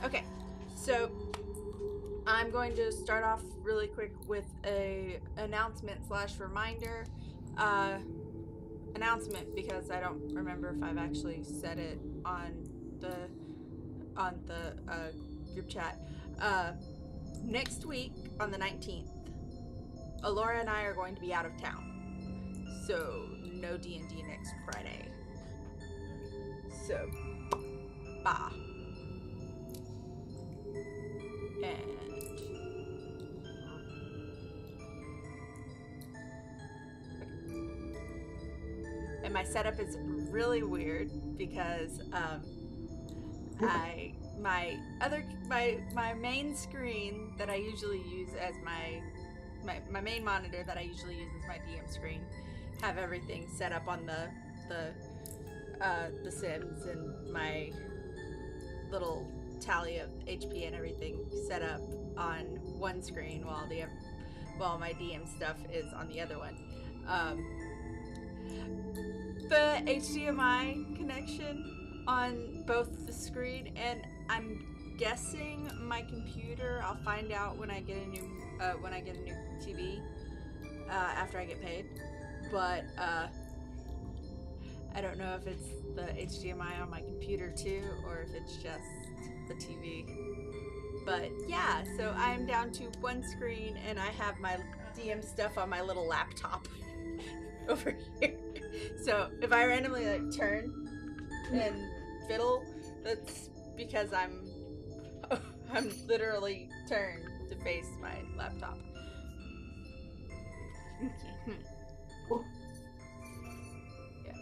Okay, so I'm going to start off really quick with a announcement / reminder. Announcement because I don't remember if I've actually said it on the group chat. Next week on the 19th, Alora and I are going to be out of town, so no D&D next Friday. So, bye. And my setup is really weird because my main screen that I usually use as my main monitor that I usually use as my DM screen have everything set up on the Sims and my little tally of HP and everything set up on one screen while my DM stuff is on the other one. The HDMI connection on both the screen, and I'm guessing my computer. I'll find out when I get a new TV after I get paid. But I don't know if it's the HDMI on my computer too, or if it's just the TV. But yeah, so I'm down to one screen, and I have my DM stuff on my little laptop over here. So if I randomly turn and fiddle, that's because I'm literally turned to face my laptop. Yeah.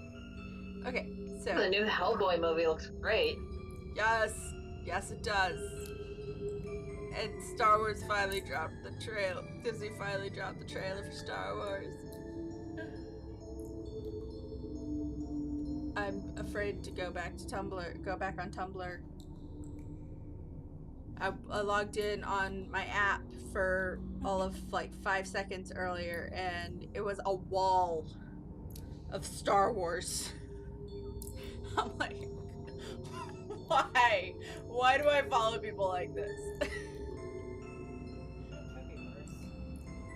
Okay, so the new Hellboy movie looks great. Yes, it does. And Star Wars finally dropped the trailer. Disney finally dropped the trailer for Star Wars. I'm afraid to go back on Tumblr. I logged in on my app for all of 5 seconds earlier, and it was a wall of Star Wars. I'm like, why? Why do I follow people like this?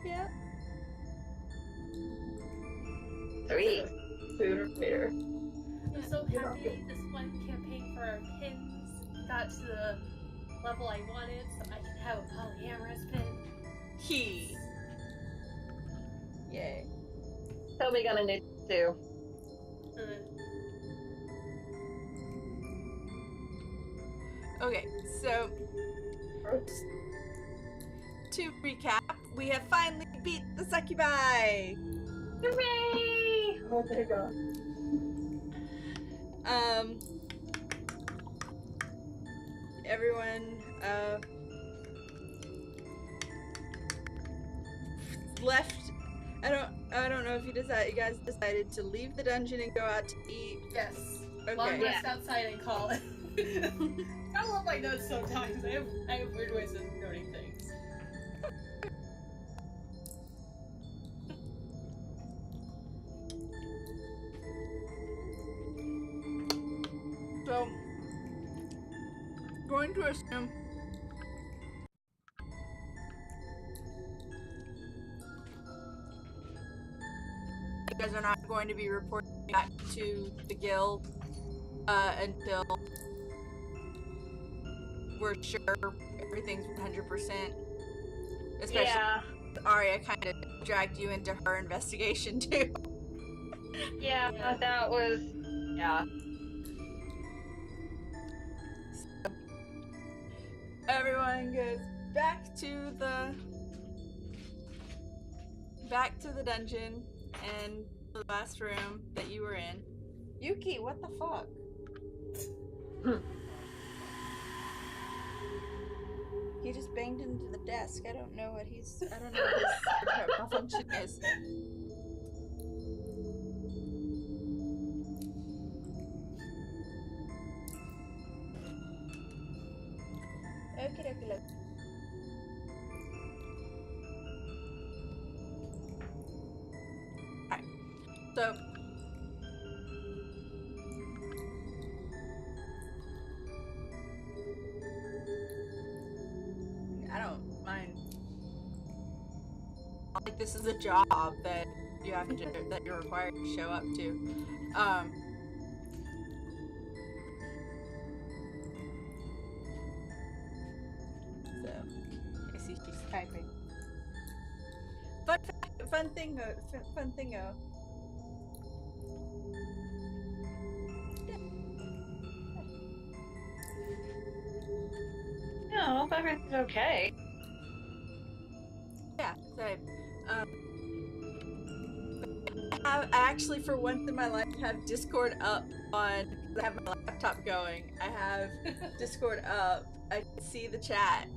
Yeah. 3. Sooner or later. I'm so happy this one campaign for our pins got to the level I wanted, so I can have a polyamorous pin. Yay. So we got a new 2. Okay, so to recap, we have finally beat the succubi! Hooray! Oh my god. Everyone left. I don't know if you guys decided to leave the dungeon and go out to eat. Yes. Okay. Long rest outside and call it. I love my notes sometimes. I have weird ways of noting things. So, going to assume you guys are not going to be reporting back to the guild until we're sure everything's 100%. Especially Arya kind of dragged you into her investigation too. Yeah, that was... Yeah. So, everyone goes back to the dungeon and the last room that you were in. Yuki, what the fuck? He just banged into the desk. I don't know what his malfunction is. Okay. Alright. So like this is a job that you have to, that you're required to show up to. So I see she's typing. Fun thing. No, everything's okay. Yeah, so I actually, for once in my life, have Discord up on. I have my laptop going. I have Discord up. I can see the chat.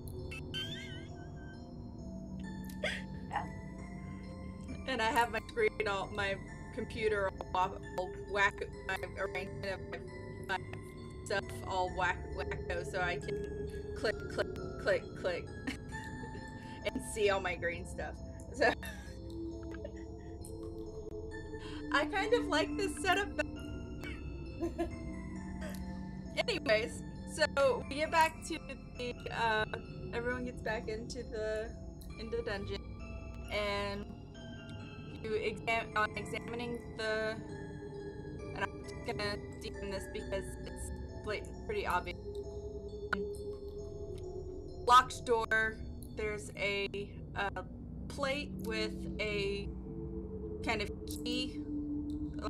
And I have my screen, my computer all whack, my arrangement of my stuff all wacko, so I can click, and see all my green stuff. So I kind of like this setup. Anyways, so we get back to the everyone gets back into the dungeon, and you examining the, and I'm just gonna DM this because it's pretty obvious. Locked door. There's a plate with a kind of key,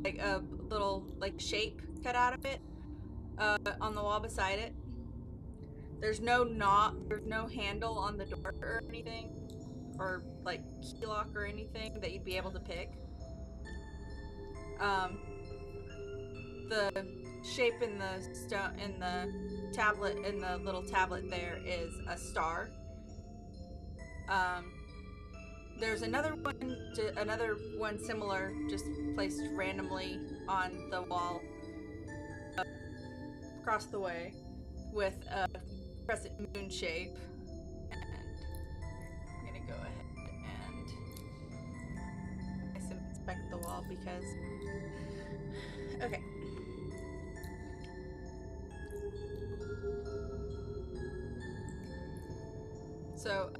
like a little shape cut out of it, on the wall beside it. There's no knob. There's no handle on the door or anything, or like key lock or anything that you'd be able to pick. The shape in the tablet, in the little tablet there, is a star. There's another one similar, just placed randomly on the wall across the way, with a crescent moon shape. And I'm gonna go ahead and inspect the wall because. Okay. So,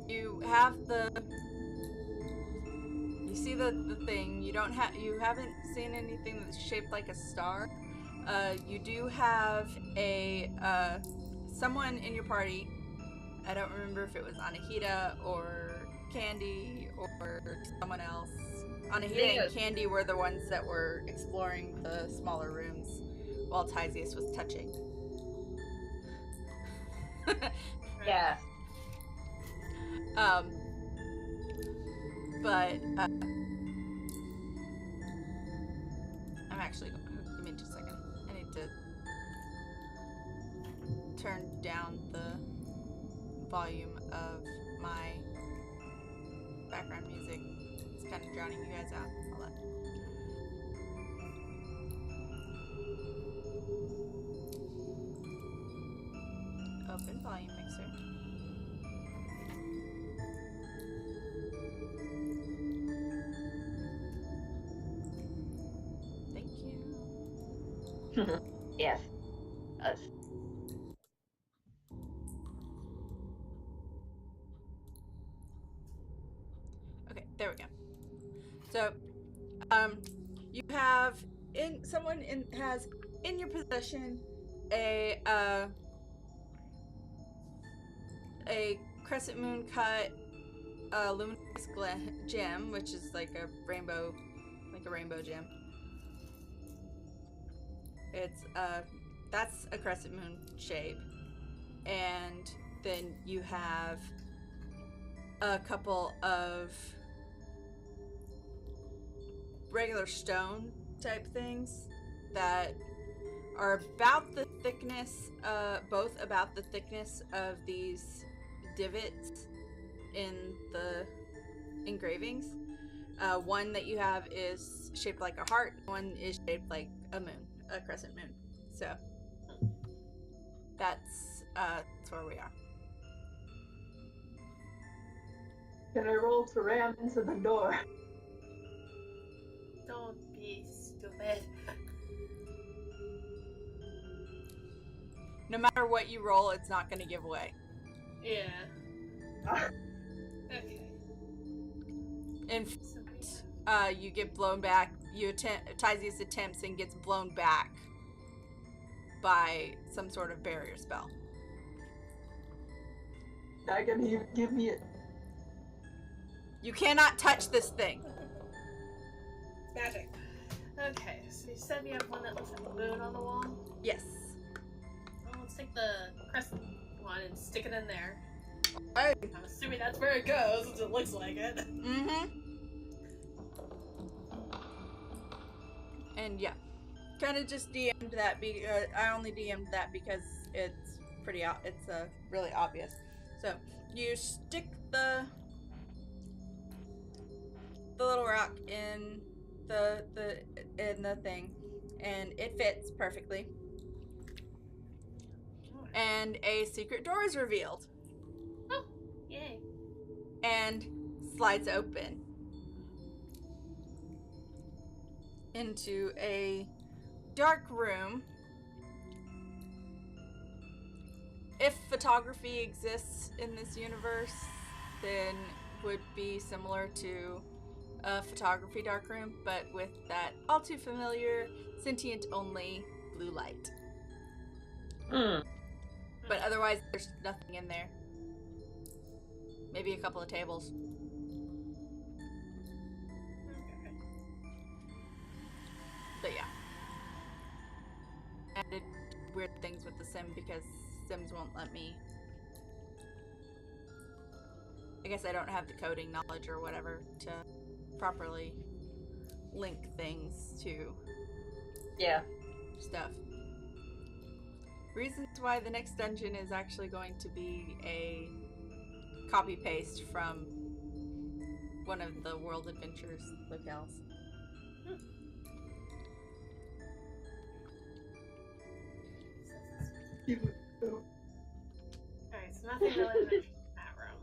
you have you see the thing. You haven't seen anything that's shaped like a star. You do have someone in your party. I don't remember if it was Anahita or Candy or someone else. Anahita and Candy were the ones that were exploring the smaller rooms while Tysius was touching. Yeah. But I'm actually going. Give me just a second. I need to turn down the volume of my background music. It's kind of drowning you guys out. Hold on. Open volume mixer. Thank you. Yes. Us. Okay, there we go. So, you have has in your possession a crescent moon cut luminous gem, which is like a rainbow gem. It's that's a crescent moon shape, and then you have a couple of regular stone type things that are about the thickness, both about the thickness of these divots in the engravings. One that you have is shaped like a heart, one is shaped like a moon, a crescent moon. So that's where we are. Can I roll to ram into the door? Don't be stupid. No matter what you roll, it's not going to give away. Yeah. Okay. In So we have- you get blown back. Tysius attempts and gets blown back by some sort of barrier spell. Not gonna even give me it. You cannot touch this thing. Magic. Okay, so you said we have one that looks like a moon on the wall. Yes. Well, let's take the crescent one and stick it in there. Oh. I'm assuming that's where it goes, since it looks like it. Mm-hmm. And yeah, kind of just DM'd that. I only DM'd that because it's pretty. It's really obvious. So you stick the little rock in the thing, and it fits perfectly. And a secret door is revealed. Oh, yay. And slides open into a dark room. If photography exists in this universe, then would be similar to a photography dark room, but with that all too familiar sentient only blue light. But otherwise there's nothing in there. Maybe a couple of tables. Okay. But yeah. I did weird things with the sim because Sims won't let me. I guess I don't have the coding knowledge or whatever to properly link things to stuff. Reasons why the next dungeon is actually going to be a copy paste from one of the World Adventures locales. Alright, so nothing really in that room.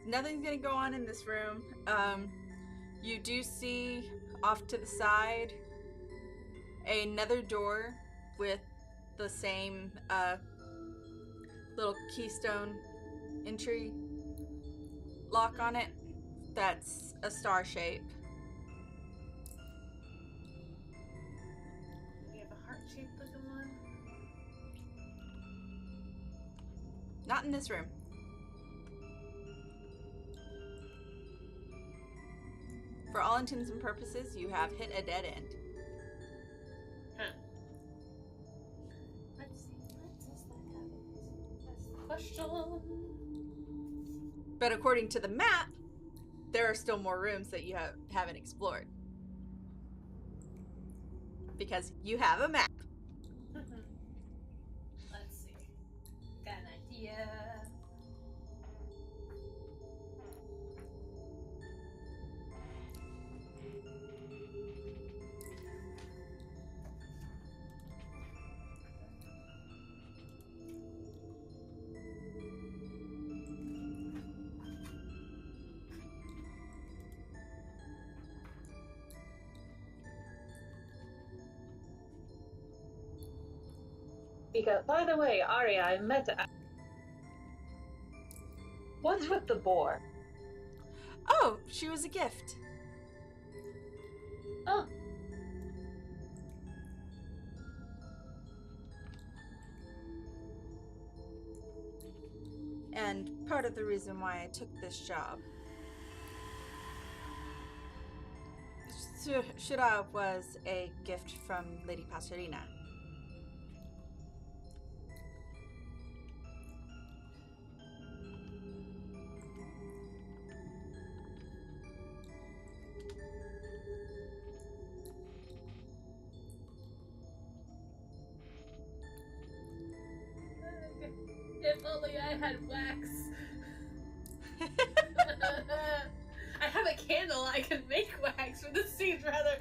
Nothing's gonna go on in this room. You do see off to the side another door with the same little keystone entry lock on it. That's a star shape. We have a heart-shaped looking one. Not in this room. For all intents and purposes, you have hit a dead end. Huh. Let's see. What does that have? That's the question. But according to the map, there are still more rooms that you haven't explored. Because you have a map. Let's see. Got an idea. Because, by the way, Arya, I meant to ask. What's with the boar? Oh, she was a gift. Oh. And part of the reason why I took this job. Shura was a gift from Lady Passerina. If only I had wax. I have a candle. I can make wax, but this seems rather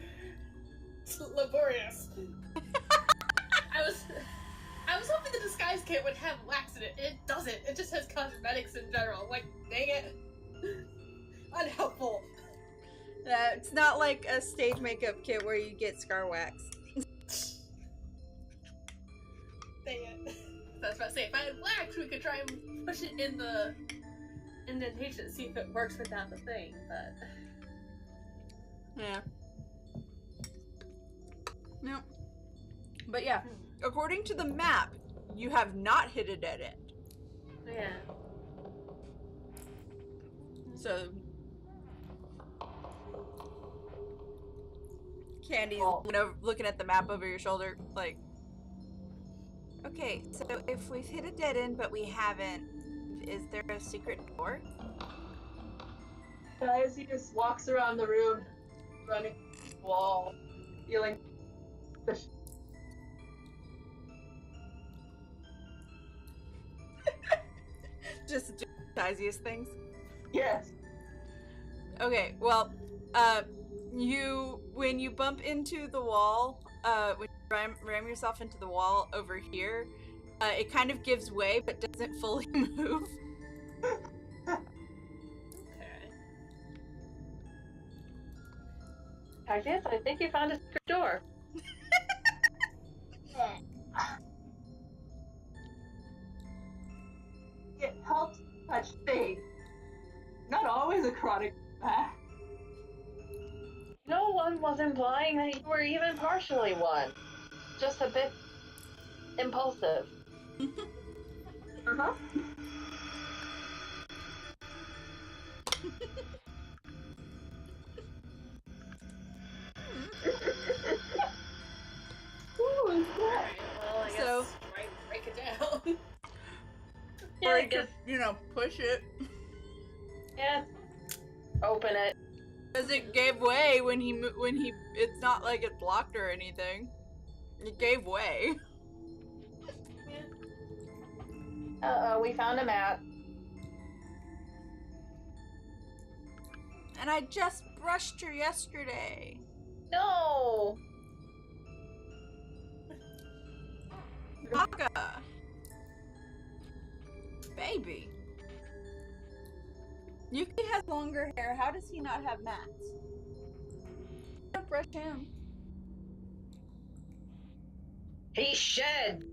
laborious. I was hoping the disguise kit would have wax in it. It doesn't. It just has cosmetics in general. Like, dang it. Unhelpful. It's not like a stage makeup kit where you get scar wax. Dang it. I was about to say, if I had wax, we could try and push it in the indentation to see if it works without the thing, but... Yeah. No. But yeah, according to the map, you have not hit a dead end. Yeah. So... Candy's looking at the map over your shoulder, like... Okay, so if we've hit a dead end, but we haven't, is there a secret door? As he just walks around the room, running the wall, feeling Just do Tiziest things? yes. Okay, well, when you bump into the wall, when you ram yourself into the wall over here, it kind of gives way, but doesn't fully move. Okay. I guess I think you found a secret door. It helps touch things. Not always a chronic back. No one was implying that you were even partially one. Just a bit impulsive. Uh-huh. Who is that? Alright, well, I guess So- break it down. Yeah, Or I you guess. could, push it. Yeah. Open it. Because it gave way when he, it's not like it blocked or anything. It gave way. We found a map. And I just brushed her yesterday. No! Baka! Baby. Yuki has longer hair. How does he not have mats? Don't brush him. He shed!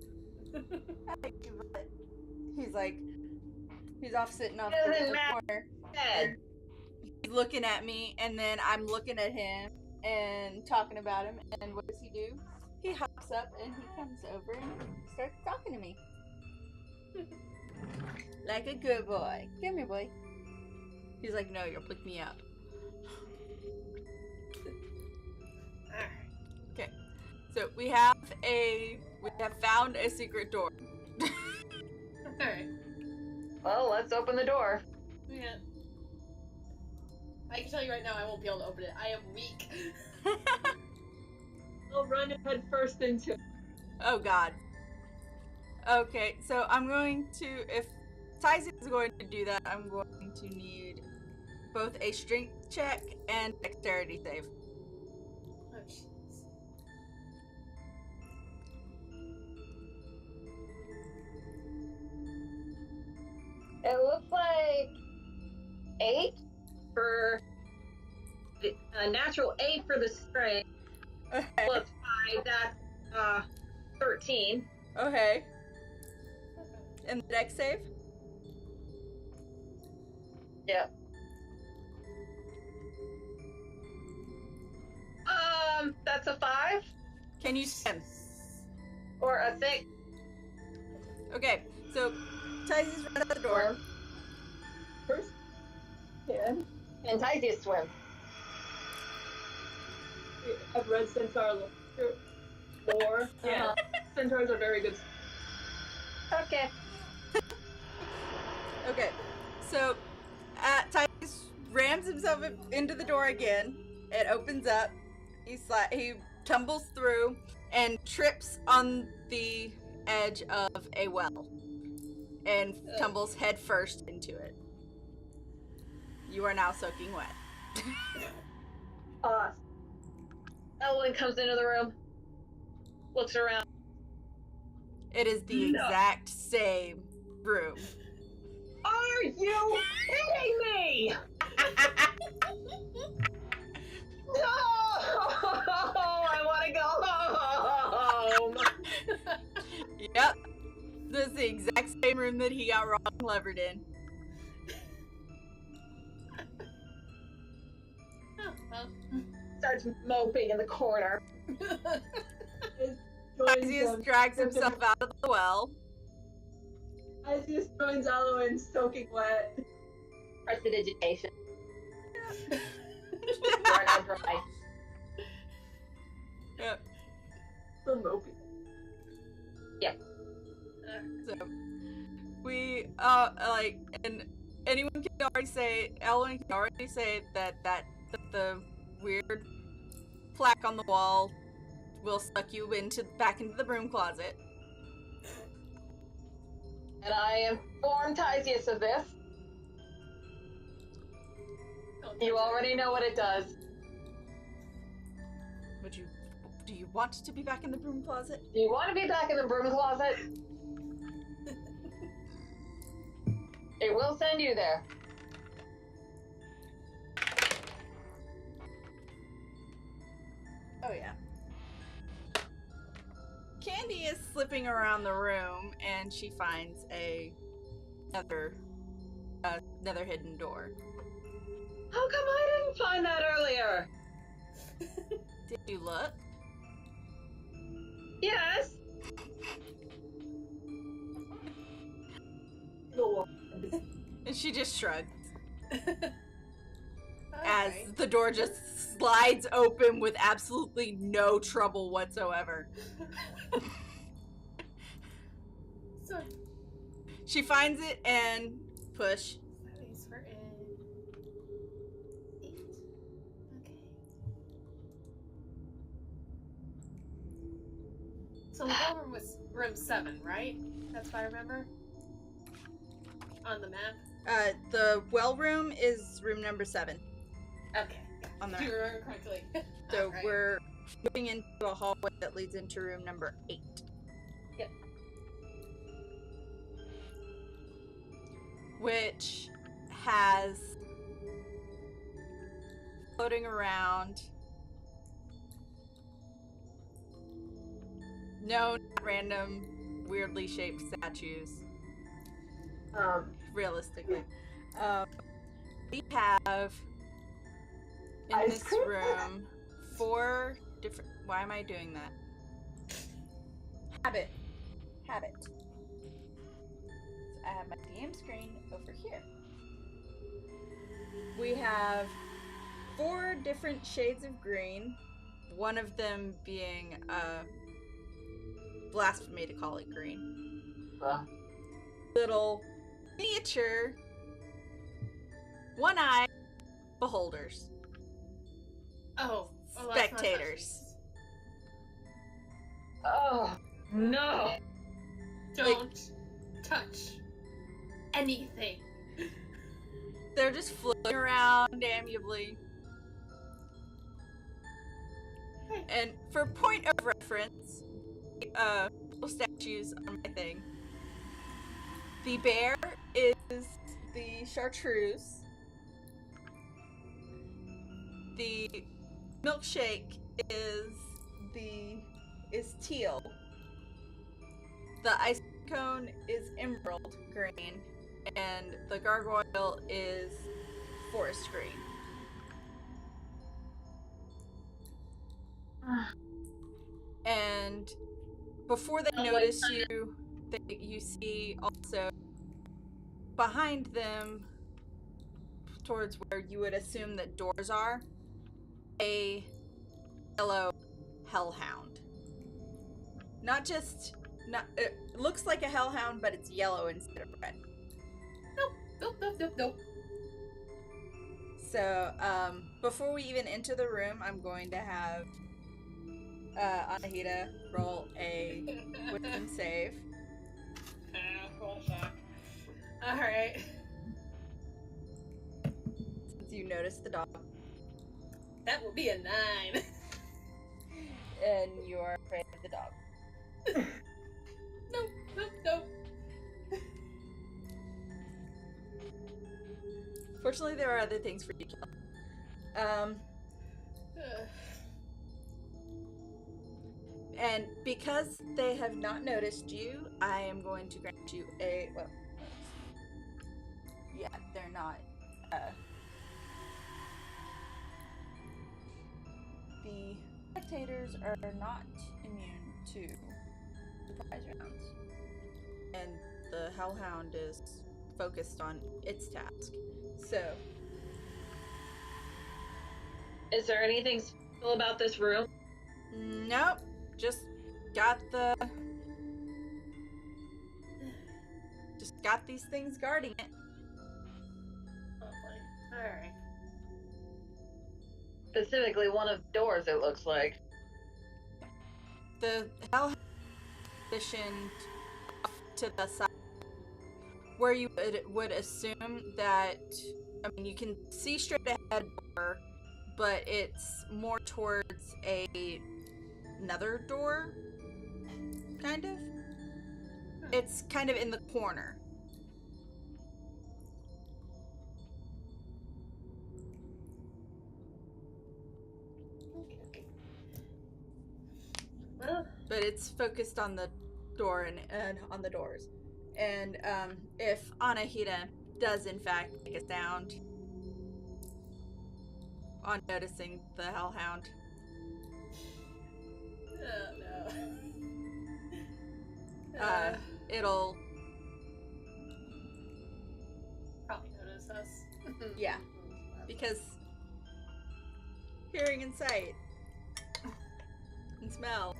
He's off sitting off Doesn't in the matter. corner. Shed! He's looking at me, and then I'm looking at him and talking about him. And what does he do? He hops up and he comes over and starts talking to me. Like a good boy. Come here, boy. He's like, no, you'll pick me up. Alright. Okay. So we have found a secret door. Alright. Well, let's open the door. Yeah. I can tell you right now, I won't be able to open it. I am weak. I'll run head first into it. Oh god. Okay, so I'm going to, if Tyson is going to do that, I'm going to need both a strength check and dexterity save. Oh, jeez. It looks like 8 for a natural 8 for the strength. Okay. Plus 5, that's 13. Okay. And the dex save? Yep. That's a 5 Can you swim? or a 6. Okay, so Tyson's right out the door. First, can And Tizius swim. have red centaur lore. Yeah, centaurs are very good. Okay. Okay, so Titus rams himself into the door again. It opens up. He tumbles through and trips on the edge of a well and tumbles head first into it. You are now soaking wet. Ellen comes into the room, looks around. It is the exact same room. Are you kidding me? No! I want to go home. Yep. This is the exact same room that he got wrong levered in. starts moping in the corner. Isius drags himself out of the well. Isius joins Aloe in soaking wet. Prestidigitation. Dry, not dry. Yep. So mopey. So we and anyone can already say, Ellen can already say that the weird plaque on the wall will suck you back into the broom closet. And I informed Tysius of this. You already know what it does. Do you want to be back in the broom closet? Do you want to be back in the broom closet? It will send you there. Oh yeah. Candy is slipping around the room and she finds another hidden door. How come I didn't find that earlier? Did you look? Yes. Go on. And she just shrugs as Alright. the door just slides open with absolutely no trouble whatsoever. So, She finds it and push. space we're in 8. Okay. So the ballroom was room 7, right? That's what I remember. On the map. The well room is room number 7 Okay. on the Do you map. remember correctly? So Alright. we're moving into a hallway that leads into room number 8. Yep. Which has floating around no random weirdly shaped statues. Realistically. We have in Ice this cream? room 4 different. Why am I doing that? Habit. So I have my DM screen over here. We have 4 different shades of green. One of them being blasphemy to call it green. Little miniature one-eyed beholders. Oh, that's not Spectators. Oh, no. Don't touch anything. They're just floating around amiably. Hey. And for point of reference, little statues on my thing. The bear is the chartreuse. The milkshake is teal. The ice cone is emerald green, and the gargoyle is forest green. And before they notice you, you see also behind them, towards where you would assume that doors are, a yellow hellhound. It looks like a hellhound, but it's yellow instead of red. Nope. So, before we even enter the room, I'm going to have Anahita roll a wisdom save. Alright. Since you noticed the dog. That will be a 9. And you're afraid of the dog. Nope. Fortunately, there are other things for you to kill. And because they have not noticed you, I am going to grant you a, well, yeah, they're not, the spectators are not immune to surprise rounds. And the Hellhound is focused on its task. So, Is there anything special about this room? nope. Just got these things guarding it. Alright. Specifically one of the doors, it looks like. The Hellhound positioned to the side where you would assume that, I mean, you can see straight ahead, but it's more towards another door, kind of. It's kind of in the corner. Okay. Well, But it's focused on the door and on the doors. And if Anahita does in fact make a sound on noticing the Hellhound, oh no. it'll, Probably notice us. yeah, because hearing and sight and smell.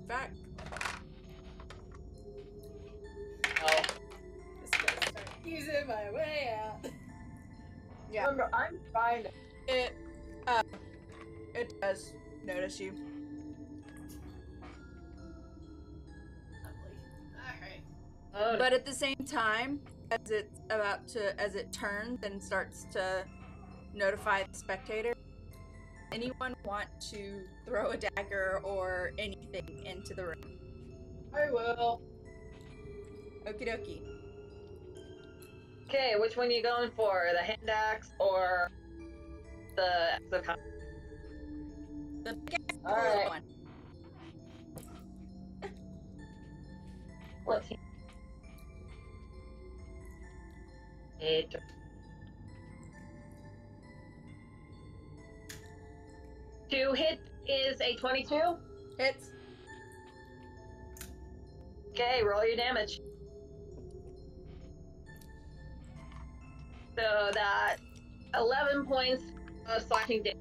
In fact, Oh. Just gonna start using my way out. yeah, Remember, I'm fine. it does notice you. Lovely. Alright. Oh, But at the same time, as it turns and starts to notify the spectator, anyone want to throw a dagger or anything into the room? I will. Okie dokie. okay, which one are you going for? The hand axe or the axe of con- The big ass All little right. one. Let's see. It. To hit is a 22. Hits. Okay, roll your damage. So that 11 points of slashing damage.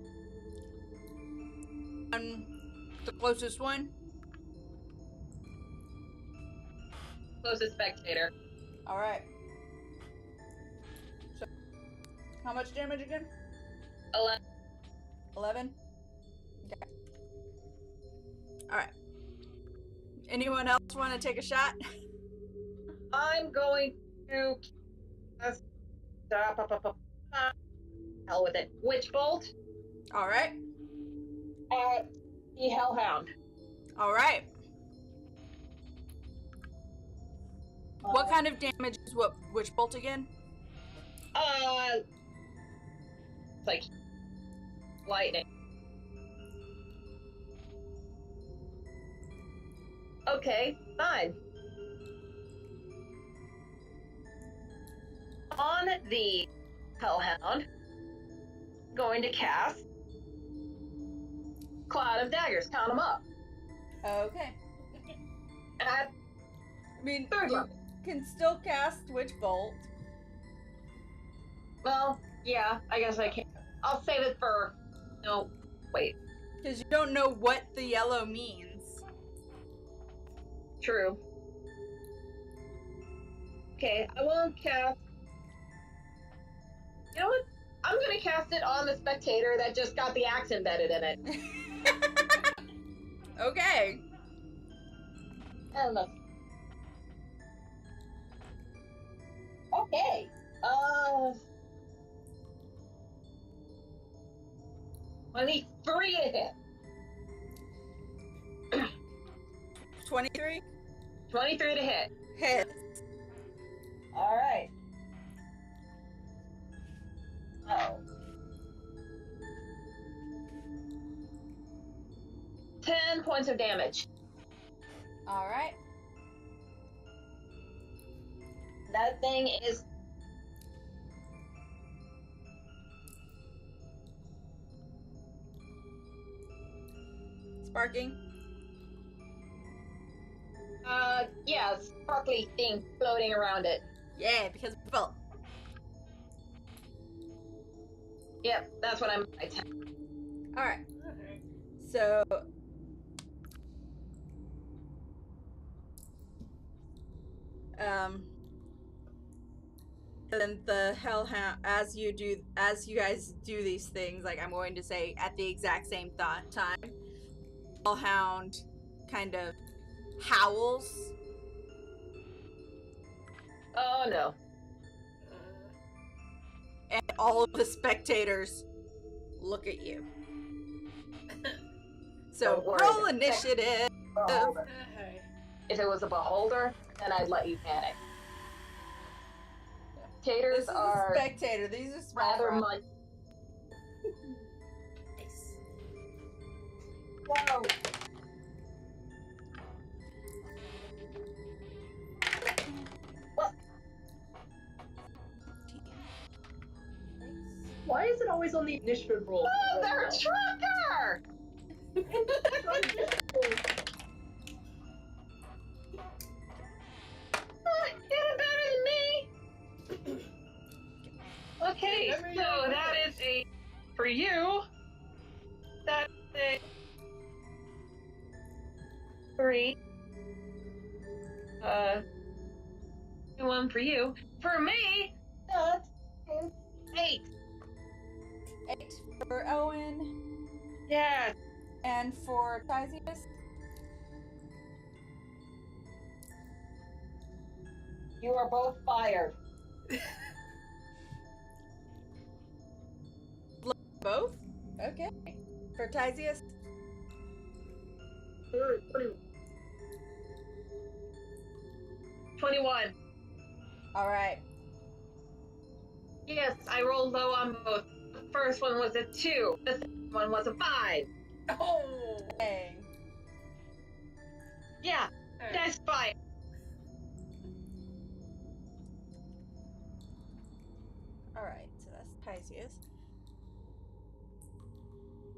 The closest one. Closest spectator. All right. So, how much damage again? 11. 11. Okay. All right. Anyone else want to take a shot? I'm going to cast. Hell with it. Witch Bolt All right. at the Hellhound. All right. What kind of damage is what Witch Bolt again? It's like lightning. Okay, fine. On the Hellhound, going to cast Cloud of Daggers. Count them up. Okay. At I mean, third you level. can still cast Witch Bolt. Well, yeah, I guess I can. I'll save it for. No, wait. Because you don't know what the yellow means. True. Okay, I won't cast. You know what? I'm gonna cast it on the spectator that just got the axe embedded in it. Okay. I don't know. Okay. 23 to hit. 23? 23 to hit. Hit. Alright. Oh. 10 points of damage. Alright. That thing is sparking? Yeah, sparkly thing floating around it. Yeah, because well. Yep, that's what I'm. All right. Alright. So. Then the hellhound, as you guys do these things, like I'm going to say at the exact same time, hellhound kind of howls. Oh no. And all of the spectators look at you. So Don't worry, roll the initiative. Beholder. Okay. If it was a beholder, then I'd let you panic. Spectators This is are a spectator. These are small rather fry. much. Nice. Whoa. What? Why is it always on the initiative roll? Oh, they're a trucker! Getting better than me. Okay, so that is a for you. That's a 3. 1 for you. For me, that's 8. 8 for Owen Yeah. and for Tisius. You are both fired. Both? Okay. For Tisius? 21. Alright. Yes, I rolled low on both. The first one was a 2. The second one was a 5. Oh! Dang. Yeah, Alright. that's fine. Alright, so that's Tisius.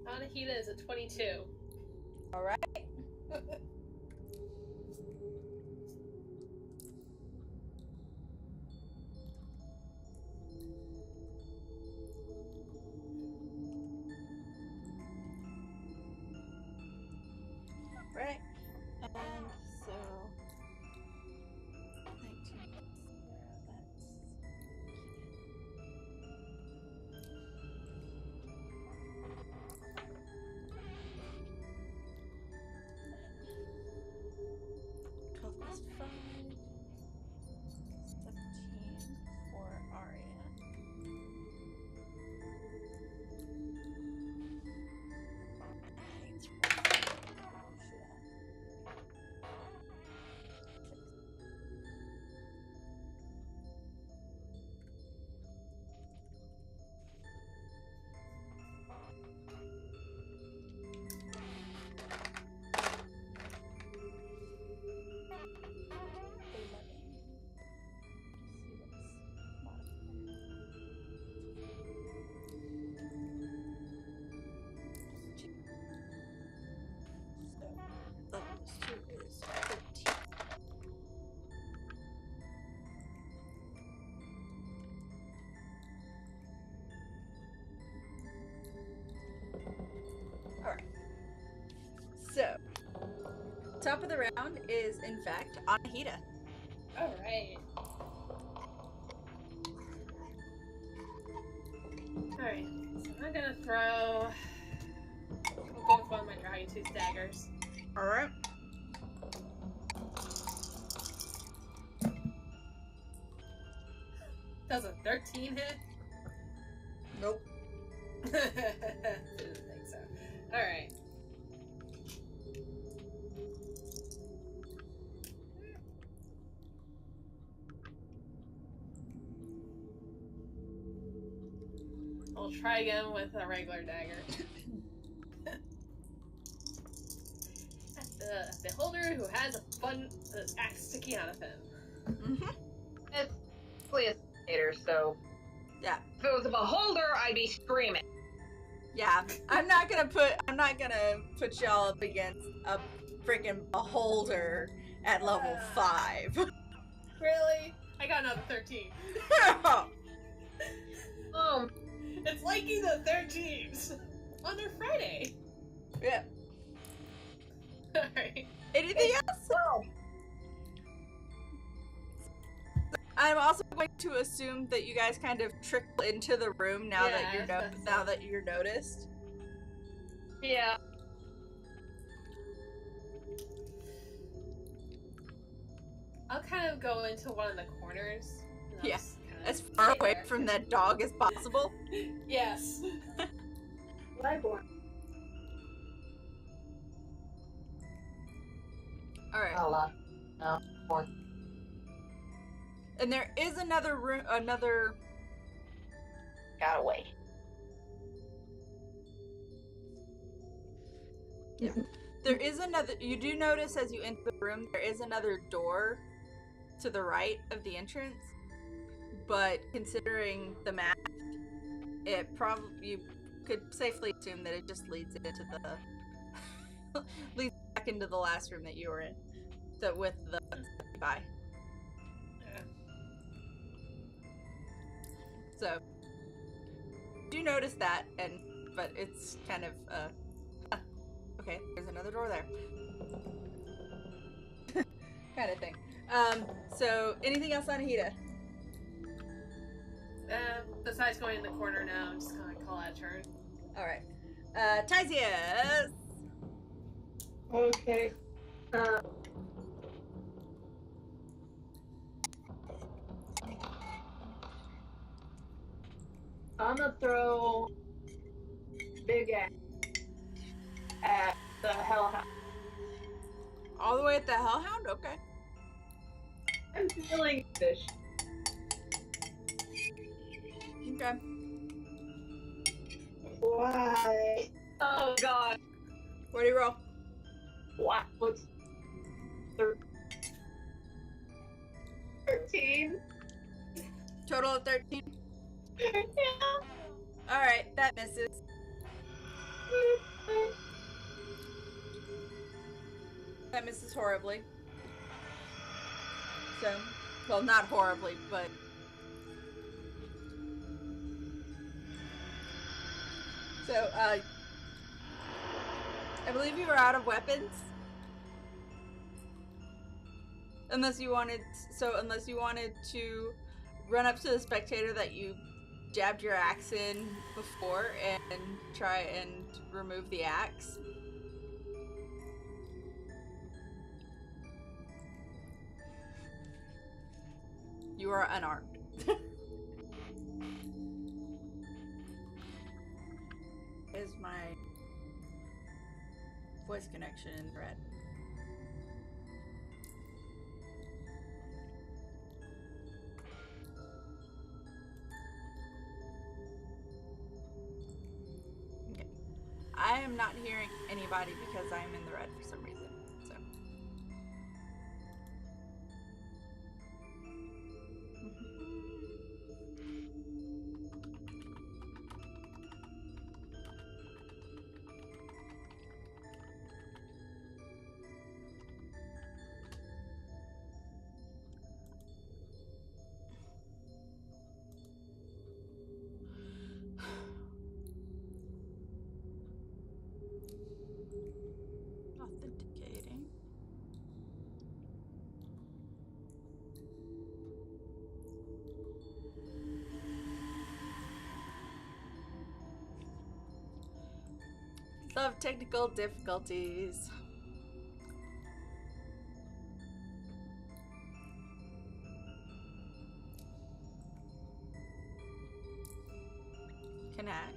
Anahita is a 22. Alright. Right. And so 19. That's 12 plus 5. 17 for Arya. So, top of the round is, in fact, Anahita. Alright. Alright, so I'm gonna throw. We'll go with one of my Dragon Tooth daggers. Alright. Does a 13 hit? Nope. Didn't think so. Alright. I'll try again with a regular dagger. At the beholder who has a fun axe sticking out of him. Mm-hmm. It's basically a spectator, so Yeah. if it was a beholder, I'd be screaming. Yeah, I'm not gonna put y'all up against a freaking beholder at level 5. Really? I got another 13. It's liking the 13s on their Friday. Yeah. Alright. Anything else? Well, I'm also going to assume that you guys kind of trickle into the room now Yeah, that you're that's now that you're noticed. yeah. I'll kind of go into one of the corners. And I'll Yeah, just kinda as far stay away there. from that dog as possible. Yes. Liborn. All right. Oh, no. More. And there is another room, Got away. There is another. You do notice as you enter the room, there is another door to the right of the entrance. But considering the map, you could safely assume that it just leads into the leads back into the last room that you were in. So with the by. Yeah. So do notice that, but it's kind of okay. There's another door there, kind of thing. So anything else on Hida? Besides going in the corner now, I'm just gonna call that a turn. All right, Tysius. Okay. I'm gonna throw big axe at the hellhound. All the way at the Hellhound? Okay. I'm feeling fish. Okay. Why? Oh god. What do you roll? What? What's 13? Total of 13? Yeah. Alright, that misses. That misses horribly. So, well, not horribly, but... So, I believe you were out of weapons. Unless you wanted to run up to the spectator that you jabbed your axe in before and try and remove the axe. You are unarmed. Is my voice connection in red? Okay. I am not hearing anybody because I'm in the red for some reason. So. Authenticating. Love technical difficulties. Connect.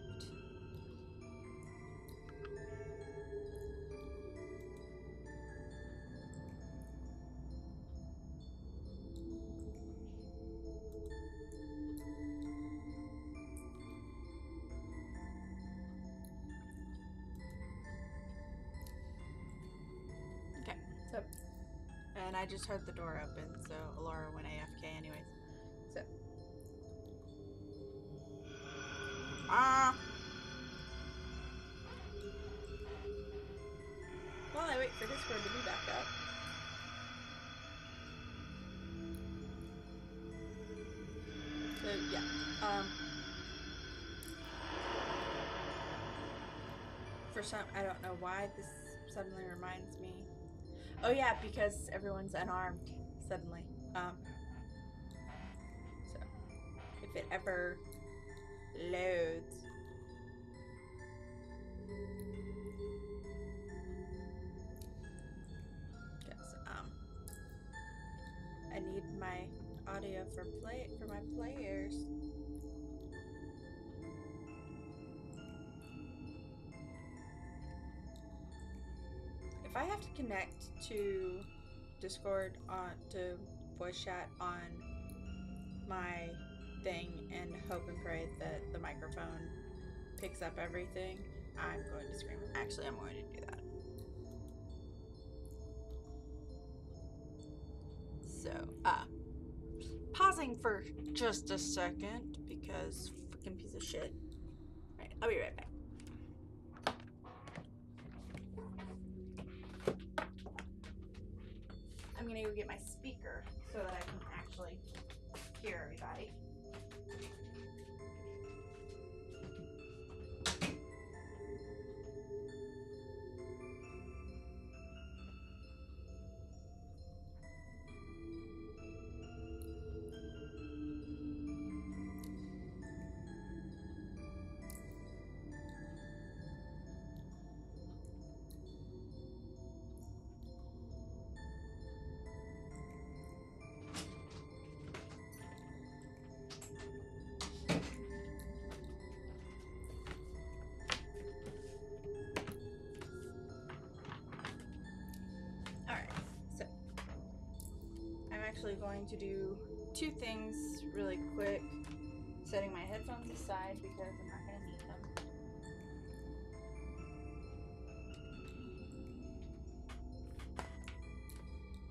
Okay, so, and I just heard the door open, so Alora went AFK anyways. So. wait for Discord to be back up. So yeah, for some, I don't know why this suddenly reminds me. Oh yeah, because everyone's unarmed suddenly. So if it ever loads. Because I need my audio for my players. If I have to connect to Discord to voice chat on my thing and hope and pray that the microphone picks up everything, I'm going to scream. Actually, I'm going to do that. So, pausing for just a second because freaking piece of shit. Alright, I'll be right back. I'm gonna go get my speaker so that I can actually hear everybody. Actually going to do two things really quick. Setting my headphones aside because I'm not going to need them.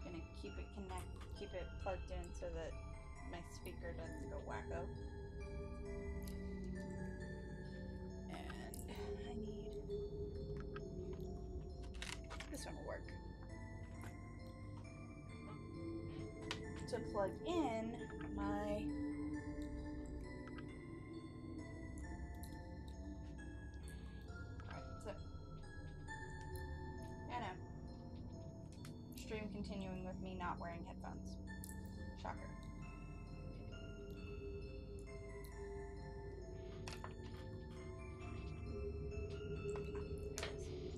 Gonna keep it plugged in so that my speaker doesn't go wacko. And I need this one will work. To plug in my so yeah, no. Stream continuing with me not wearing headphones. Shocker.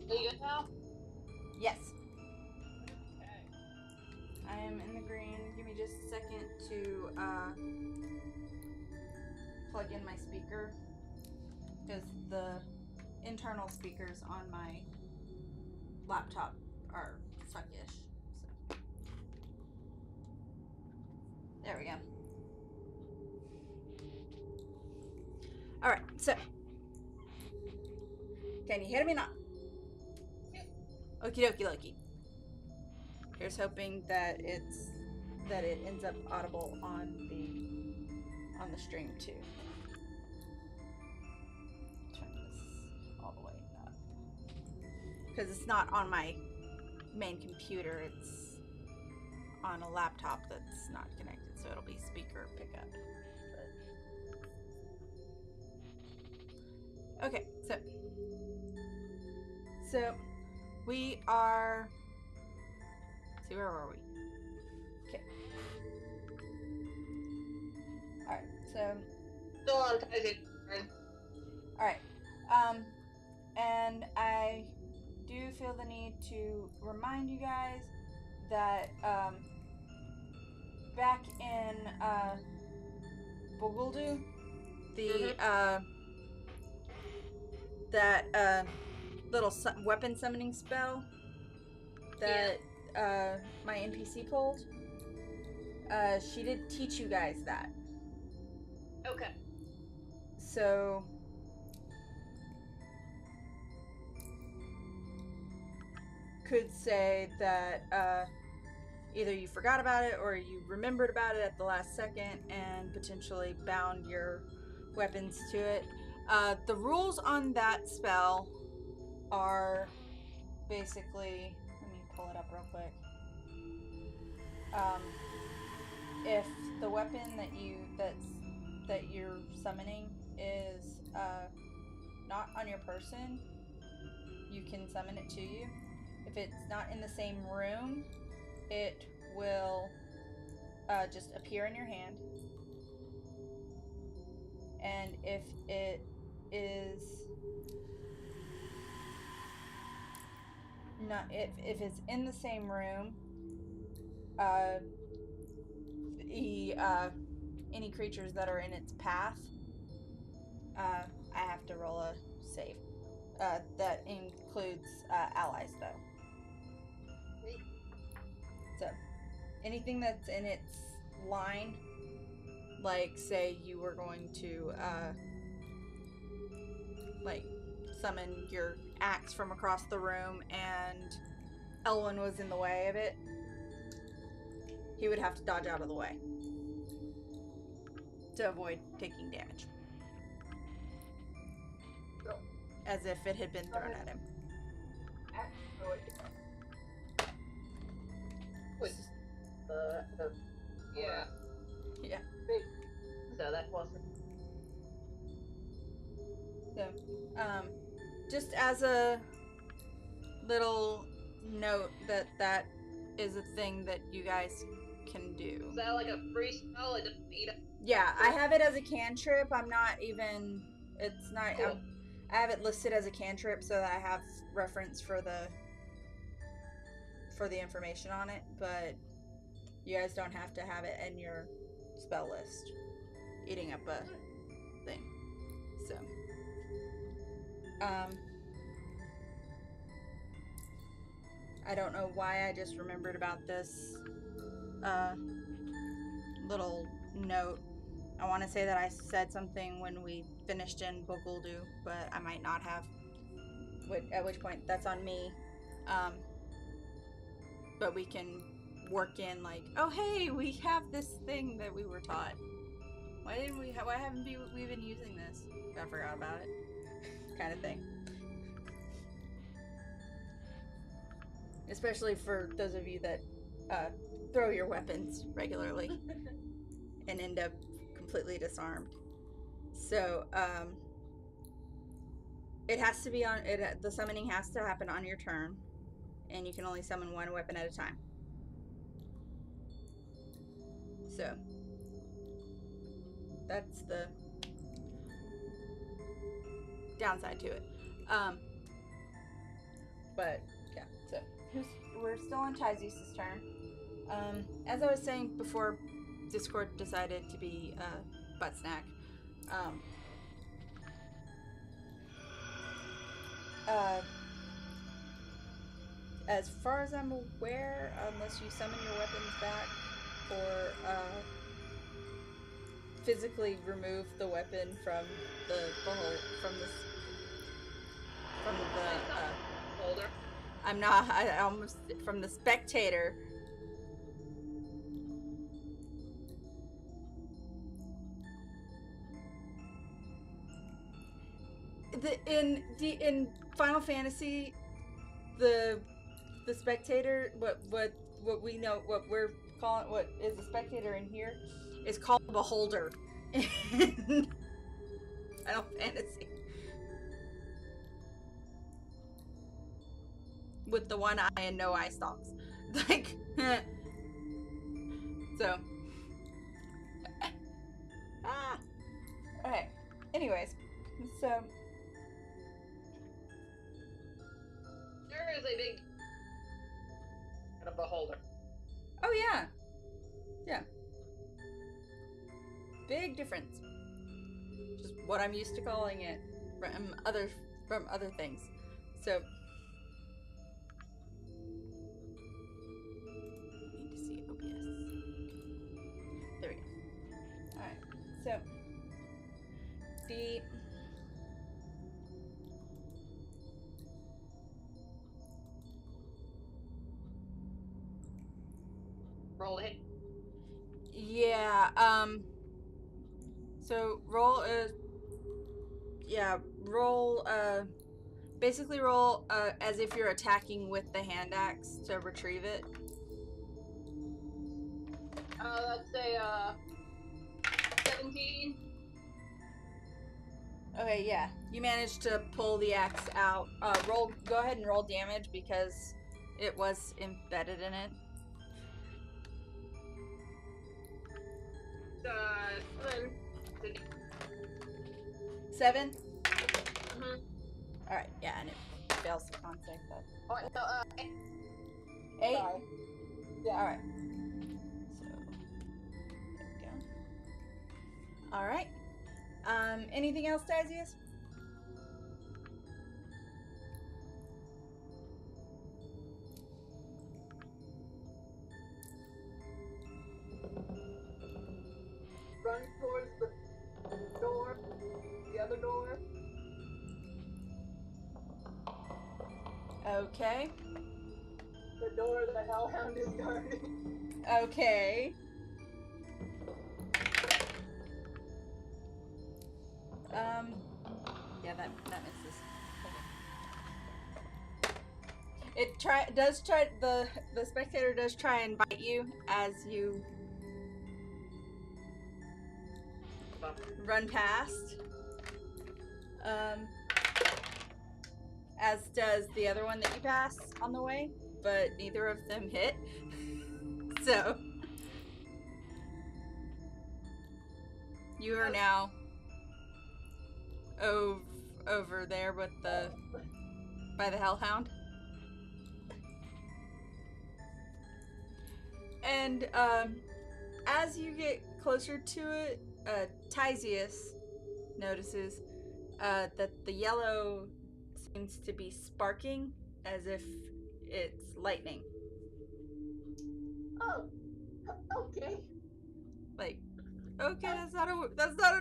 Are you good now? Yes. Okay. I am in the green. Give me just a second to plug in my speaker because the internal speakers on my laptop are suckish. So there we go. All right, so can you hear me now? Okie dokie dokie. Here's hoping that it ends up audible on the stream too. Turn this all the way up because it's not on my main computer. It's on a laptop that's not connected, so it'll be speaker pickup. But... okay, so we are. See, where were we? Okay. Alright, so... Still on Tyson. Alright. And I do feel the need to remind you guys that, back in, Boguldu, that, little weapon summoning spell that, my NPC pulled, she did teach you guys that. Okay. So could say that either you forgot about it or you remembered about it at the last second and potentially bound your weapons to it. The rules on that spell are basically, let me pull it up real quick. If the weapon that you're summoning is not on your person, you can summon it to you. If it's not in the same room, it will just appear in your hand. And if it is not, if it's in the same room, any creatures that are in its path, I have to roll a save. That includes allies, though. So, anything that's in its line, like, say you were going to, like, summon your axe from across the room and Elwyn was in the way of it, he would have to dodge out of the way to avoid taking damage. As if it had been thrown at him. Yeah. Yeah. So that wasn't. So, just as a little note that is a thing that you guys can do. Is that like a free spell? It doesn't eat up. Yeah, I have it as a cantrip. I'm not even. It's not. Cool. I have it listed as a cantrip so that I have reference for the information on it, but you guys don't have to have it in your spell list. Eating up a thing. So, I don't know why I just remembered about this little note. I want to say that I said something when we finished in Boguldu, but I might not have. At which point, that's on me. But we can work in like, oh hey, we have this thing that we were taught. Why haven't we been using this? I forgot about it. Kind of thing. Especially for those of you that throw your weapons regularly and end up completely disarmed. So, it has to be on it. The summoning has to happen on your turn, and you can only summon one weapon at a time. So, that's the downside to it. But yeah, so we're still on Tyzeus' turn. As I was saying before, Discord decided to be butt snack. As far as I'm aware, unless you summon your weapons back or physically remove the weapon from the Holder. I almost from the spectator. In Final Fantasy, the spectator, what we know, what we're calling, what is the spectator in here, is called a beholder in Final Fantasy. With the one eye and no eye stalks. Like, so. Okay. Anyways, so. There is a big and a beholder. Oh yeah. Yeah. Big difference. Just what I'm used to calling it from other things. So. Need to see OBS. There we go. Alright. So the Roll a hit. yeah, so roll Basically roll as if you're attacking with the hand axe to retrieve it. Let's say 17. Okay, yeah. You managed to pull the axe out. Go ahead and roll damage because it was embedded in it. 7. 7? Mhm. Alright, yeah, and it fails the con save, but... Oh, no, 8? sorry. Yeah. Alright. So, there we go. Alright. Anything else, Dizius? Run towards the door. The other door. Okay. The door the hellhound is guarding. Okay. Yeah, that misses. The spectator does try and bite you as you run past. As does the other one that you pass on the way, but neither of them hit. So you are now over there with by the hellhound. And as you get closer to it, Tyzius notices that the yellow seems to be sparking as if it's lightning. Oh, okay. Like, okay, that's not a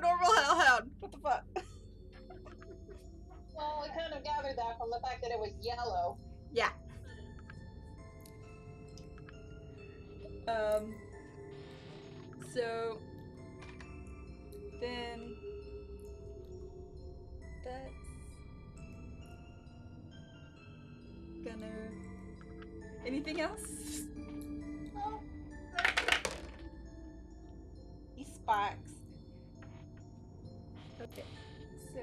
normal hellhound. What the fuck? Well, we kind of gathered that from the fact that it was yellow. Yeah. So then that's gonna... Anything else? Well, He sparks. Okay, so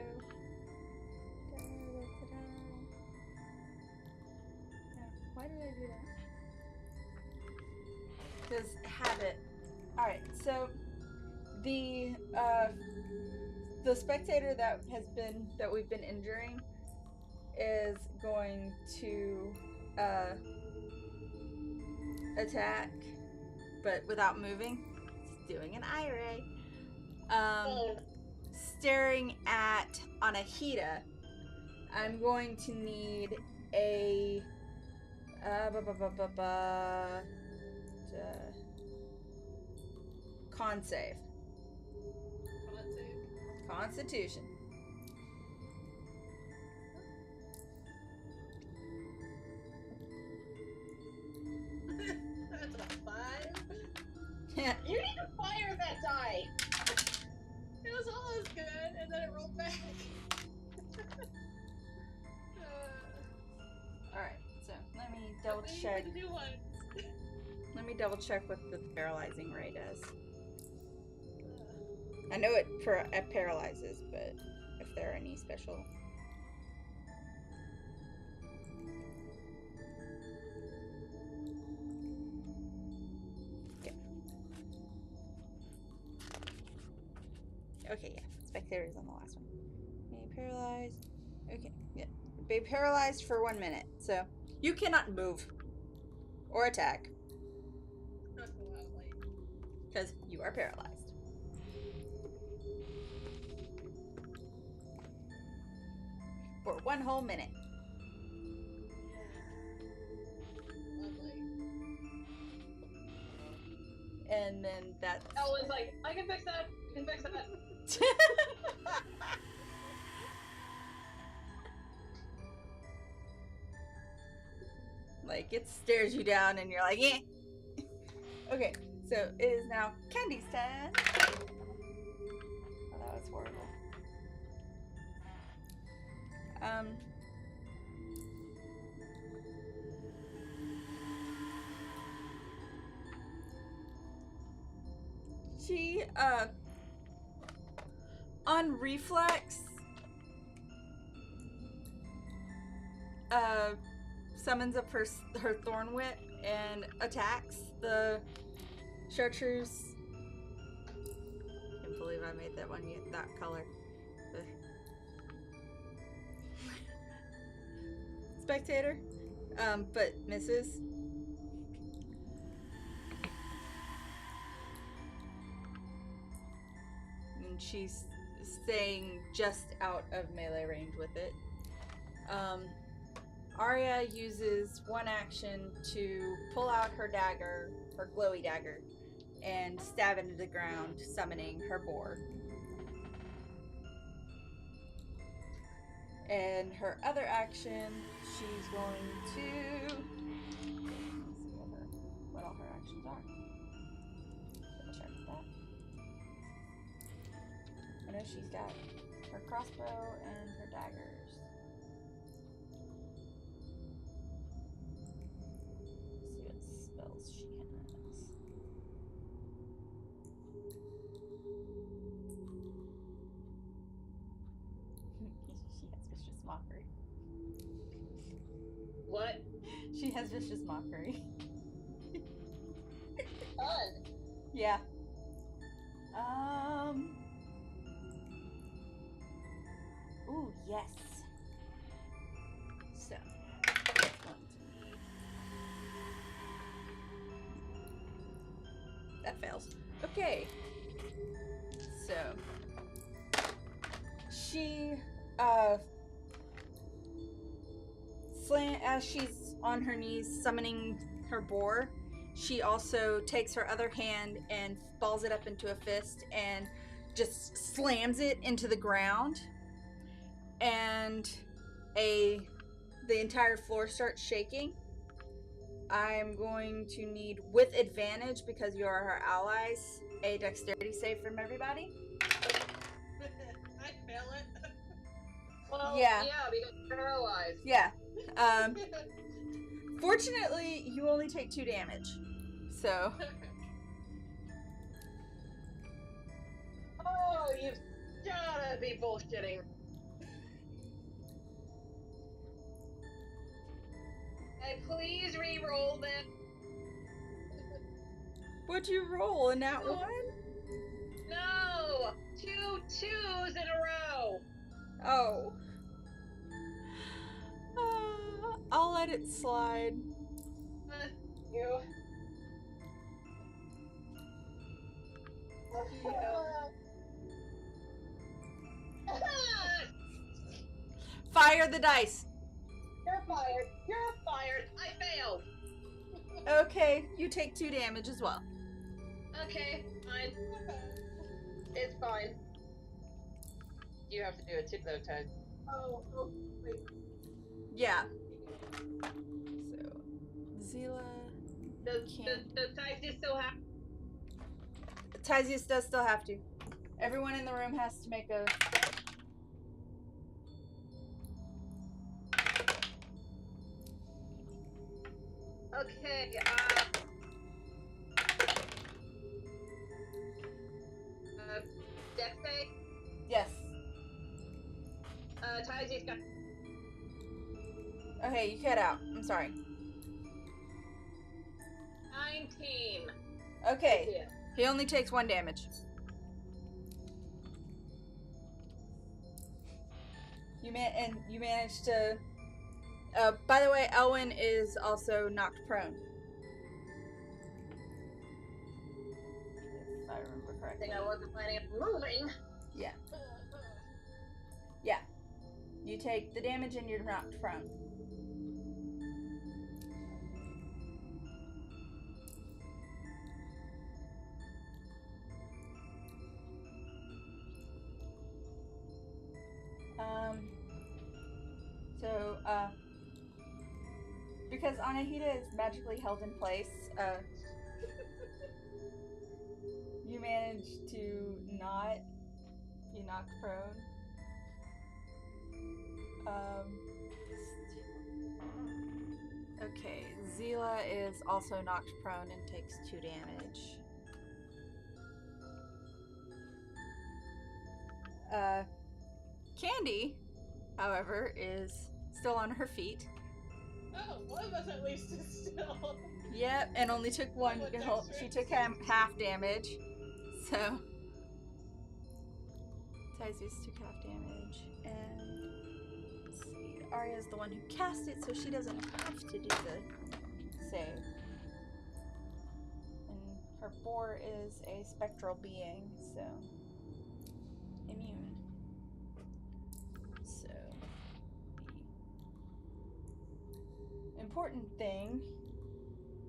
why did I do that? Because habit. Alright, so the spectator that we've been injuring is going to attack, but without moving. He's doing an eye ray. Staring at Anahita. I'm going to need a con save. Constitution. That's a 5. you need to fire that die. It was almost good, and then it rolled back. Alright, so let me double check. New ones. Let me double check what the paralyzing ray does. I know it paralyzes, but if there are any special... Yeah. Okay, yeah. Spectator is on the last one. Be paralyzed. Okay, yeah. Be paralyzed for 1 minute. So, you cannot move. Or attack. Because you are paralyzed. For 1 whole minute. Lovely. And then that's... Ellen's like, I can fix that. I can fix that. Like, it stares you down and you're like, eh. Okay, so it is now Candy's turn. Oh, that was horrible. She, on reflex, summons up her thorn whip and attacks the chartreuse. Can't believe I made that one that color. Spectator, but misses. And she's staying just out of melee range with it. Arya uses one action to pull out her dagger, her glowy dagger, and stab into the ground, summoning her boar. And her other action, she's going to... Let's see what all her actions are. Double check that. I know she's got her crossbow and her daggers. Let's see what spells she has. She has vicious mockery. What? She has vicious mockery. Fun. Yeah. Ooh, yes. So, that fails. Okay. So, she, as she's on her knees summoning her boar, she also takes her other hand and balls it up into a fist and just slams it into the ground. And the entire floor starts shaking. I'm going to need, with advantage, because you are her allies, a dexterity save from everybody. I fail it. Well, Yeah. yeah, because you're paralyzed. Yeah. Fortunately, you only take 2 damage. So. Oh, you've gotta be bullshitting. Hey, please re-roll that. What'd you roll? A nat 1? No! 2 2s in a row! Oh. I'll let it slide. You. Fire the dice. You're fired. You're fired. I failed. Okay, you take 2 damage as well. Okay, fine. It's fine. You have to do it too, though, Ted. Oh, wait. Yeah. So, Zila. Does Tyson still have? Tysius does still have to. Everyone in the room has to make a... Okay, dex save? Yes. Tyson got... Okay, you cut out. I'm sorry. 19. Okay. Yeah. He only takes 1 damage. You managed to... by the way, Elwyn is also knocked prone. If I remember I correctly. think I wasn't planning on moving. Yeah. Yeah. You take the damage and you're knocked prone. So, because Anahita is magically held in place, you manage to not be knocked prone. Okay, Zila is also knocked prone and takes 2 damage. Candy, however, is still on her feet. Oh, one of us at least is still. Yep, and only took one. She took half damage. So Tysius took half damage, and let's see, Arya's the one who cast it, so she doesn't have to do the save. And her boar is a spectral being, so immune. So the important thing,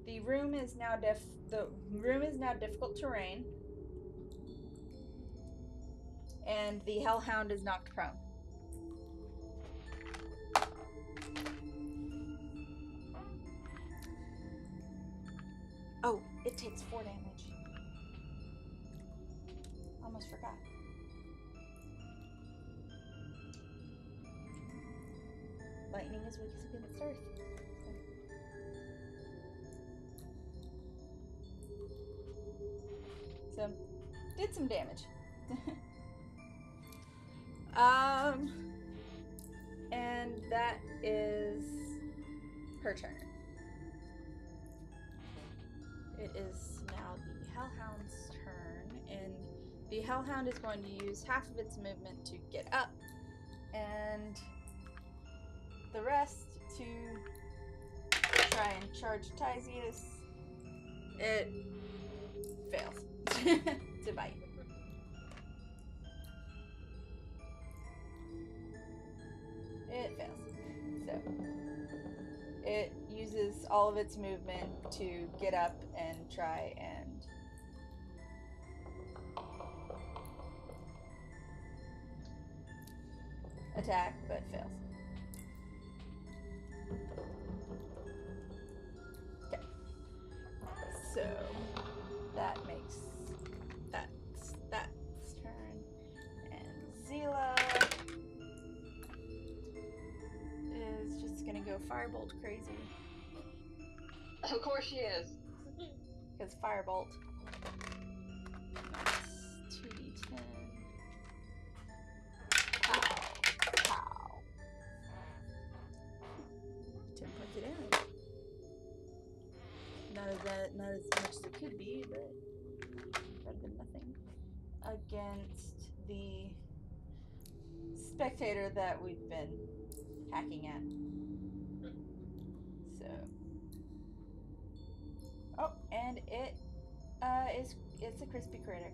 the room is now difficult terrain, and the Hellhound is knocked prone. Oh, it takes 4 damage. Almost forgot. Lightning is weakest against earth. So, did some damage. And that is her turn. It is now the Hellhound's turn, and the Hellhound is going to use half of its movement to get up, and the rest to try and charge Tysius. It fails to bite. It fails. So it uses all of its movement to get up and try and attack, but fails. Okay. So that makes that's turn. And Zila is just gonna go firebolt crazy. Of course she is. Because firebolt. That's 2d10. Pow. 10 points of damage. Not as much as it could be, but better than nothing. Against the spectator that we've been hacking at. So. Oh, and it's a crispy critter.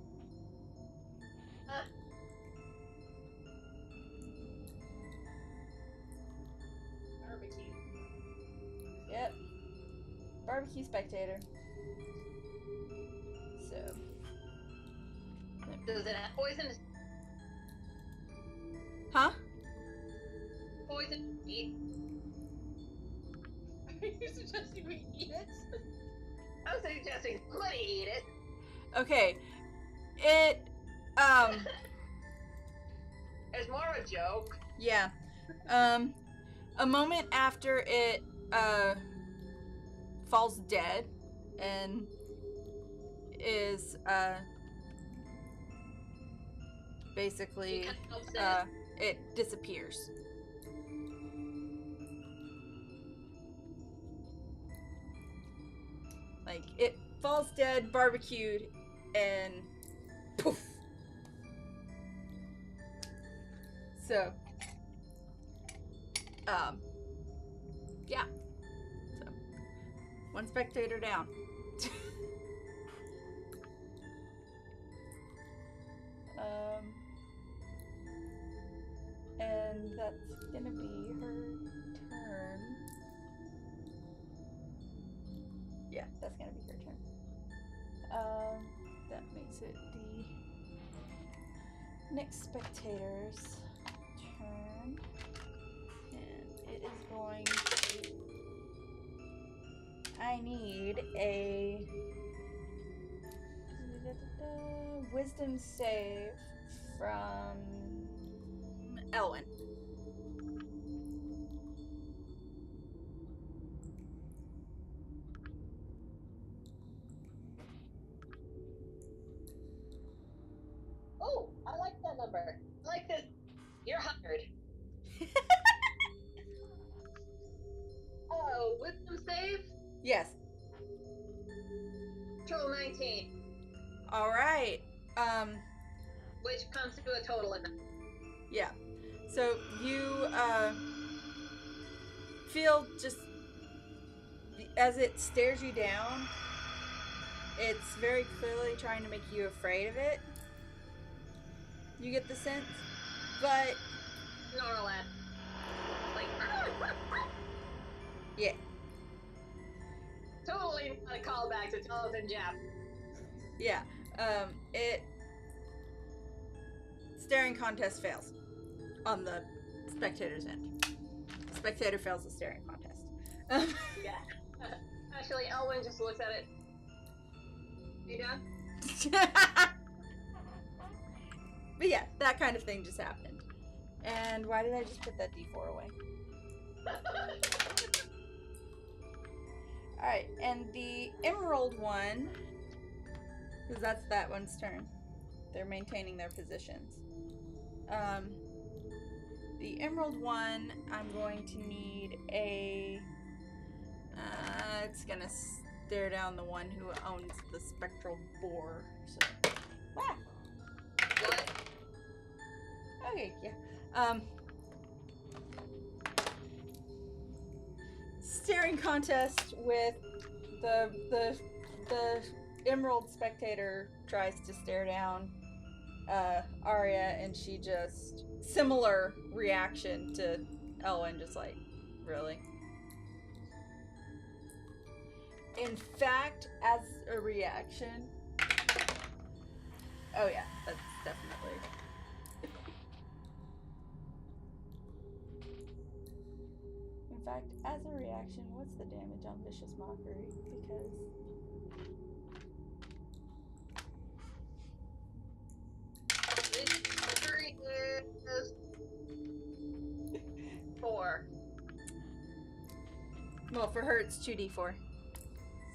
Barbecue. Yep. Barbecue spectator. So. Does it have poison? Huh? Poison eat? Are you suggesting we eat it? I'm suggesting let eat it. Okay. It It's more of a joke. yeah. A moment after it falls dead and is basically it disappears. Like it falls dead, barbecued, and poof. So yeah. So one spectator down. And that's gonna be her turn. Yeah, that's gonna be her turn. That makes it the next spectator's turn. And it is going to... I need a wisdom save from Elwyn. Oh, I like that number. I like Yes. Total 19, All right. which comes to a total of 9. Yeah. So you feel just as it stares you down, it's very clearly trying to make you afraid of it. You get the sense, but Snorlax. Like, yeah, totally not a callback to Television Jap. yeah. It staring contest fails on the spectator's end. Spectator fails the staring contest. Yeah. Actually, Elwyn just looks at it. You done? But yeah, that kind of thing just happened. And why did I just put that D4 away? Alright, and the emerald one, because that's that one's turn. They're maintaining their positions. The emerald one, I'm going to need a... it's gonna stare down the one who owns the spectral boar. So, ah. What? Okay, yeah. Staring contest with the emerald spectator tries to stare down Arya, and she just similar reaction to Elwyn, just like, really. In fact, as a reaction, oh yeah, that's definitely. In fact, as a reaction, what's the damage on Vicious Mockery? Because Victory is 4. well, for her it's 2d4.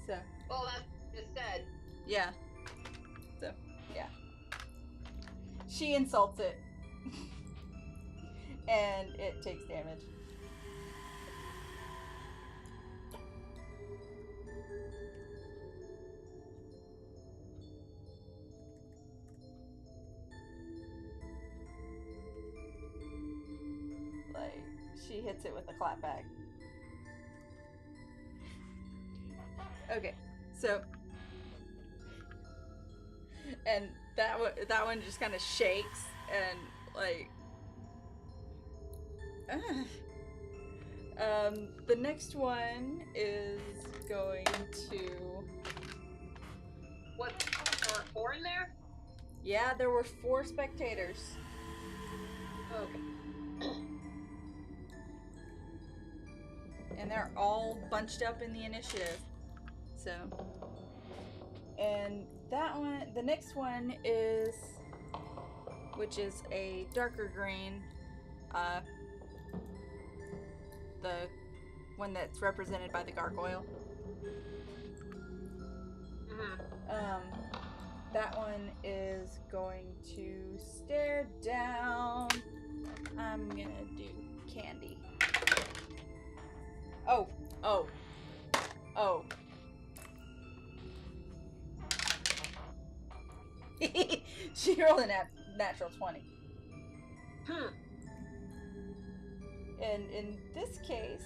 So Well, that's just said. yeah. So yeah. She insults it, and it takes damage. Like, she hits it with a clapback. Okay, so, and that one just kind of shakes and like, the next one is going to. What? There were 4 in there? Yeah, there were 4 spectators. Okay. And they're all bunched up in the initiative. So, and that one, the next one is, which is a darker green, the one that's represented by the gargoyle. Mm-hmm. That one is going to stare down. I'm gonna do Candy. Oh. She rolled a natural 20. And in this case,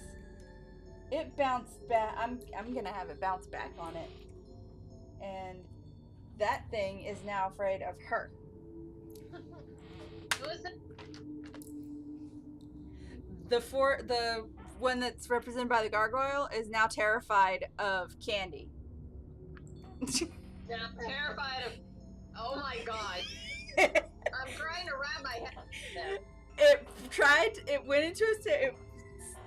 it bounced back. I'm gonna have it bounce back on it. And that thing is now afraid of her. Who is it? The one that's represented by the gargoyle is now terrified of Candy. Yeah, I'm terrified of. Oh my god. I'm trying to wrap my head there. It went into it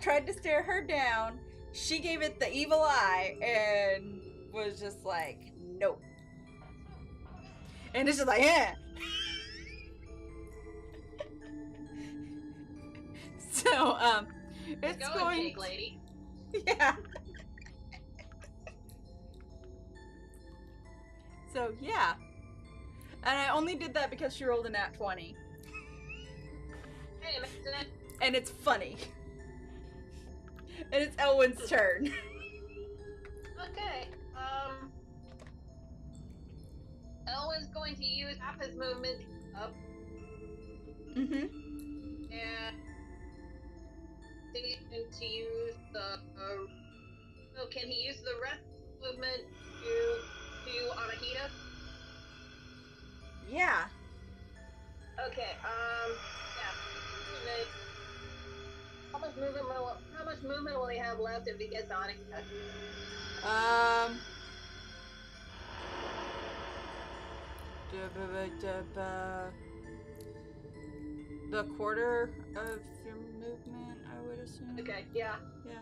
tried to stare her down. She gave it the evil eye and was just like, nope. And it's just like, eh. So, it's Go going. cake lady. Yeah. So, yeah. And I only did that because she rolled a nat 20. Hey, Mason. And it's funny. And it's Elwyn's turn. Okay. Elwin's going to use half his movement up Mm-hmm. and he's going to use the. So can he use the rest movement to Anahita? Yeah. Okay. Yeah. How much movement will he have left if he gets Anahita? The quarter of your movement, I would assume. Okay. Yeah. Yeah.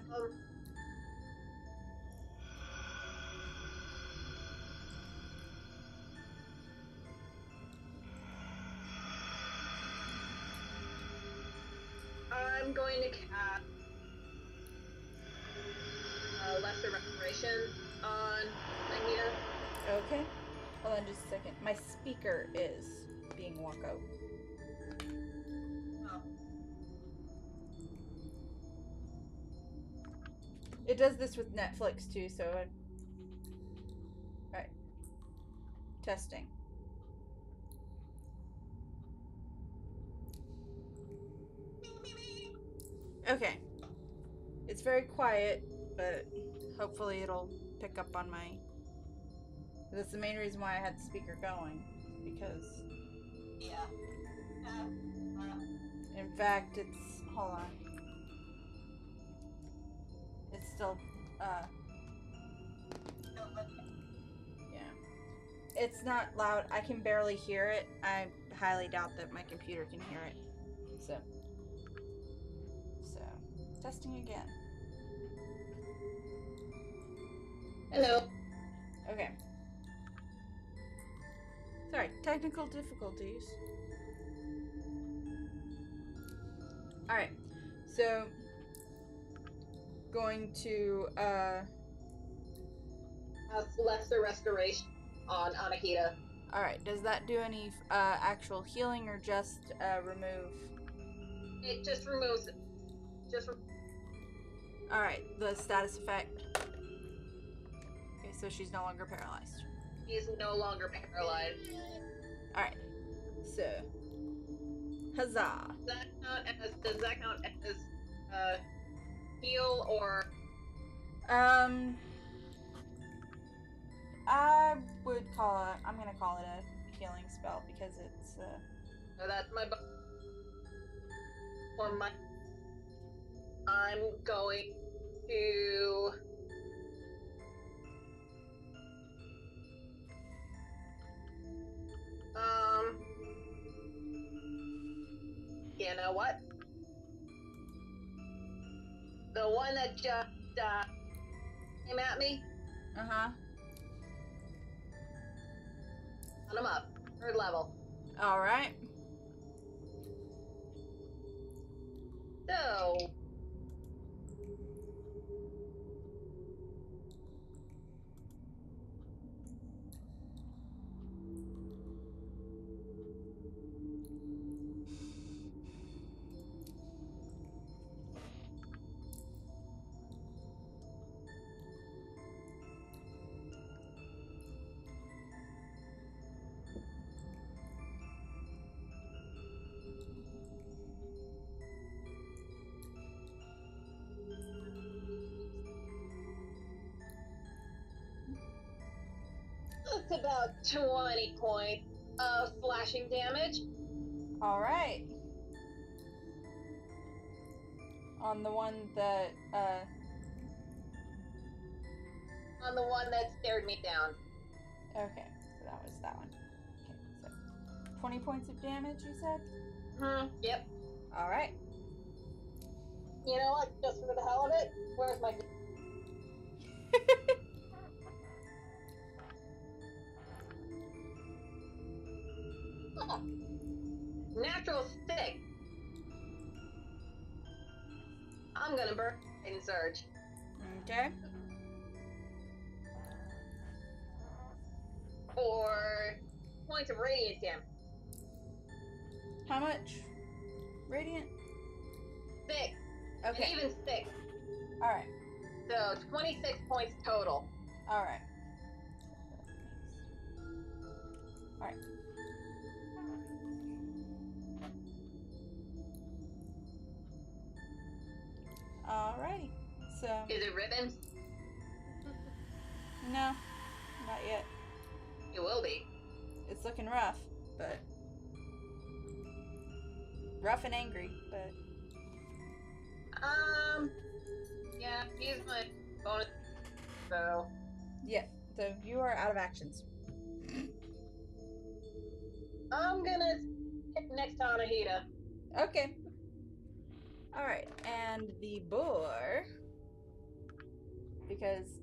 I'm going to cast Lesser Restoration on Anahita. Okay. Hold on just a second. My speaker is being walked out. Oh. It does this with Netflix too, so it... Alright. Testing. Okay. It's very quiet, but hopefully it'll pick up on my... That's the main reason why I had the speaker going, because... Yeah. In fact, it's... Hold on. It's still, yeah. It's not loud. I can barely hear it. I highly doubt that my computer can hear it. So, testing again. Hello. Okay. Sorry, technical difficulties. Alright, so going to Lesser Restoration on Anahita. alright, does that do any actual healing or just remove? It just removes it. Alright, the status effect. Okay, so she's no longer paralyzed. He's no longer paralyzed. Alright, so huzzah. Does that count as heal or? I would call it. I'm gonna call it a healing spell because it's. So that's my. For my. I'm going to. You know what? The one that just came at me. Uh-huh. On him up. 3rd level. All right. So. It's about 20 points of slashing damage. All right. On the one that On the one that stared me down. Okay, so that was that one. Okay, so 20 points of damage, you said? Yep. All right. You know what? Just for the hell of it, where's my... Oh. Natural 6. I'm gonna burn and surge. Okay. For points of radiant damage. How much? Radiant? 6. Okay. And even 6. All right. So 26 points total. Alright. Alright. Alrighty. So, Is it ribbons? no, not yet. It will be. It's looking rough, but rough and angry, but Yeah, use my bonus. So, yeah. So you are out of actions. I'm gonna hit next to Anahita. Okay. Alright, and the boar, because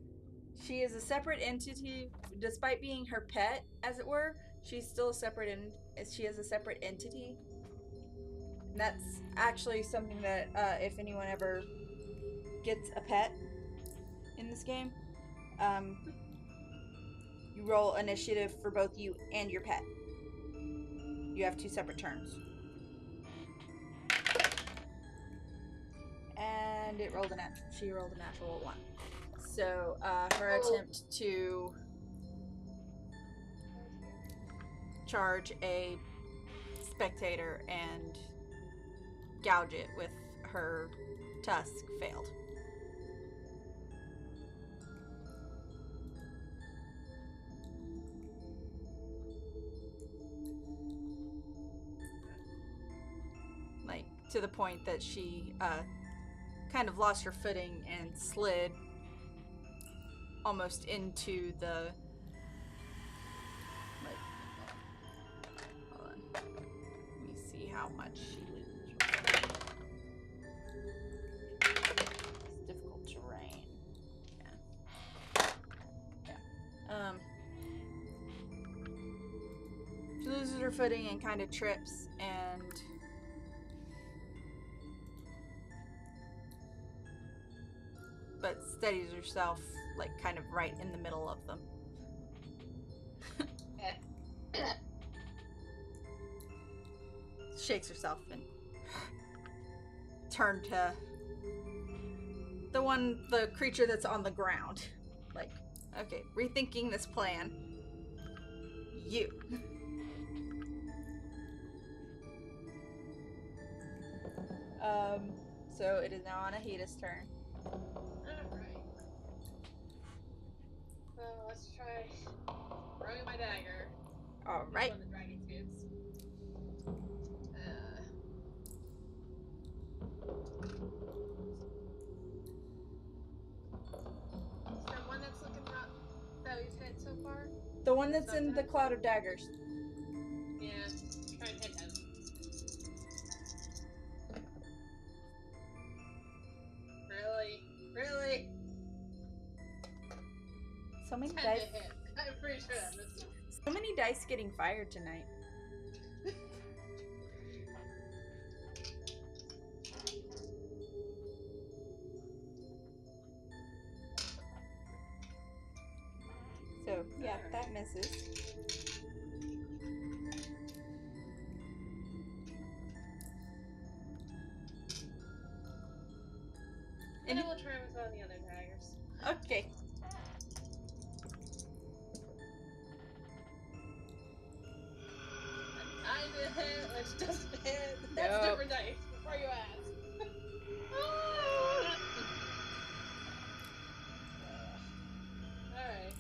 she is a separate entity, despite being her pet, as it were, she's still a separate she is a separate entity. And that's actually something that, if anyone ever gets a pet in this game, you roll initiative for both you and your pet. You have 2 separate turns. And it rolled a natural. She rolled a natural 1. So her attempt to charge a spectator and gouge it with her tusk failed. Like, to the point that she kind of lost her footing and slid almost into the, like, hold on. Let me see how much she loses. It's difficult terrain. Yeah. She loses her footing and kind of trips and but steadies herself, like, kind of right in the middle of them. Shakes herself and turn to the creature that's on the ground. Like, okay, rethinking this plan. You. So it is now Anahita's turn. Alright. So let's try throwing my dagger. Alright. One of the dragon kids. Is there one that's looking rough that we've hit so far? The one that's in the cloud of daggers. Yeah, try and hit him. Really? So many 10 dice. to hit. I'm pretty sure that misses. So many dice getting fired tonight. So, yeah, that misses. And I will try with all the other daggers. Okay. I'm a hit, which doesn't hit. That's Nope. different dice, before you ask. Alright.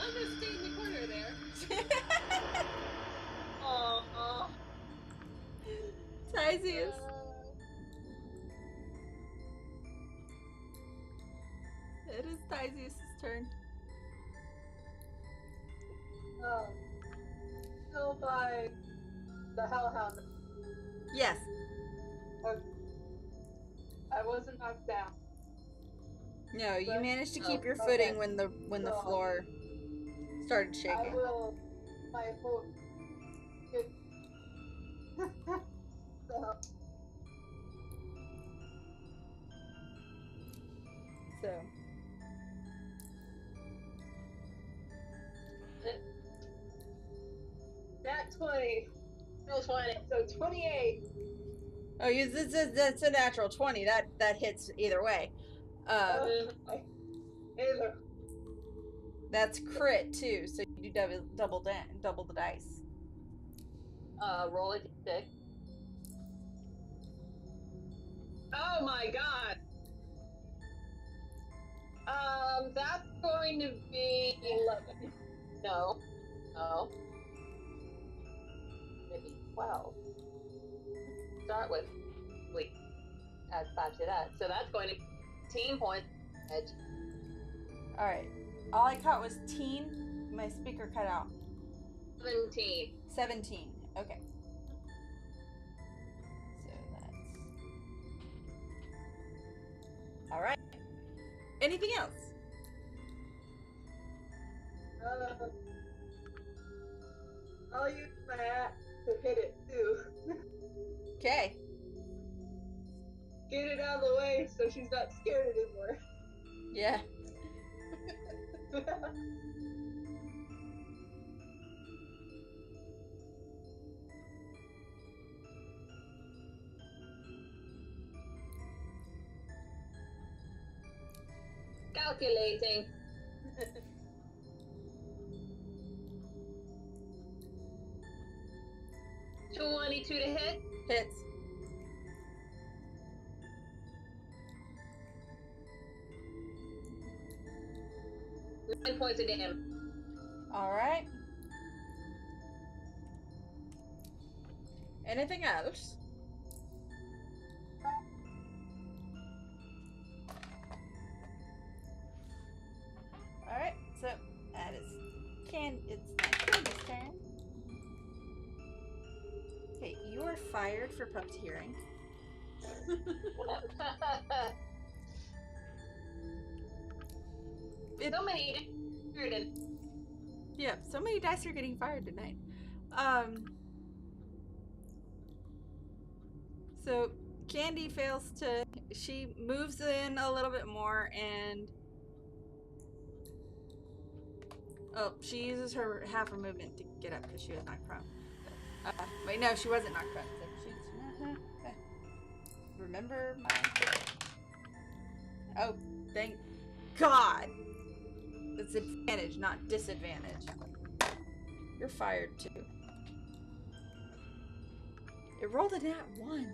I'm gonna stay in the corner there. Oh. Tysius. It is Tysius' turn. Killed by the hellhound. Yes. I wasn't knocked down. No, you But- managed to keep your okay. footing when the So- floor started I shaking. will. My hope. Good. So, Nat 20. No 20. So 28. oh, that's a natural 20. That hits either way. Either. That's crit too, so you do double the dice. Roll a d6. Oh my god. That's going to be 11. No. Maybe 12. Start with. Wait. Add 5 to that. So that's going to be 10 points. Edge. Alright. All I caught was teen. My speaker cut out. 17. 17. Okay. So that's... Alright. Anything else? I'll use my axe to hit it too. Okay. Get it out of the way so she's not scared anymore. Yeah. Calculating. 22 to hit. Hits. Nine points of damage. Alright. Anything else? Alright, so that is it's Candy's turn. Okay, you are fired for puppeteering. So many. Yeah, so many dice are getting fired tonight. So Candy fails to. She moves in a little bit more and. Oh, she uses her half her movement to get up because she was knocked prone. Wait, no, she wasn't knocked prone. So she's, remember my. Oh, thank God. It's advantage, not disadvantage. You're fired too. It rolled a nat 1.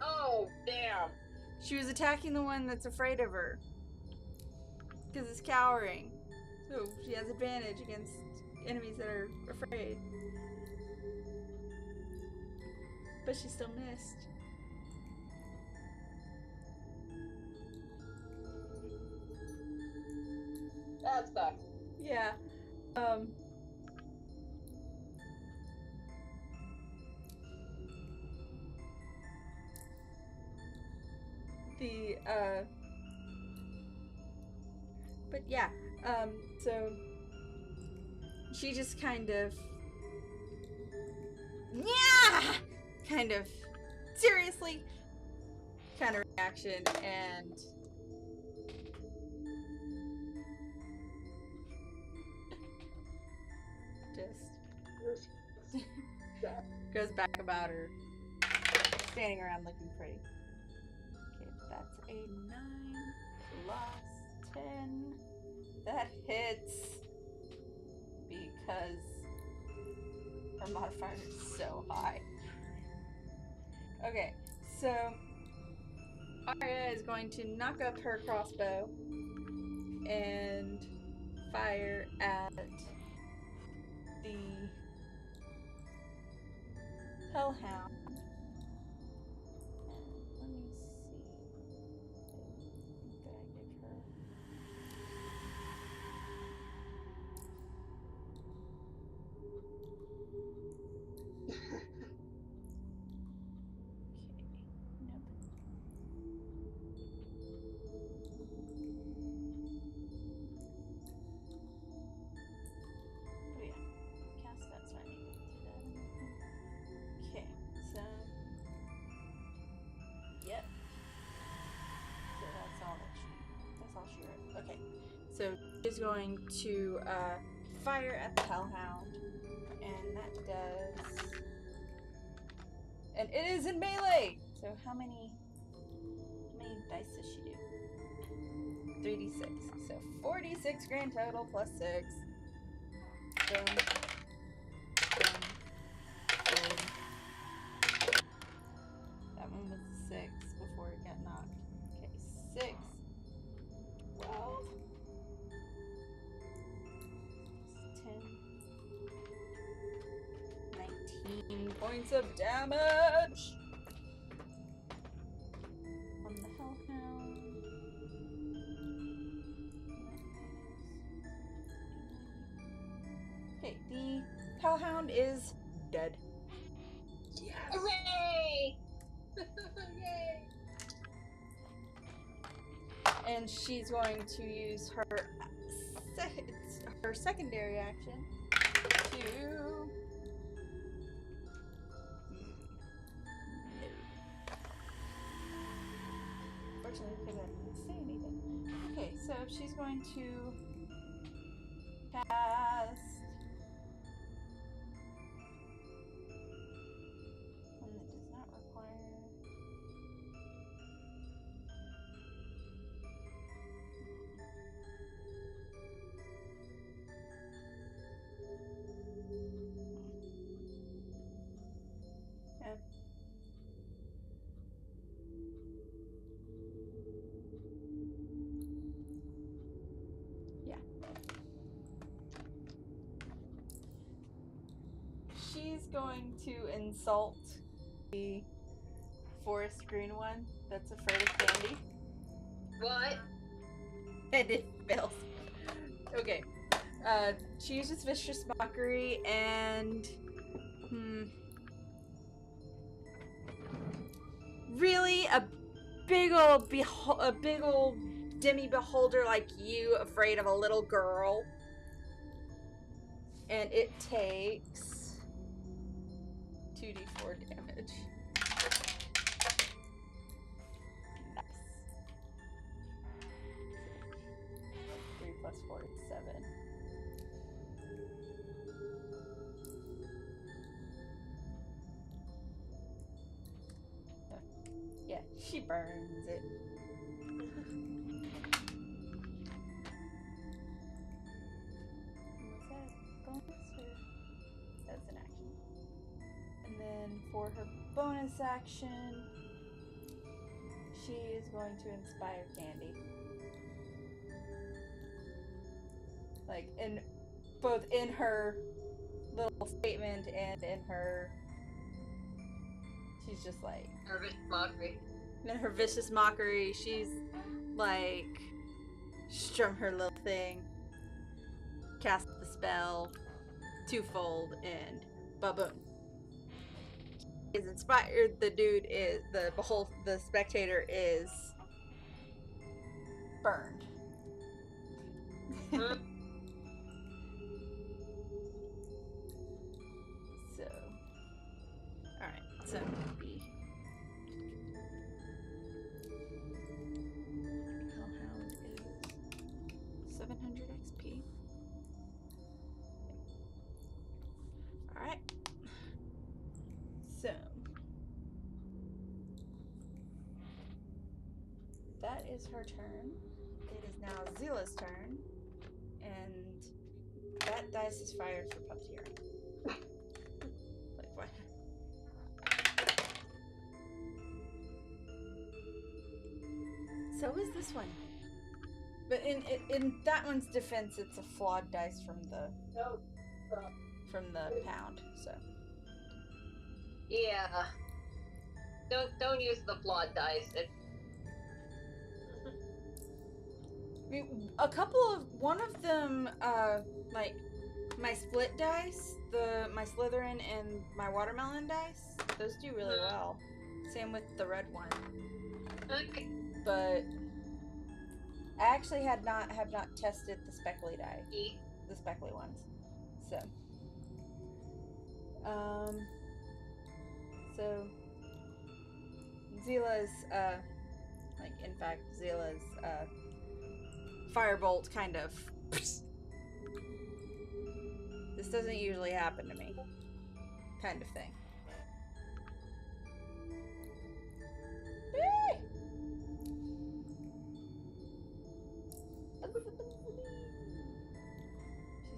Oh, damn. She was attacking the one that's afraid of her. Because it's cowering. So she has advantage against enemies that are afraid. But she still missed. That sucks. Yeah. But yeah, so she just kind of seriously kind of reaction and just goes back about her standing around looking pretty. Okay, that's a 9 plus 10. That hits because her modifier is so high. Okay, so Arya is going to knock up her crossbow and fire at the Hellhound. Let me see. Did I give her? So she's going to fire at the Hellhound, and that does, and it is in melee. So how many dice dice does she do? 3d6. So 46 grand total plus 6. Boom. Boom. Boom. That one was a 6 before it got knocked. Okay, 6. 12. 10. 19 points of damage. On the hellhound. Okay, the hellhound is dead. Yes! Hooray! Yay! And she's going to use her her secondary action to fortunately, because I didn't say anything. Okay, so she's going to cast one that does not require. Yeah. Yeah. She's going to insult the forest green one that's afraid of candy. What? And it fails. Okay. She uses vicious mockery and really a big old demi beholder like you afraid of a little girl. And it takes 2d4 damage. Nice. 3 plus 4 is 7. Yeah, she burns it. Was that bonus or that's an action? And then for her bonus action, she is going to inspire Candy. Like both in her little statement and in her, she's just like Nervous mockery. in her vicious mockery. She's like strum her little thing, cast the spell, twofold, and ba-boom. Is inspired. The dude is the spectator is burned. So, all right. So the hellhound is 700 XP. All right. So that is her turn. It is now Zila's turn, and that dice is fired for puppeteering. Like what? So is this one. But in that one's defense, it's a flawed dice from the pound. So Yeah. Don't use the flawed dice. I mean, one of them, like my split dice, my Slytherin and my watermelon dice, those do really well. Same with the red one. Okay. But I actually have not tested the speckly die, the speckly ones. So, so Zila's, like in fact, Zila's firebolt kind of. This doesn't usually happen to me, kind of thing.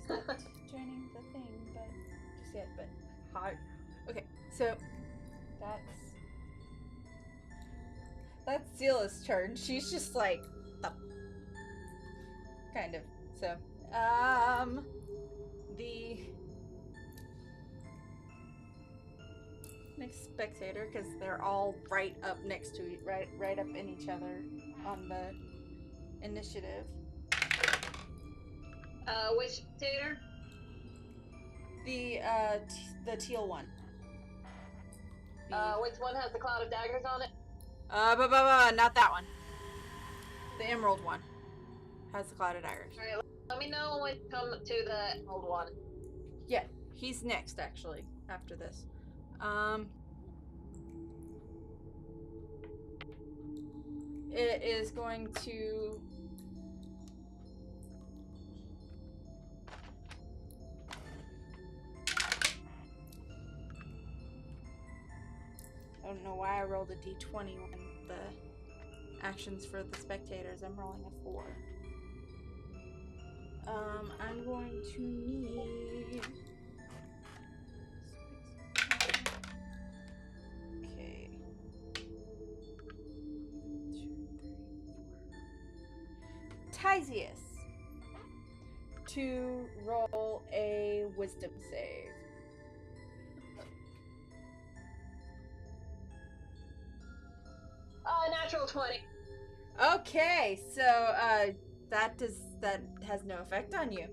She's not joining the thing, but just yet. But hot. Okay, so that's Zela's turn. She's just like, kind of. So, the next spectator, because they're all right up next to right up in each other on the initiative. Which theater? The teal one. Which one has the cloud of daggers on it? Not that one. The emerald one has the cloud of daggers. Alright, let me know when you come to the old one. Yeah, he's next actually after this. It is going to I don't know why I rolled a d20 when the actions for the spectators. I'm rolling a 4. I'm going to need... Okay. 2, 3, 4. Tysius to roll a wisdom save. Natural 20. Okay, so that has no effect on you.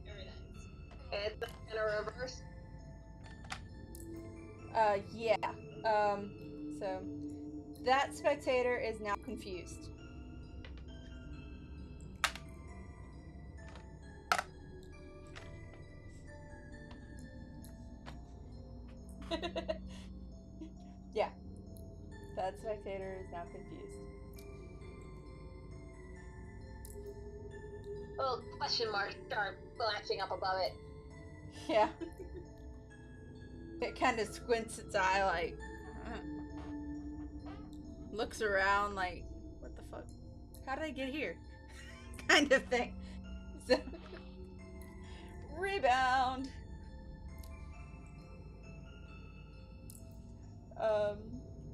Very nice. It's in a reverse. Yeah. So that spectator is now confused. Yeah. That spectator is now confused. Little question mark start flashing up above it. Yeah. It kind of squints its eye like, looks around like, what the fuck? How did I get here? Kind of thing. So, rebound.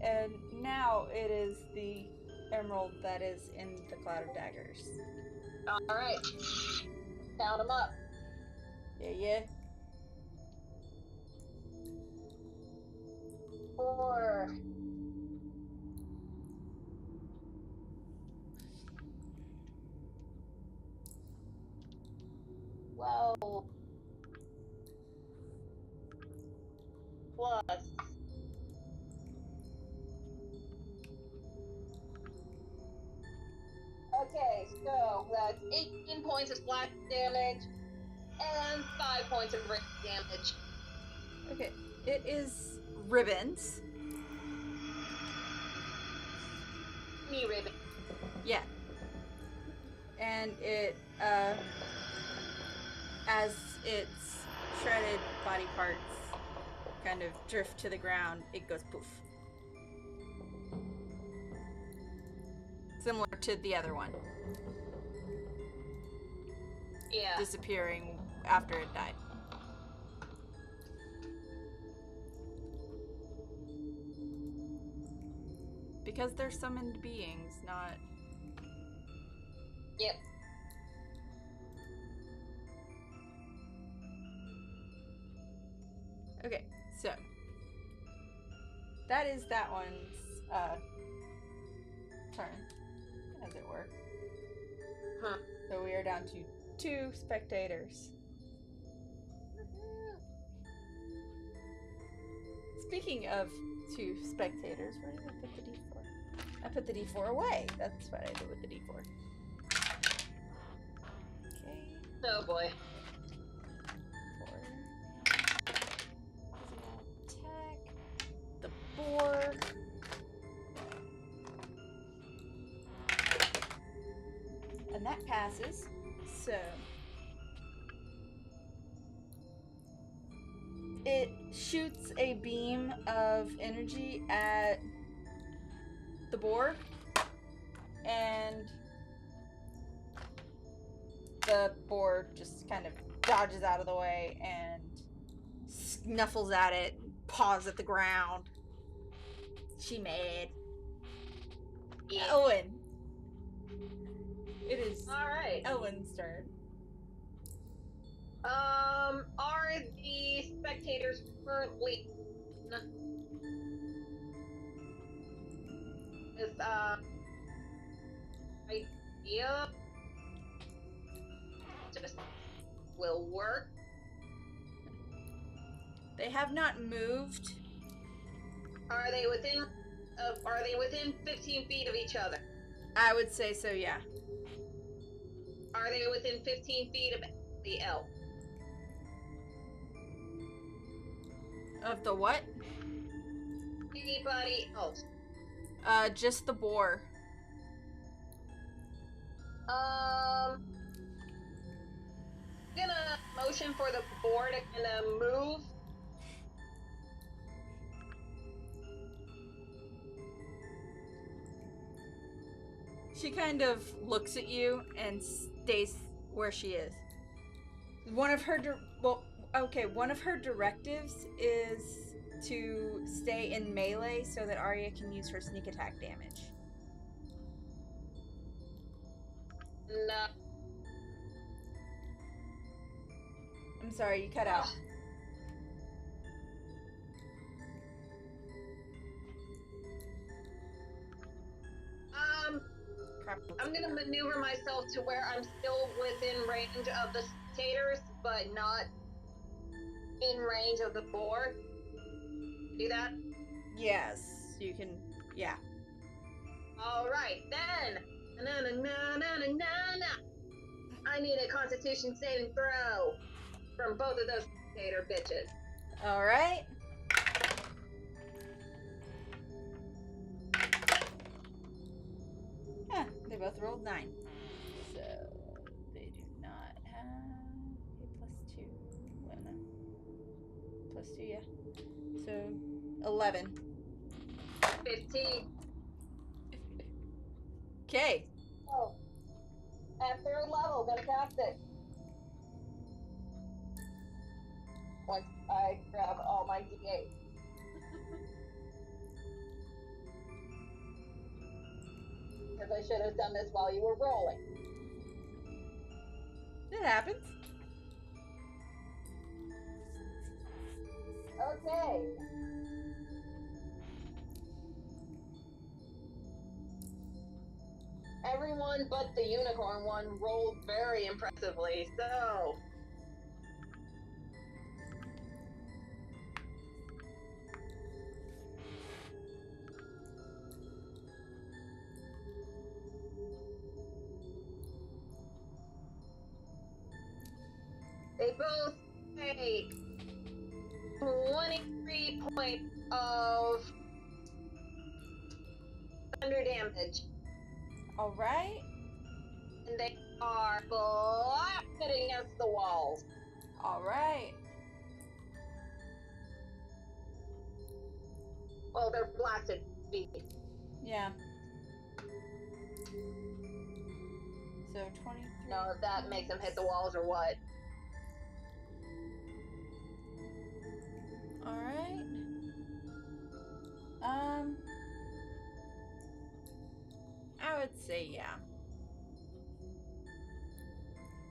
And now it is the emerald that is in the cloud of daggers. Alright. Count them up. Yeah. 4. 12. Plus. Okay, so that's 18 points of splash damage and 5 points of rip damage. Okay, it is ribbons. Me ribbon. Yeah. And it, as its shredded body parts kind of drift to the ground, it goes poof. Similar to the other one. Yeah. Disappearing after it died. Because they're summoned beings, not... Yep. Okay, so that is that one's turn, as it were. Huh. So we are down to 2 spectators. Speaking of 2 spectators, where did I put the d4? I put the d4 away. That's what I did with the d4. Okay. Oh boy. 4. Attack. The boar. And that passes. So it shoots a beam of energy at the boar, and the boar just kind of dodges out of the way and snuffles at it, paws at the ground. She mad. Yeah. Owen. It is Alright. Owen's turn. Are the spectators currently this idea just will work? They have not moved. Are they within 15 feet of each other? I would say so, yeah. Are they within 15 feet of the elk? Of the what? Anybody else? Just the boar. Gonna motion for the boar to kind of move. She kind of looks at you and stays where she is. One of her directives is to stay in melee so that Arya can use her sneak attack damage. No. I'm sorry, you cut out. Crap. I'm gonna maneuver myself to where I'm still within range of the spectators, but not in range of the boar. Do that? Yes, you can. Yeah. Alright, then. I need a constitution saving throw from both of those spectator bitches. All right. Yeah, they both rolled 9. So they do not have a +2. Well, no. +2, yeah. So 11. 15. Okay. Oh. At 3rd level, gonna cast it. Once I grab all my d8. Because I should have done this while you were rolling. It happens. Okay. Everyone but the unicorn one rolled very impressively, so... They both take 23 points of thunder damage. All right. And they are blasted against the walls. All right. Well, they're blasted feet. Yeah. So 23. No, if that makes them hit the walls or what. All right. I would say yeah.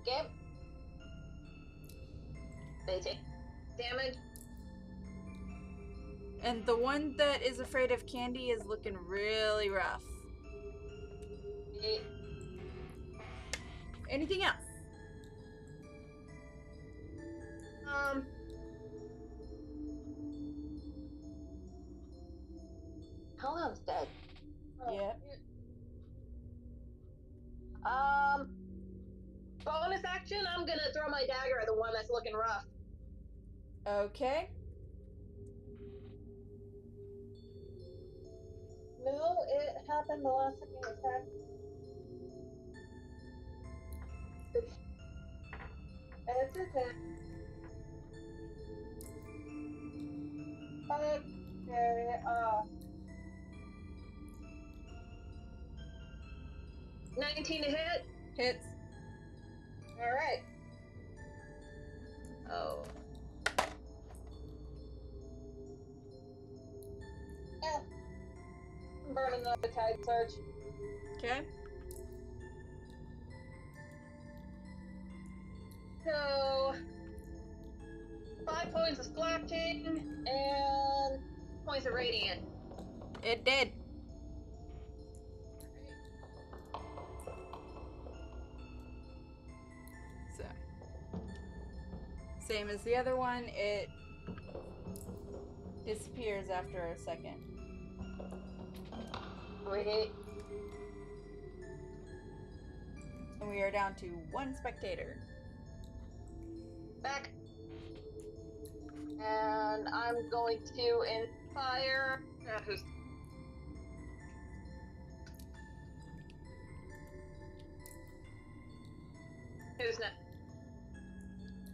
Okay. They take damage. And the one that is afraid of candy is looking really rough. Anything else? Talam's dead. Yep. Bonus action, I'm gonna throw my dagger at the one that's looking rough. Okay. No, it happened the last time you attacked. It's okay. Okay, 19 to hit. Hits. Alright. Oh. Yeah. I'm burning another tide surge. Okay. So 5 points of splashing and points of radiant. It did. So, same as the other one, it disappears after a second. Wait. And we are down to 1 spectator. Back. And I'm going to inspire. Who's next?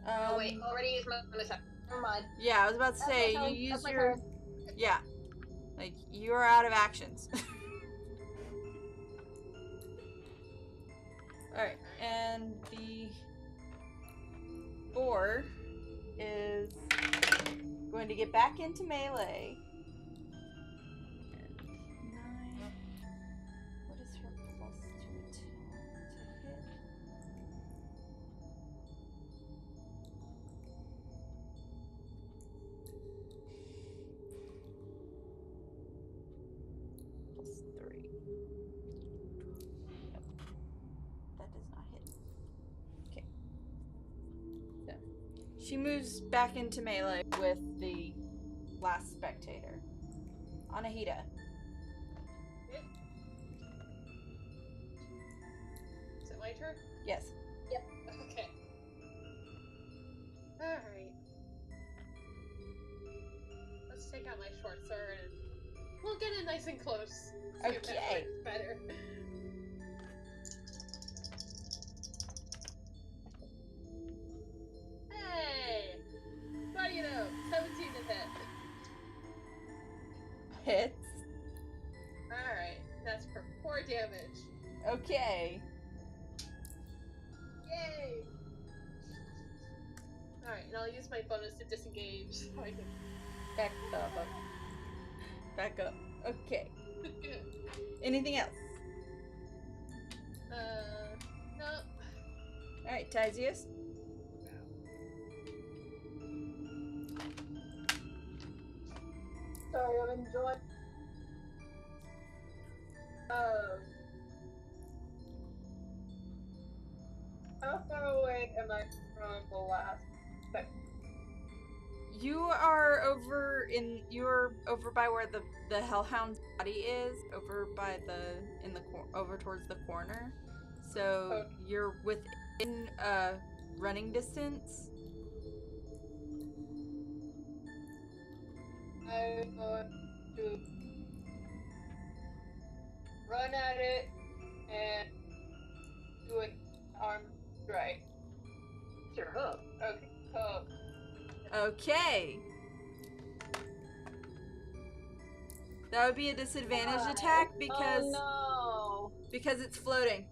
Oh wait, already used my bonus action. Never mind. Yeah, I was about to That's say, my turn. you use That's my your... turn. Yeah. Like, you are out of actions. Alright, and the boar is going to get back into melee. And 9. What is her plus to hit? Plus 3. Nope. That does not hit. Okay. So, she moves back into melee with the last spectator. Anahita. Is it my turn? Yes. Okay. Alright. Let's take out my short sword and we'll get it nice and close. See if that Okay. works better. Hey! What do you know? 17 to hit. Hits. Alright, that's for 4 damage. Okay. Yay! Alright, and I'll use my bonus to disengage so I can... Back up. Back up. Okay. Anything else? No. Alright, Tyzius. Sorry, I'm enjoying. How far away am I from the last spectator? You're over by where the Hellhound's body is, over by over towards the corner. So Okay. you're within running distance. I'm going to run at it and do an arm strike. Your hook. Okay, hook. Okay. That would be a disadvantage Why? attack because Oh it's floating.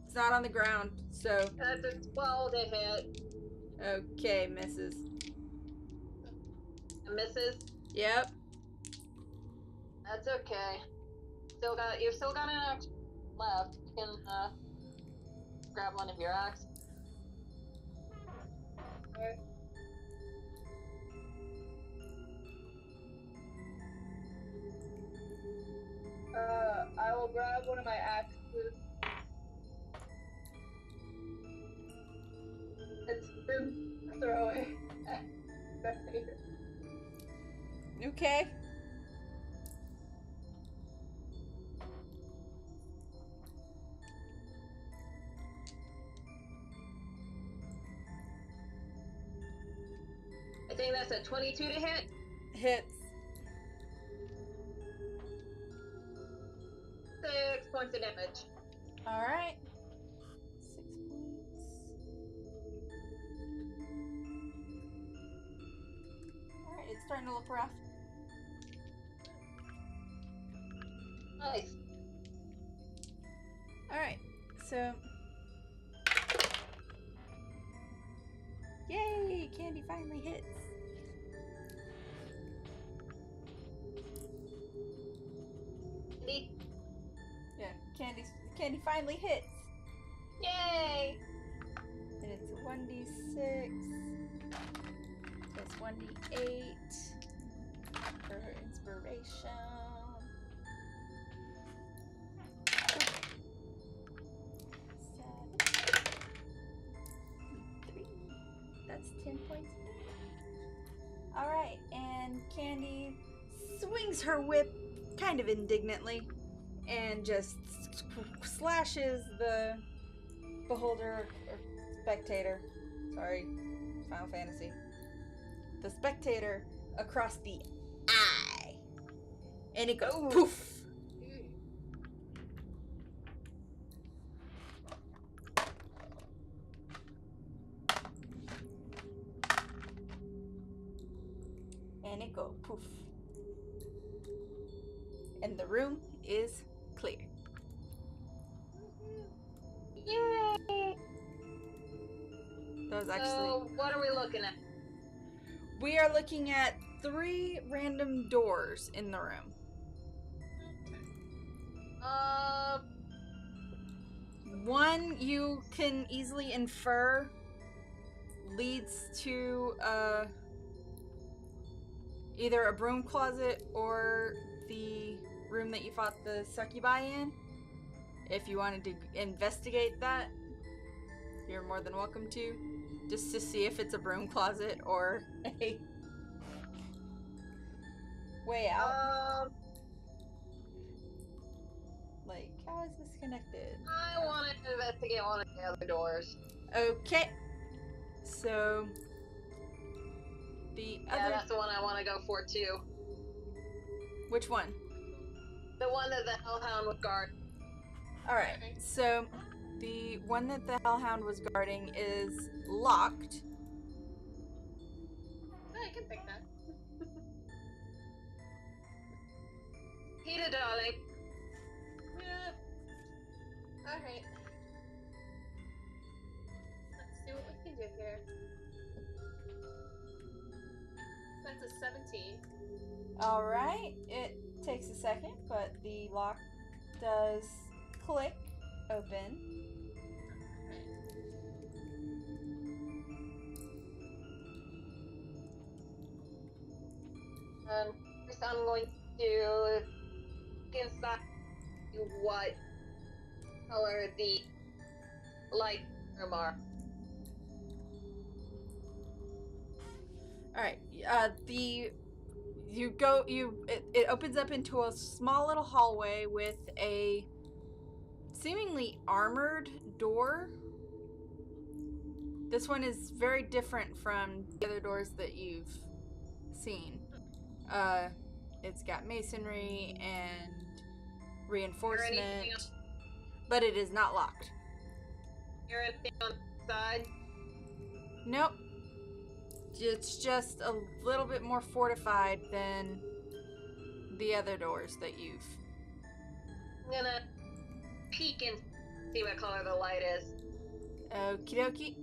It's not on the ground, so no. That's a 12 to hit. okay, misses. Misses. Yep. That's okay. You've still got an action left. You can grab one of your axe. Okay. I will grab one of my axes. It's been throw it. Okay. I think that's a 22 to hit. Hits. 6 points of damage. All right. 6 points. All right, it's starting to look rough. Nice. All right, so Yay! Candy finally hits. Candy. Yeah, Candy finally hits. Yay! And it's a 1d6 plus 1d8 for her inspiration. That's 10 points. Alright, and Candy swings her whip kind of indignantly and just slashes the beholder or spectator. Sorry, Final Fantasy. The spectator across the eye. And it goes poof. And it goes poof. And the room is clear. Yay! That was actually. So, what are we looking at? We are looking at 3 random doors in the room. One you can easily infer leads to either a broom closet or the room that you fought the succubi in. If you wanted to investigate that, you're more than welcome to. Just to see if it's a broom closet or a way out. Like, how is this connected? I want to investigate one of the other doors. Okay. So, the other... that's the one I want to go for, too. Which one? The one that the Hellhound would guard. Alright, so the one that the Hellhound was guarding is locked. Oh, I can pick that. Peter, darling. Yeah. Alright. Let's see what we can do here. That's a 17. Alright, it takes a second, but the lock does click open. First I'm going to inside what color the light room are. Alright, it opens up into a small little hallway with a seemingly armored door. This one is very different from the other doors that you've seen. It's got masonry and reinforcement, but it is not locked. Hear anything on the side? Nope. It's just a little bit more fortified than the other doors that you've... I'm gonna peek and see what color the light is. Okie dokie.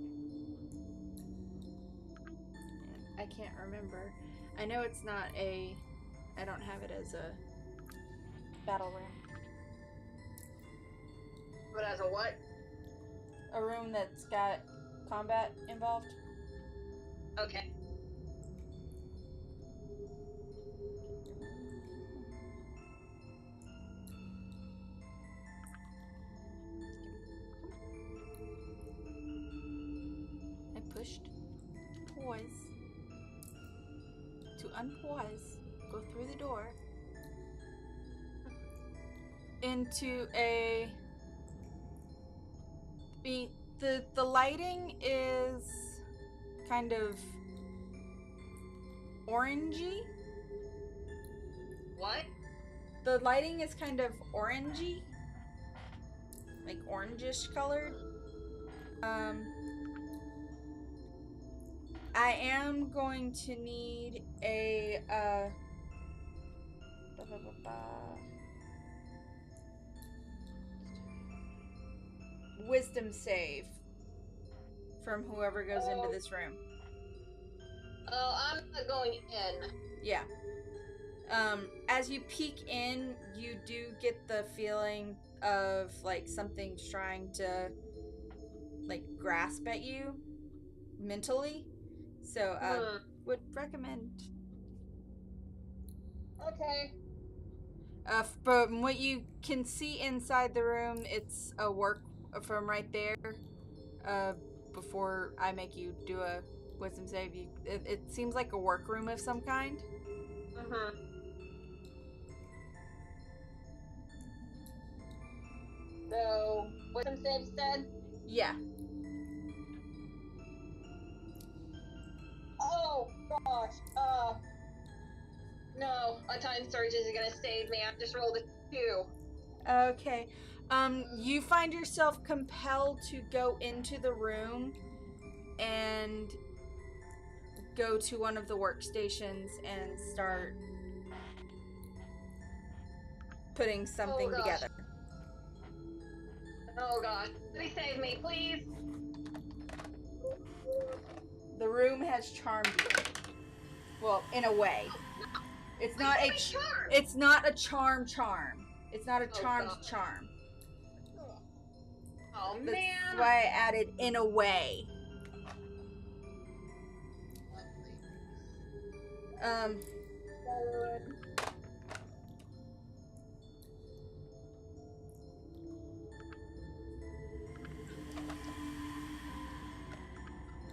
I can't remember. I know it's not a... I don't have it as a battle room. But as a what? A room that's got combat involved. Okay. I pushed pause to unpause, go through the door into a... The lighting is kind of orangey. What? The lighting is kind of orangey, like orangish colored. I am going to need a wisdom save from whoever goes into this room. Oh, I'm not going in. Yeah. As you peek in, you do get the feeling of like something's trying to like grasp at you mentally. So would recommend. Okay. From what you can see inside the room, it's a work from right there. Before I make you do a wisdom save, it seems like a workroom of some kind. So, wisdom save said? Yeah. Oh, gosh. No, a time surge isn't gonna save me. I just rolled a 2. Okay. You find yourself compelled to go into the room and go to one of the workstations and start putting something together. Oh gosh. Please save me, please. The room has charmed you. Well, in a way. It's not a charm. It's not a charm. It's not a charmed charm. Oh That's man. why I added in a way.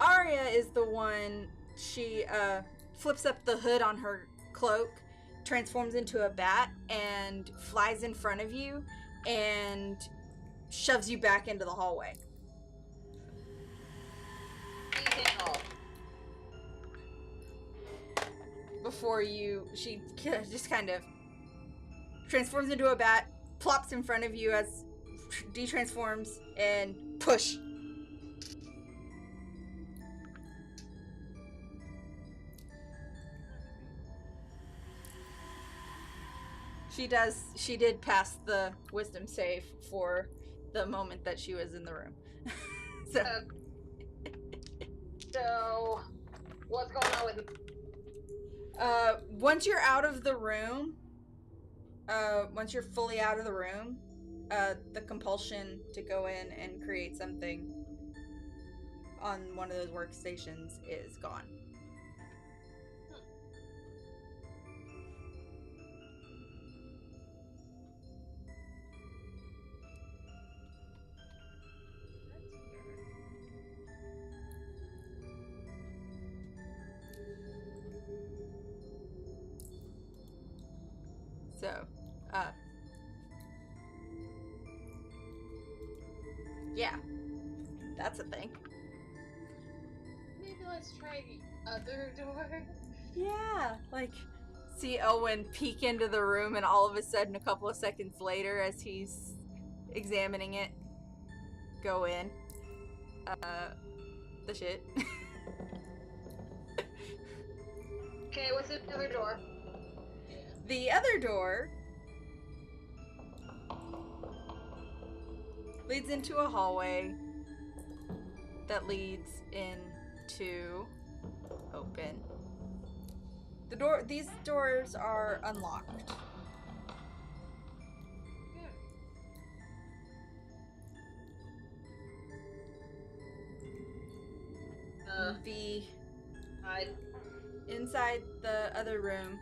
Arya is the one. She flips up the hood on her cloak, transforms into a bat, and flies in front of you and shoves you back into the hallway. Before you, she just kind of transforms into a bat, plops in front of you as de-transforms, and push. She did pass the wisdom save for the moment that she was in the room. So, what's going on with me? Once you're out of the room, once you're fully out of the room, the compulsion to go in and create something on one of those workstations is gone. So, yeah, that's a thing. Maybe let's try the other door. Yeah, like, see Elwyn peek into the room, and all of a sudden, a couple of seconds later, as he's examining it, go in. The shit. Okay, what's the other door? The other door leads into a hallway that leads into open. These doors are unlocked. Inside the other room,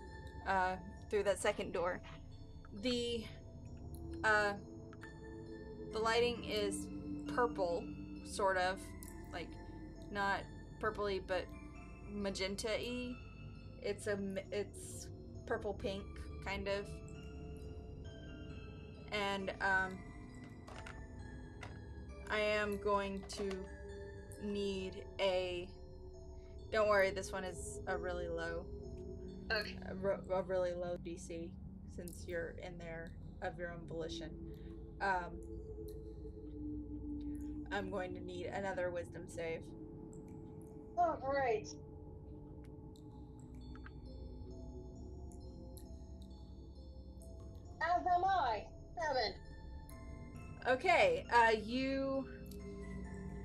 through that second door, the lighting is purple, sort of, like not purpley but magenta-y. It's purple pink kind of, and I am going to need a. Don't worry, this one is a really low. Okay. A really low DC, since you're in there of your own volition. I'm going to need another wisdom save. Oh, great. As am I. 7. Okay, you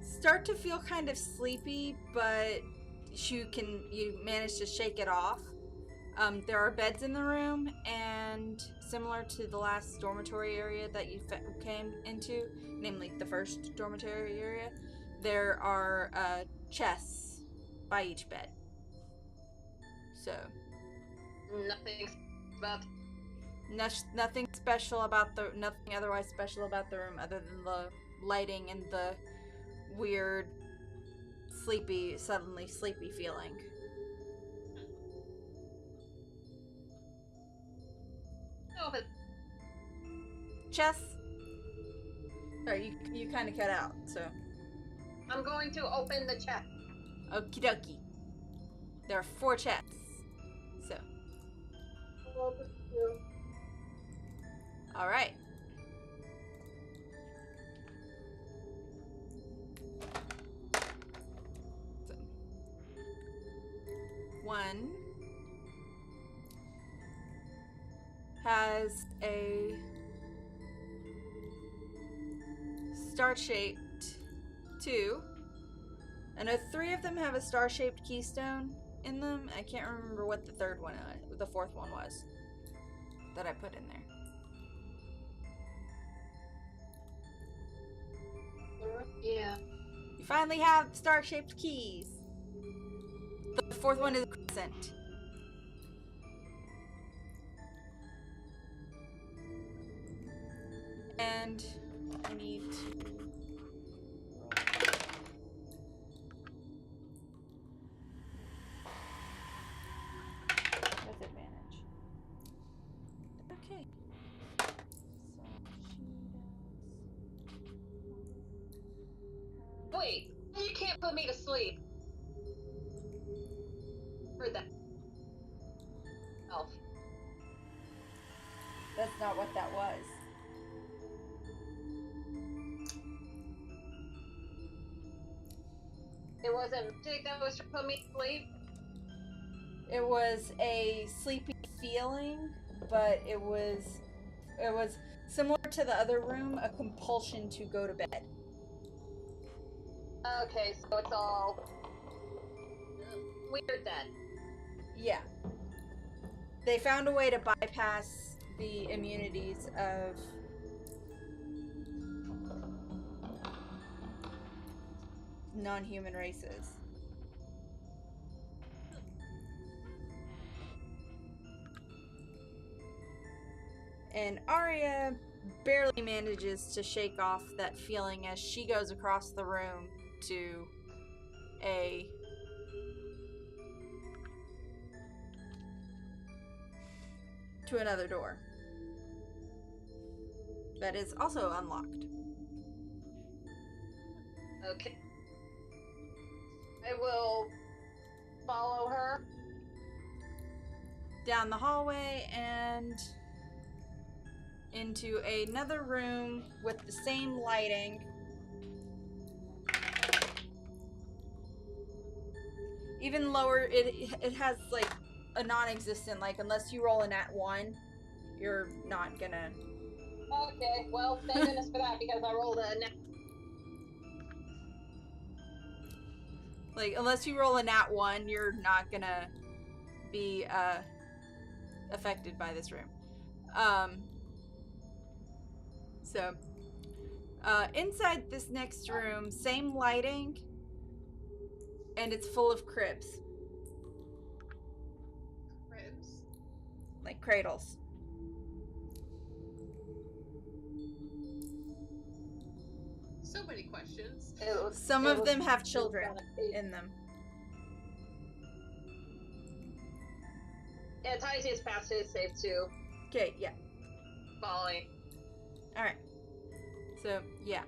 start to feel kind of sleepy, but you manage to shake it off. There are beds in the room, and similar to the last dormitory area that you came into, namely the first dormitory area, there are chests by each bed. So Nothing about. nothing special about nothing otherwise special about the room other than the lighting and the weird, suddenly sleepy feeling. No, but Chess. Sorry, you kind of cut out, so. I'm going to open the chest. Okie dokie. There are 4 chests. So. Well, this too. Alright. So. 1 has a star-shaped 2. I know 3 of them have a star-shaped keystone in them. I can't remember what the 4th one was that I put in there. Yeah. You finally have star-shaped keys. The 4th one is a crescent. And I need to roll. With advantage. Okay. So she does. Wait, you can't put me to sleep. For that. Elf. That's not what that was. It wasn't magic that was to put me to sleep. It was a sleepy feeling, but it was similar to the other room, a compulsion to go to bed. Okay, so it's all weird then. Yeah. They found a way to bypass the immunities of non-human races. And Arya barely manages to shake off that feeling as she goes across the room to another door that is also unlocked. Okay. I will follow her. Down the hallway and into another room with the same lighting. Even lower, it has like a non-existent, like unless you roll a nat 1, you're not gonna. Okay, well, thank goodness for that because I rolled a nat. Like, unless you roll a nat 1, you're not gonna be affected by this room. So, inside this next room, same lighting, and it's full of cribs. Cribs? Like cradles. So many questions. Some of them have children in them. Yeah, Taisi is fast to save too. Okay, yeah. Following. Alright. So, yeah.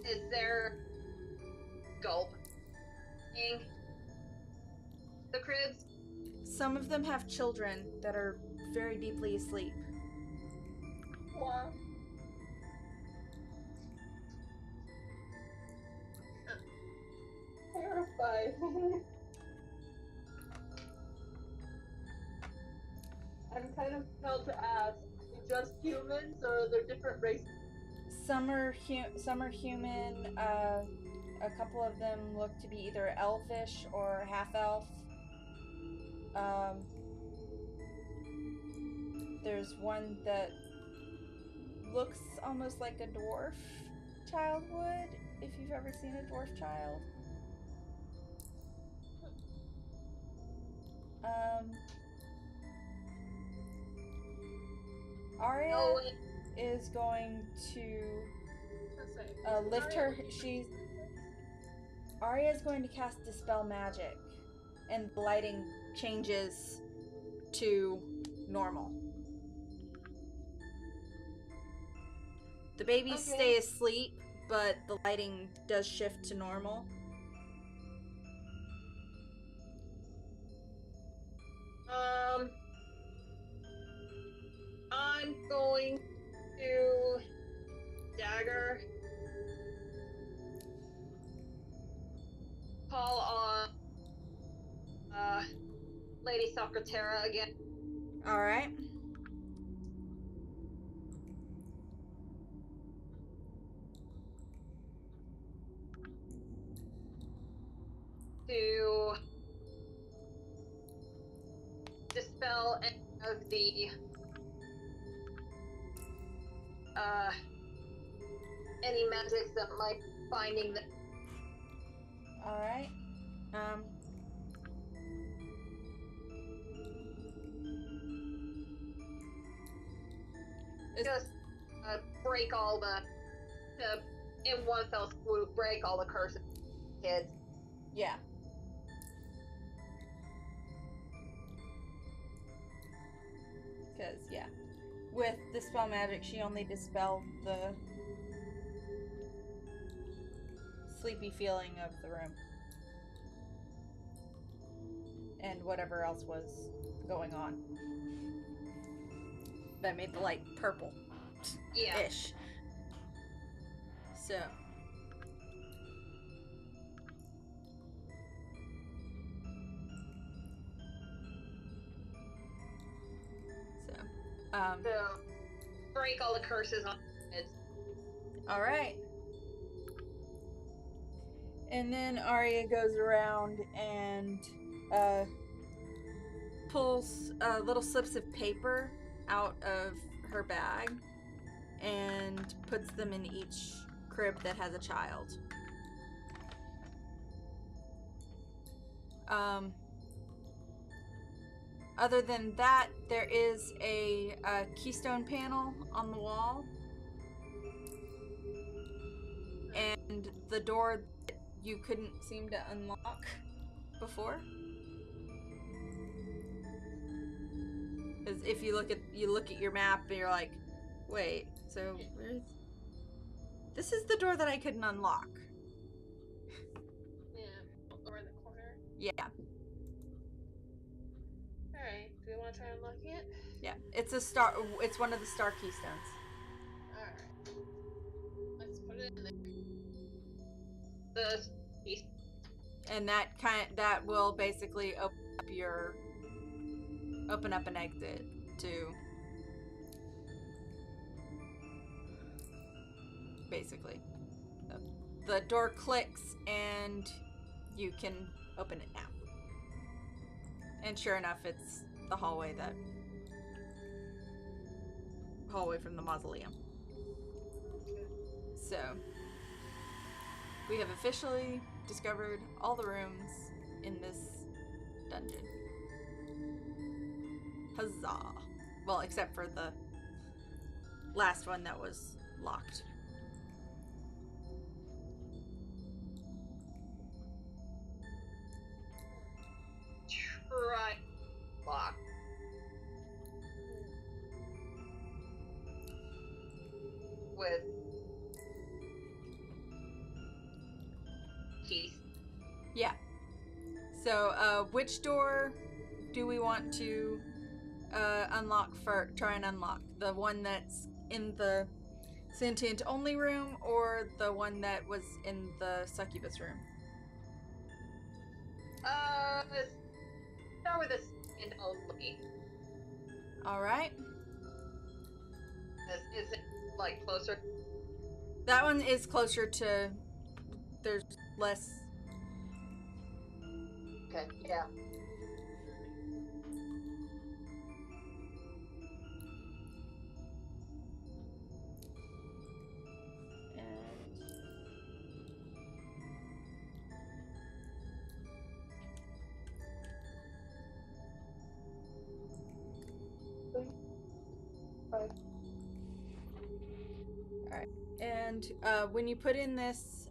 Is there gulp in the cribs? Some of them have children that are very deeply asleep. Wow. Terrified. I'm kind of compelled to ask, are they just humans or are there different races? Some are human, A couple of them look to be either elfish or half-elf. There's one that looks almost like a dwarf child would, if you've ever seen a dwarf child. Arya is going to lift her. Arya is going to cast Dispel Magic, and the lighting changes to normal. The babies stay asleep, but the lighting does shift to normal. I'm going to dagger. Call on Lady Secretara again. All right. To dispel any of the any magics that might be binding them. All right. Just break all the in one fell swoop, break all the curses, kids. Yeah. Because, yeah. With Dispel Magic, she only dispelled the sleepy feeling of the room. And whatever else was going on. That made the light purple. Yeah. Ish. So. So, break all the curses on kids. Alright. And then Arya goes around and pulls little slips of paper out of her bag and puts them in each crib that has a child. Other than that, there is a keystone panel on the wall. And the door that you couldn't seem to unlock before. Because if you look at your map and you're like, wait, so where's... This is the door that I couldn't unlock. Yeah, over in the corner. Yeah. Alright, do we want to try unlocking it? Yeah, it's a star. It's one of the star keystones. Alright. Let's put it in there. And that will basically open up an exit to basically the door clicks and you can open it now. And sure enough, it's the hallway from the mausoleum. So we have officially discovered all the rooms in this dungeon. Huzzah! Well, except for the last one that was locked. Try lock. With keys. Yeah. So, which door do we want to unlock for? Try and unlock the one that's in the sentient only room, or the one that was in the succubus room? Start with the sentient only. All right. Is it like closer? That one is closer to. There's less. Okay, yeah. And when you put in this,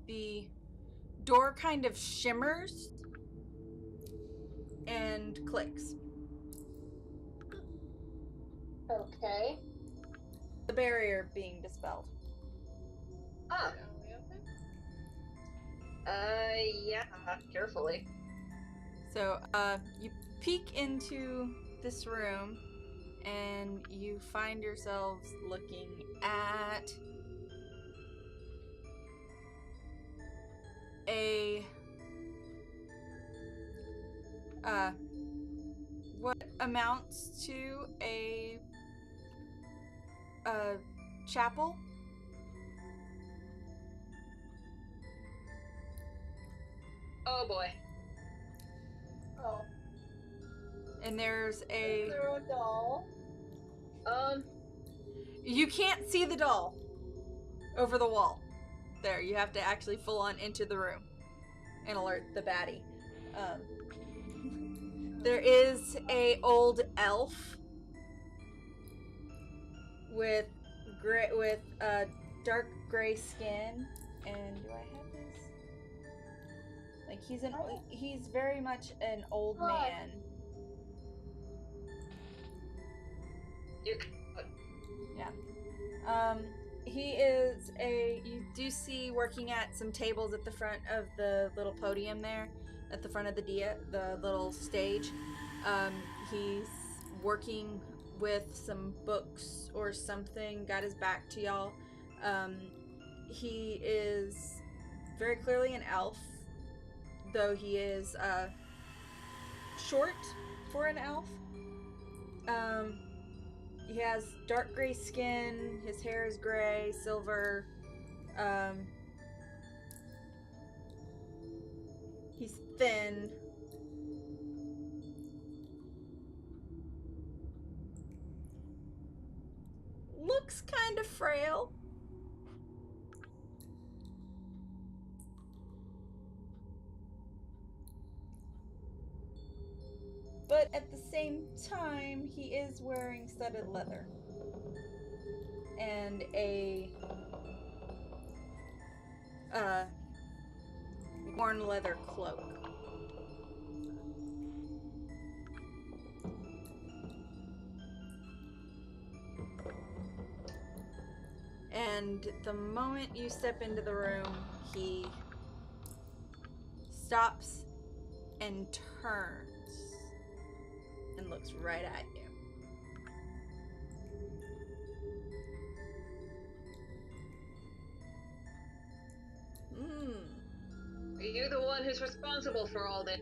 the door kind of shimmers and clicks. Okay. The barrier being dispelled. Ah. Yeah, carefully. So, you peek into this room and you find yourselves looking at a what amounts to a chapel. Oh boy. Oh. And there's Is there a doll? You can't see the doll over the wall. There, you have to actually full on enter the room and alert the baddie. There is a old elf with dark gray skin, and do I have this? Like he's very much an old man. Yeah. He is you do see working at some tables at the front of the little podium there, at the front of the little stage. He's working with some books or something, got his back to y'all. He is very clearly an elf, though he is short for an elf. He has dark gray skin, his hair is gray, silver. He's thin. Looks kind of frail. But at the same time, he is wearing studded leather. And a worn leather cloak. And the moment you step into the room, he stops and turns and looks right at you. Are you the one who's responsible for all this?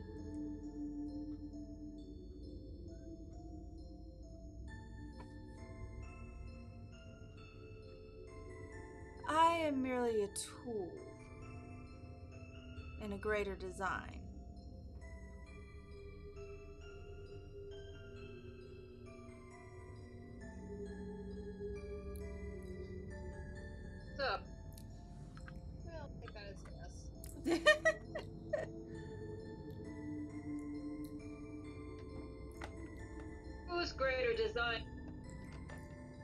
I am merely a tool in a greater design. So, Well, I think that is yes. whose greater design?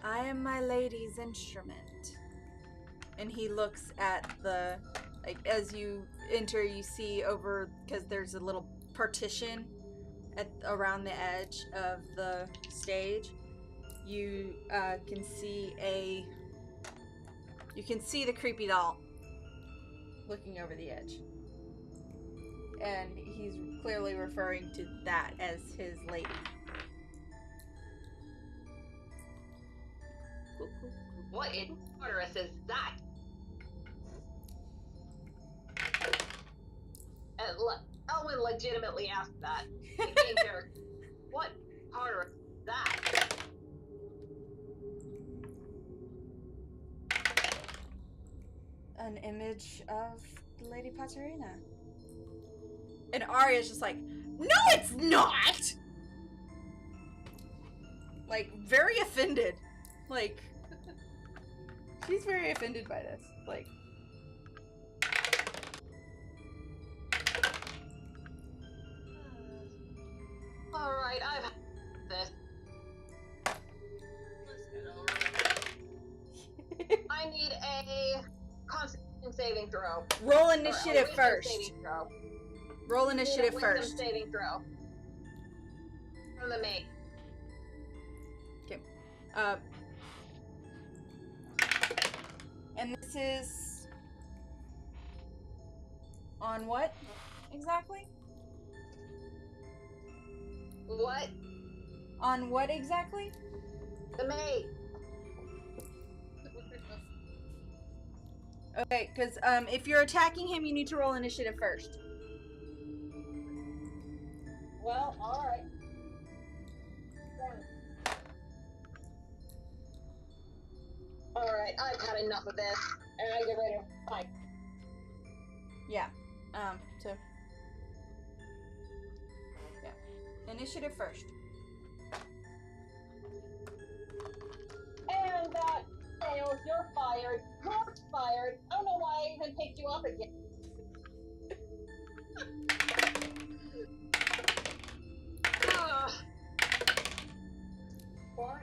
I am my lady's instrument. And he looks at the, like, as you enter, you see over, because there's a little partition around the edge of the stage. You can see the creepy doll looking over the edge. And he's clearly referring to that as his lady. What in Tartarus is that? And Elwyn legitimately asked that. In character. What Tartarus is that? An image of Lady Patarina. And Arya's just like, no, it's not! Like, very offended. Like, she's very offended by this. Like, Alright, I've had this. Let's get over it. I need a Constitution saving throw. roll Or a initiative wisdom first. Saving throw. Roll I need a initiative wisdom first. saving throw. From the maid. And this is on what exactly? What? On what exactly? The maid. Okay, because if you're attacking him, you need to roll initiative first. Well, alright. Alright, I've had enough of this. And I get ready to fight. Yeah. So. Yeah. Initiative first. And that fails. You're fired. You're fired. I don't know why I even picked you up again. Ugh. What?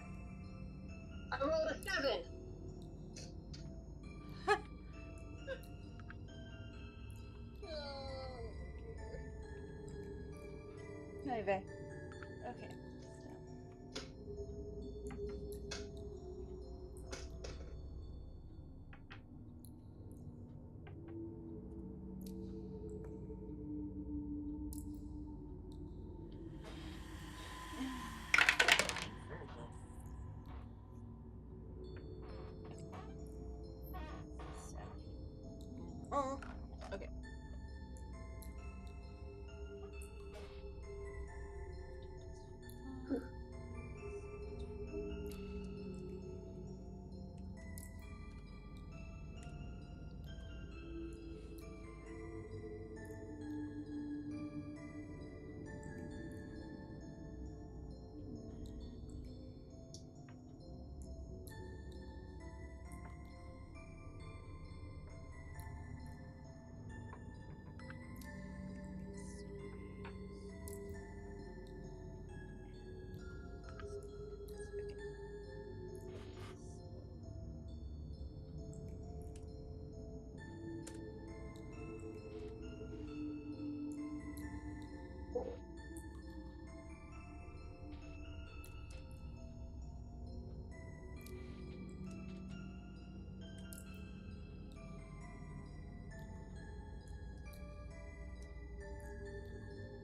I rolled a 7. Okay. Okay. Oh. Okay.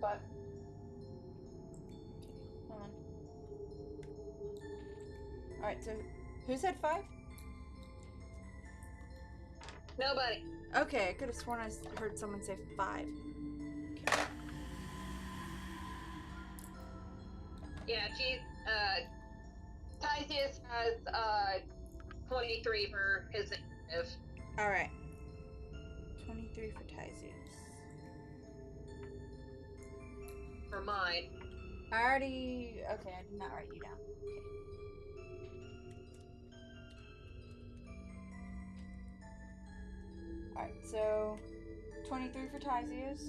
But Hold on. Alright, so who said 5? nobody. Okay, I could have sworn I heard someone say 5. Okay. Yeah, she's Tysius has 23 for his initiative. Alright. 23 for Tysius. For mine. I already... Okay, I did not write you down. Okay. Alright, so... 23 for Tysius.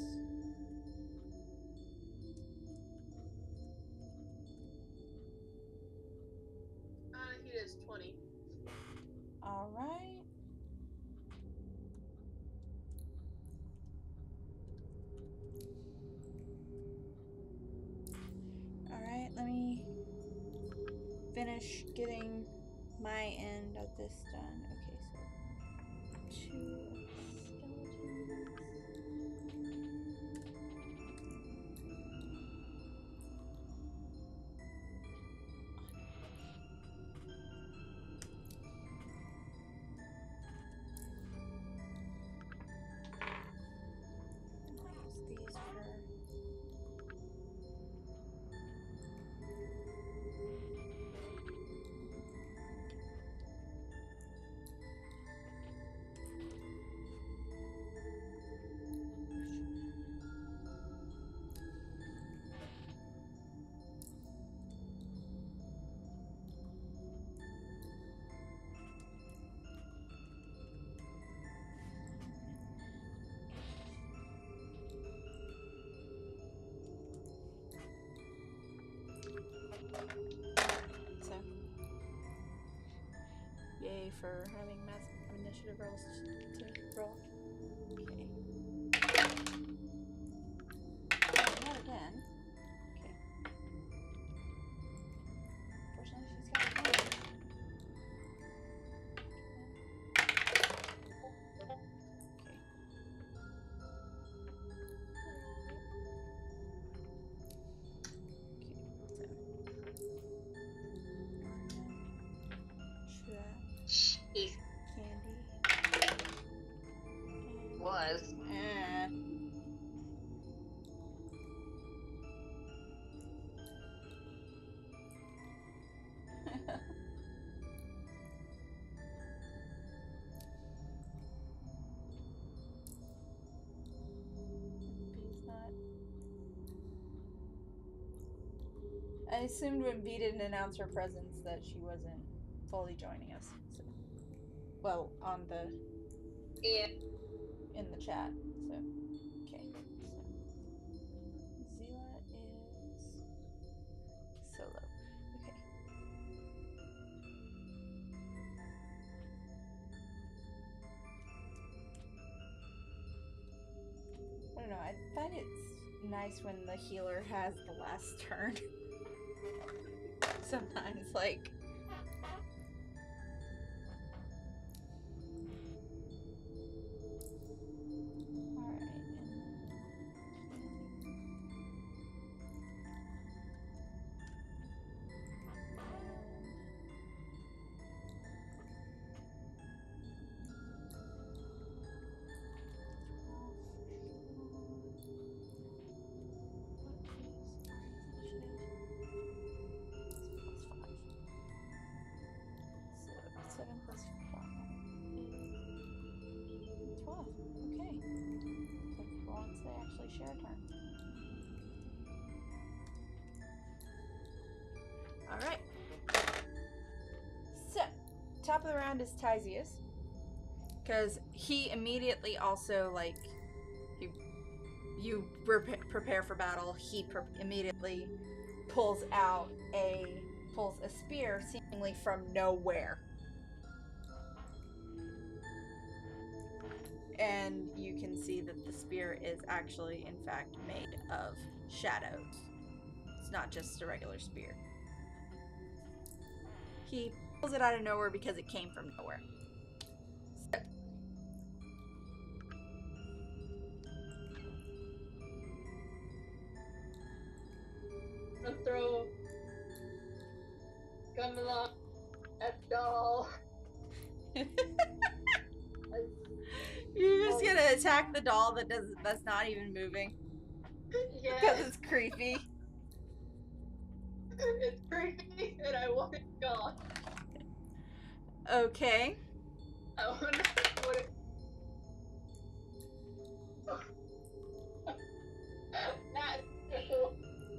He is 20. Alright. Alright, let me finish getting my end of this done. Okay, so 2 skeletons. Use these for okay for having massive initiative rolls to roll. Okay. Oh, not again. Okay. Fortunately, she's got a phone. Jeez. Candy. Was. I assumed when V didn't announce her presence that she wasn't fully joining us. So, well, on the in the chat. So, okay. So, Zila is solo. Okay. I don't know. I find it's nice when the healer has the last turn. Sometimes, like. Alright, Seven plus 5 is 12. Okay. So for once they actually share a turn. Alright. So, top of the round is Tyzius. Because he immediately also, like, you prepare for battle. He immediately pulls a spear seemingly from nowhere. And you can see that the spear is actually, in fact, made of shadows. It's not just a regular spear. He pulls it out of nowhere because it came from nowhere. So. I'm gonna throw Gunmalot at doll. You're just gonna attack the doll that's not even moving. Yes. Because it's creepy. It's creepy and I want it gone. Okay. I wonder what it...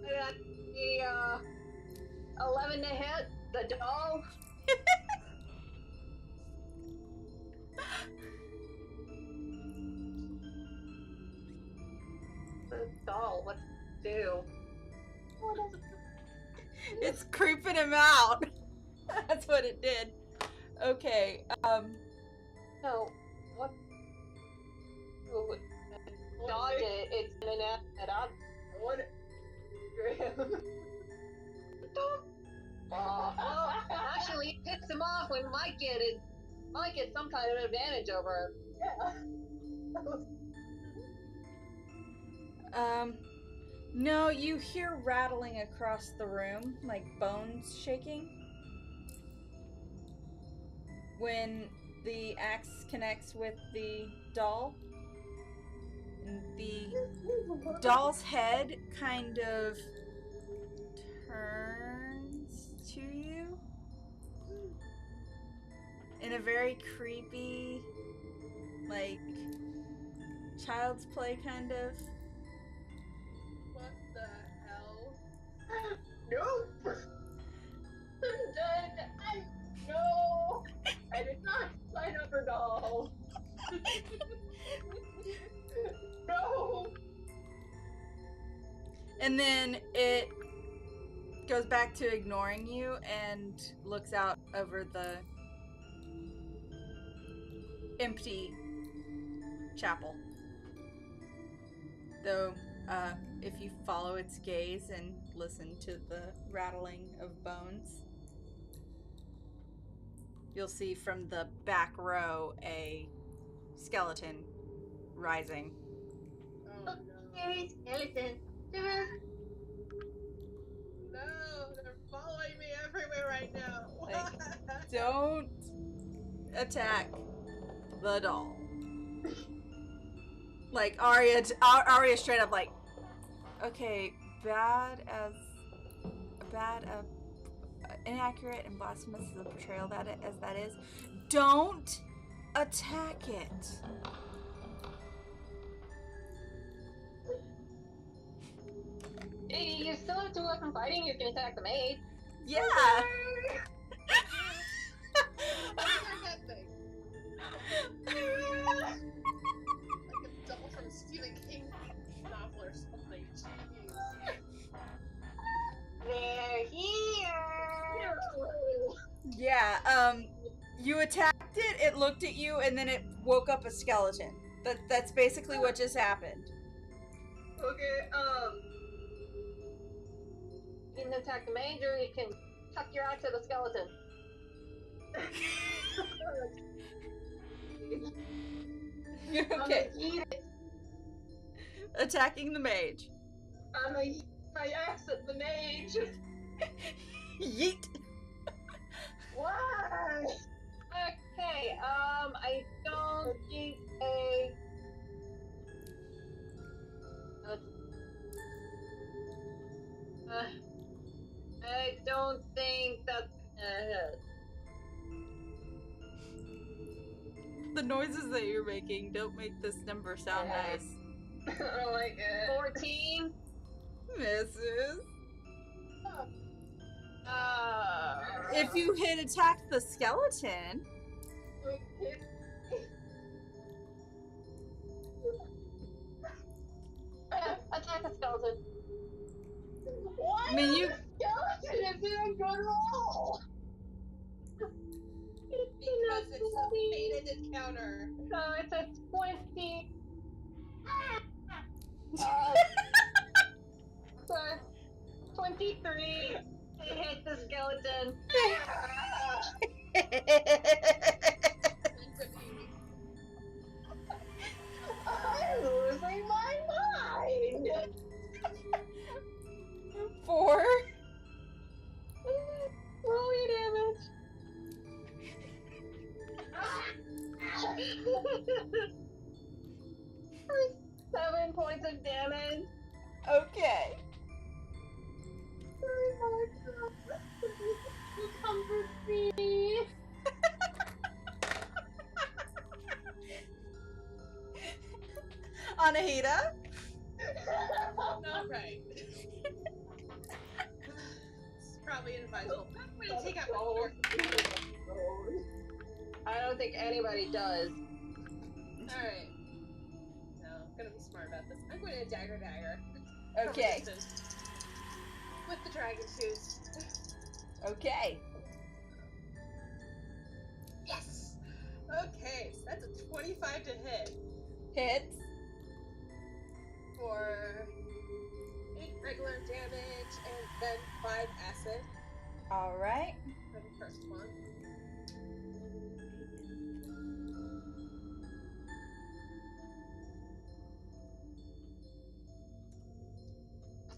That's the 11 to hit the doll. The doll, what's it do? What does it do? It's creeping him out. That's what it did. Okay. No, what? Oh, dodge it. It's an inanimate object. What? Well, actually, it picks him off. We might get some kind of advantage over him. No, you hear rattling across the room, like bones shaking. When the axe connects with the doll, the doll's head kind of turns to you in a very creepy, like, child's play kind of. What the hell? Nope! I'm dead! No! I did not sign up for doll! No! And then it goes back to ignoring you and looks out over the empty chapel. Though, if you follow its gaze and listen to the rattling of bones, you'll see from the back row a skeleton rising. Oh no. Okay, skeleton. No, they're following me everywhere right now. Like, don't attack the doll. Like, Arya straight up like, okay, inaccurate and blasphemous as the portrayal as that is, don't attack it. Hey, you still have 2 weapon fighting, you can attack the maid. Yeah. That thing. Like a double from Stephen King novel or something. Jeez. They're here. Yeah, you attacked it, it looked at you, and then it woke up a skeleton. That's basically what just happened. Okay, You can attack the mage, or you can chuck your axe at the skeleton. Okay, I'm gonna eat it. attacking the mage. I'm gonna use my axe at the mage. Yeet. Why? Okay, I don't think a... I don't think that's The noises that you're making don't make this number sound nice. Oh my god. 14. Misses. If If you hit attack the skeleton, attack the skeleton. Why I mean, you- skeleton is in a good roll? Because it's a fated encounter. So it's a 20. So 23 to hit the skeleton. I'm losing my mind. 4. Roll your damage. 7 points of damage. Okay. You comfort me. Anahita? Not right. It's probably inadvisable. I'm gonna take out my sword. I don't think anybody does. Alright. No, I'm gonna be smart about this. I'm going to dagger. Okay. For resistance. With the dragon shoes. Okay. Yes! Okay, so that's a 25 to hit Hits. for 8 regular damage and then 5 acid Alright. for the first one.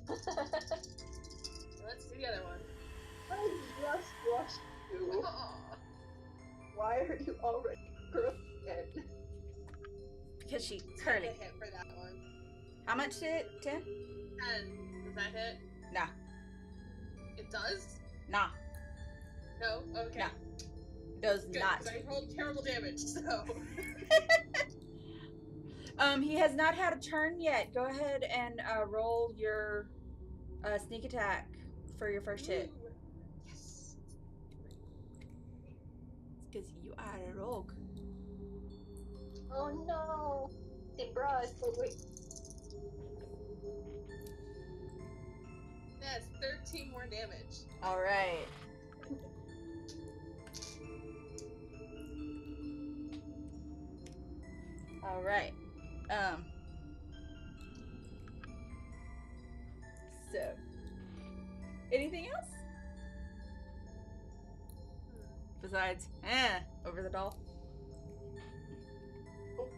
Let's do the other one. I just rushed you. Aw. Why are you already crooked? Because she Take curly. a hit for that one. How much did it? 10? 10. Does that hit? Nah. It does? Nah. No? Okay. Nah. Does Good, not. 'cause I rolled terrible damage, so. He has not had a turn yet. Go ahead and roll your sneak attack for your first hit. Ooh. Yes. Because you are a rogue. Oh no. The brush. That's 13 more damage. Alright. All right. So, anything else? Besides, over the doll.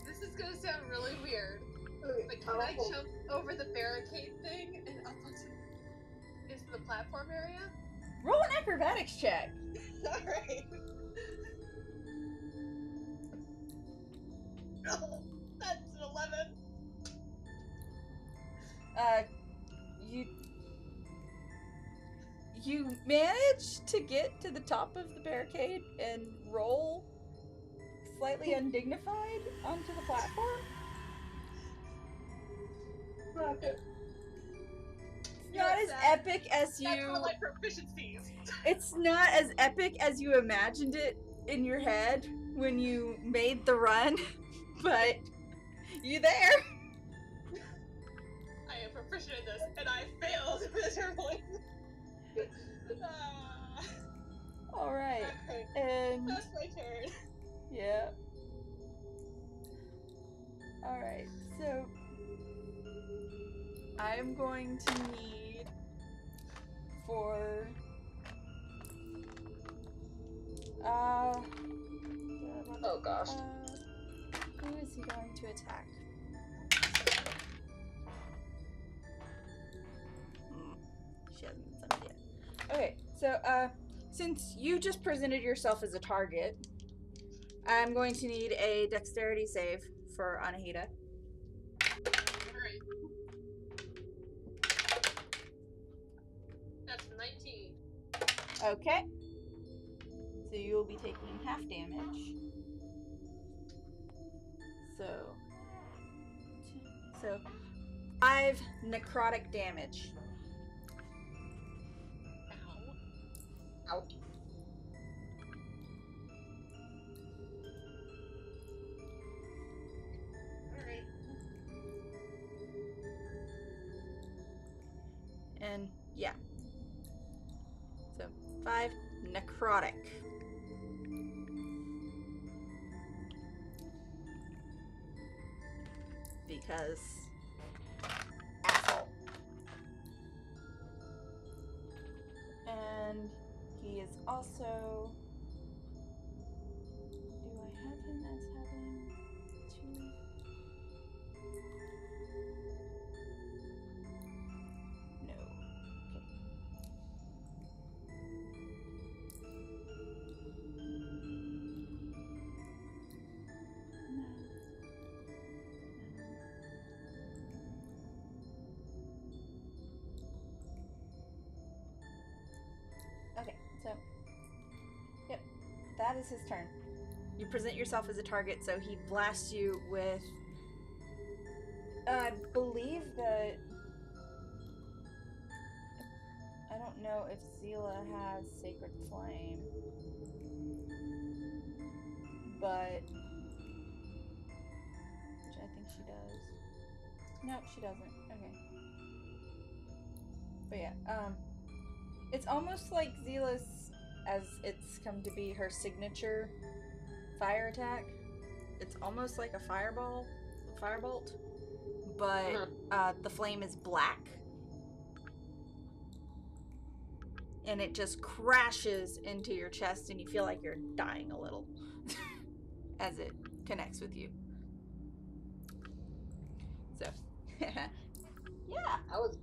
This is gonna sound really weird. But can I jump over the barricade thing and up into the platform area? Roll an acrobatics check. Alright. Oh, that's an 11. You manage to get to the top of the barricade and roll slightly undignified onto the platform. Rocket. It's not as epic as That's you. for like proficiencies. It's not as epic as you imagined it in your head when you made the run, but you there. I am proficient in this, and I failed miserably. All right, Okay, and that's my turn. yeah. All right, so I'm going to need for Oh gosh. who is he going to attack? She hasn't summoned yet. Okay, so since you just presented yourself as a target, I'm going to need a dexterity save for Anahita. Alright. That's 19. Okay. So you will be taking half damage. So 5 necrotic damage. Ow. Out. Alright. And yeah. So 5 necrotic. Because asshole. And he is also. Do I have him as having 2? No. Okay. Okay, so, yep, that is his turn. You present yourself as a target, so he blasts you with, I believe that, I don't know if Zila has Sacred Flame, but, which I think she does. No, she doesn't. Okay. But yeah, it's almost like Zila's, as it's come to be her signature fire attack. It's almost like a firebolt, but the flame is black. And it just crashes into your chest and you feel like you're dying a little as it connects with you. So, yeah. I was.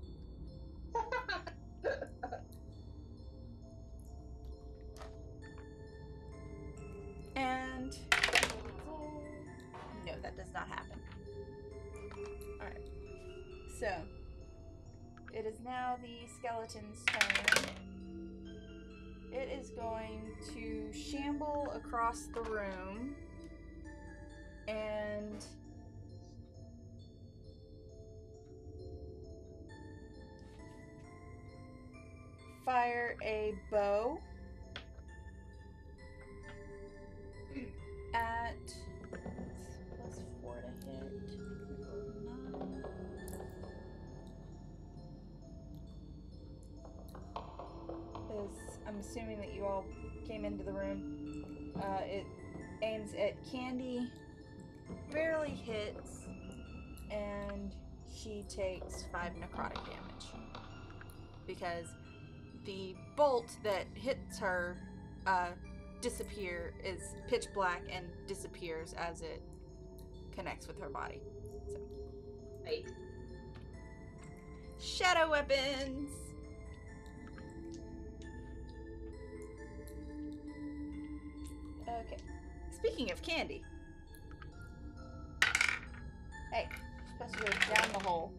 And no, that does not happen. Alright. So it is now the skeleton's turn. It is going to shamble across the room and fire a bow at +4 to hit. I'm assuming that you all came into the room. It aims at Candy barely hits, and she takes 5 necrotic damage. Because the bolt that hits her is pitch black and disappears as it connects with her body. So. Right. Shadow weapons! Okay. Speaking of candy. Hey, you're supposed to go down the hole.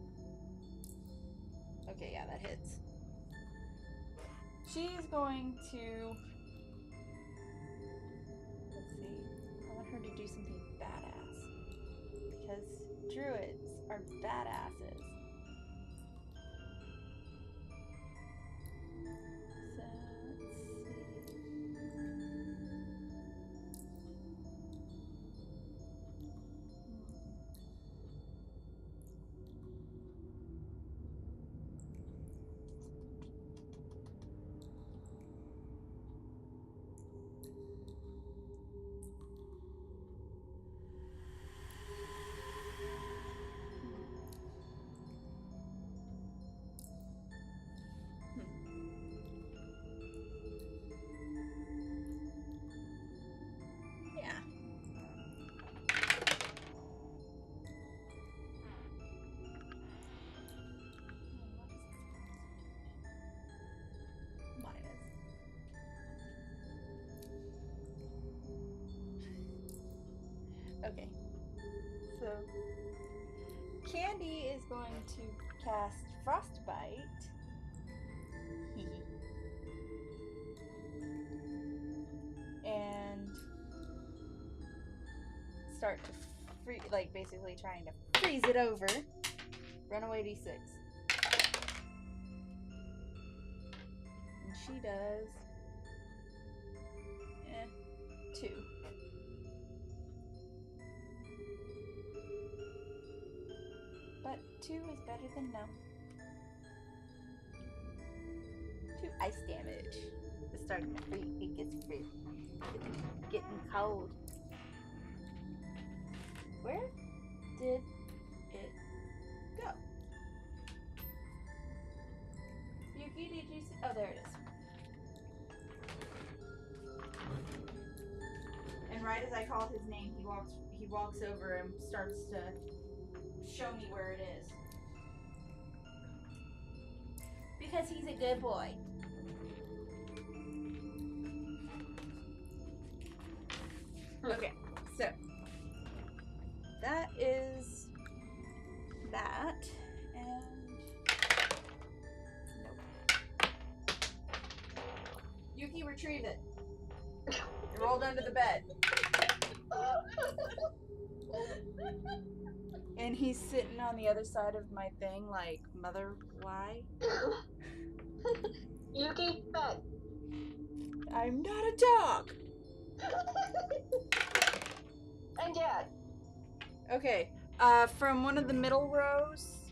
Okay, yeah, that hits. She's going to... Let's see. I want her to do something badass. Because druids are badasses. So, let's see. Yeah. Okay. So, Candy is going to cast Frostbite. And start to basically trying to freeze it over. Runaway d6. And she does 2. But 2 is better than none. 2 ice damage. It's starting to freeze. It gets freeze. It's getting cold. Where did it go? Yuki, did you see? Oh, there it is. And right as I called his name, he walks over and starts to show me where it is. Because he's a good boy. Okay, so that is that, and nope. Yuki, retrieve it. It rolled under the bed. And he's sitting on the other side of my thing like, Mother, why? Yuki, back. I'm not a dog! And Dad. Okay, from one of the middle rows,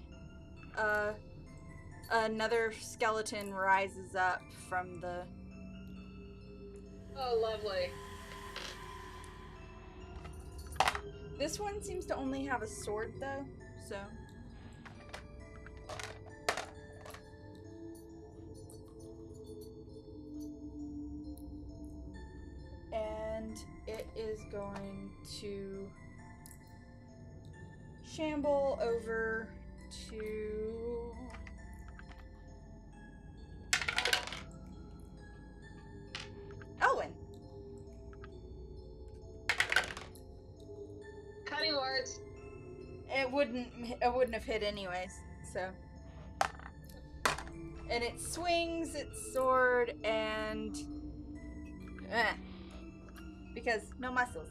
another skeleton rises up from the... Oh, lovely. This one seems to only have a sword, though, so... And it is going to shamble over to... Owen! Cutting words. It wouldn't have hit anyways, so... And it swings its sword and... because no muscles.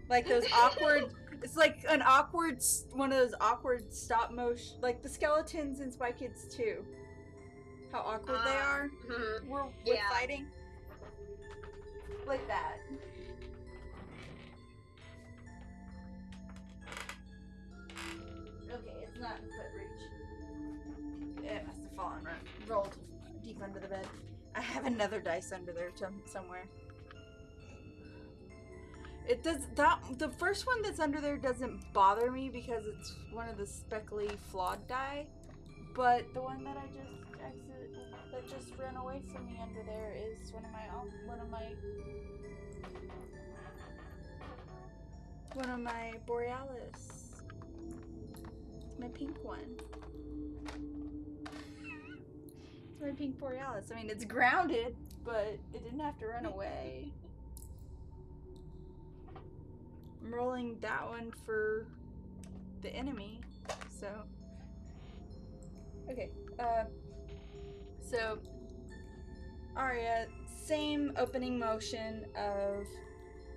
Like those awkward... It's like an awkward... One of those awkward stop motion... Like the skeletons in Spy Kids 2. How awkward they are. With fighting. Like that. Okay, it's not in foot reach. It must have fallen rolled deep under the bed. I have another dice under there somewhere. It does that. The first one that's under there doesn't bother me because it's one of the speckly flawed die, but the one that I just that just ran away from me under there is one of my borealis. It's my pink one. It's my pink borealis. I mean, it's grounded, but it didn't have to run away. I'm rolling that one for the enemy, so okay. So Arya, same opening motion of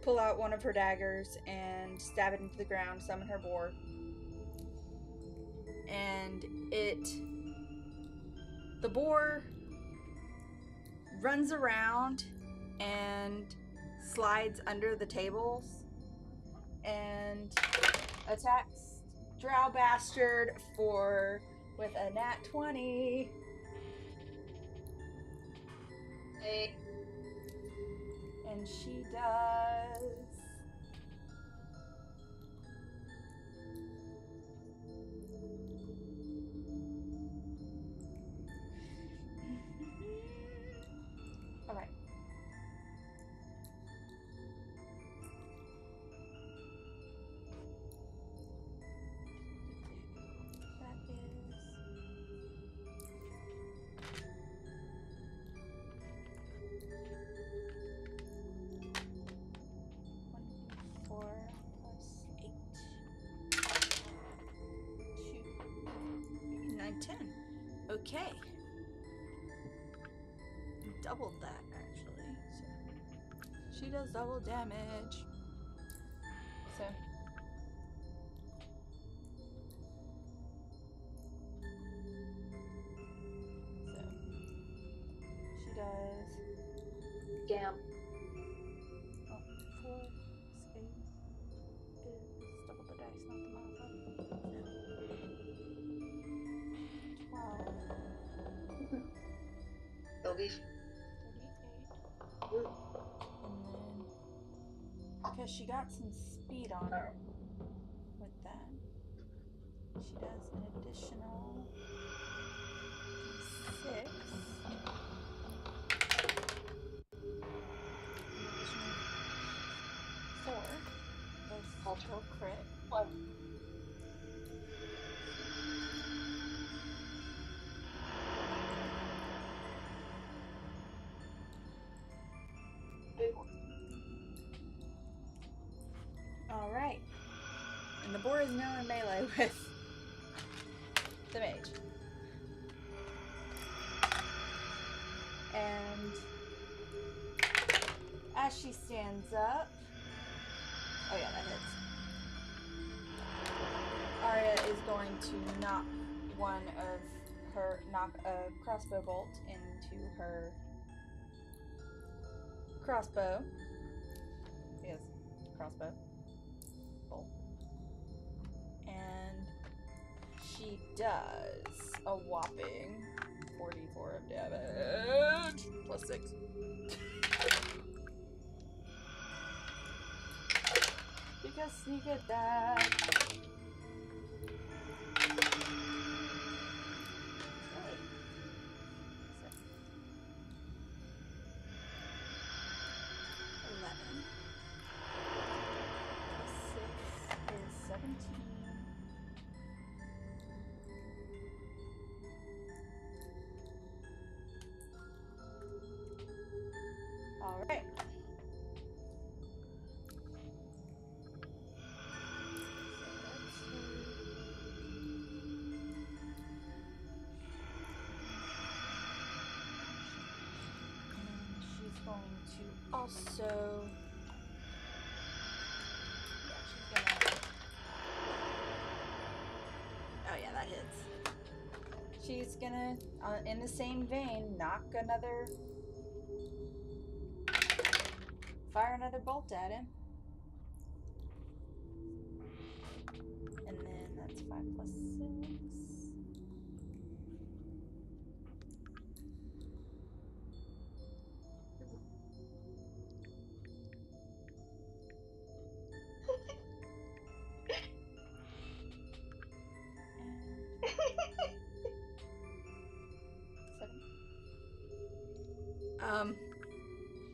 pull out one of her daggers and stab it into the ground, summon her boar, and the boar runs around and slides under the tables and attacks Drow Bastard with a nat 20. Hey. And she does 10. Okay. Doubled that, actually. So she does double damage. So. She does. Damn. Oh, 4, 8. It's double the dice, not the modifier. 12. Doggy. 38. And then, because she got some speed on her with that, she does an additional 6. An additional 4. Those ultra crit. What? Alright. And the boar is now in melee with the mage. And as she stands up, oh yeah, that hits. Arya is going to knock a crossbow bolt into her crossbow. Yes, crossbow bolt. And she does a whopping 44 of damage plus 6. Because sneak attack. Alright. And she's going to also... Oh yeah, that hits. She's gonna, in the same vein, fire another bolt at him. And then that's 5 plus 6.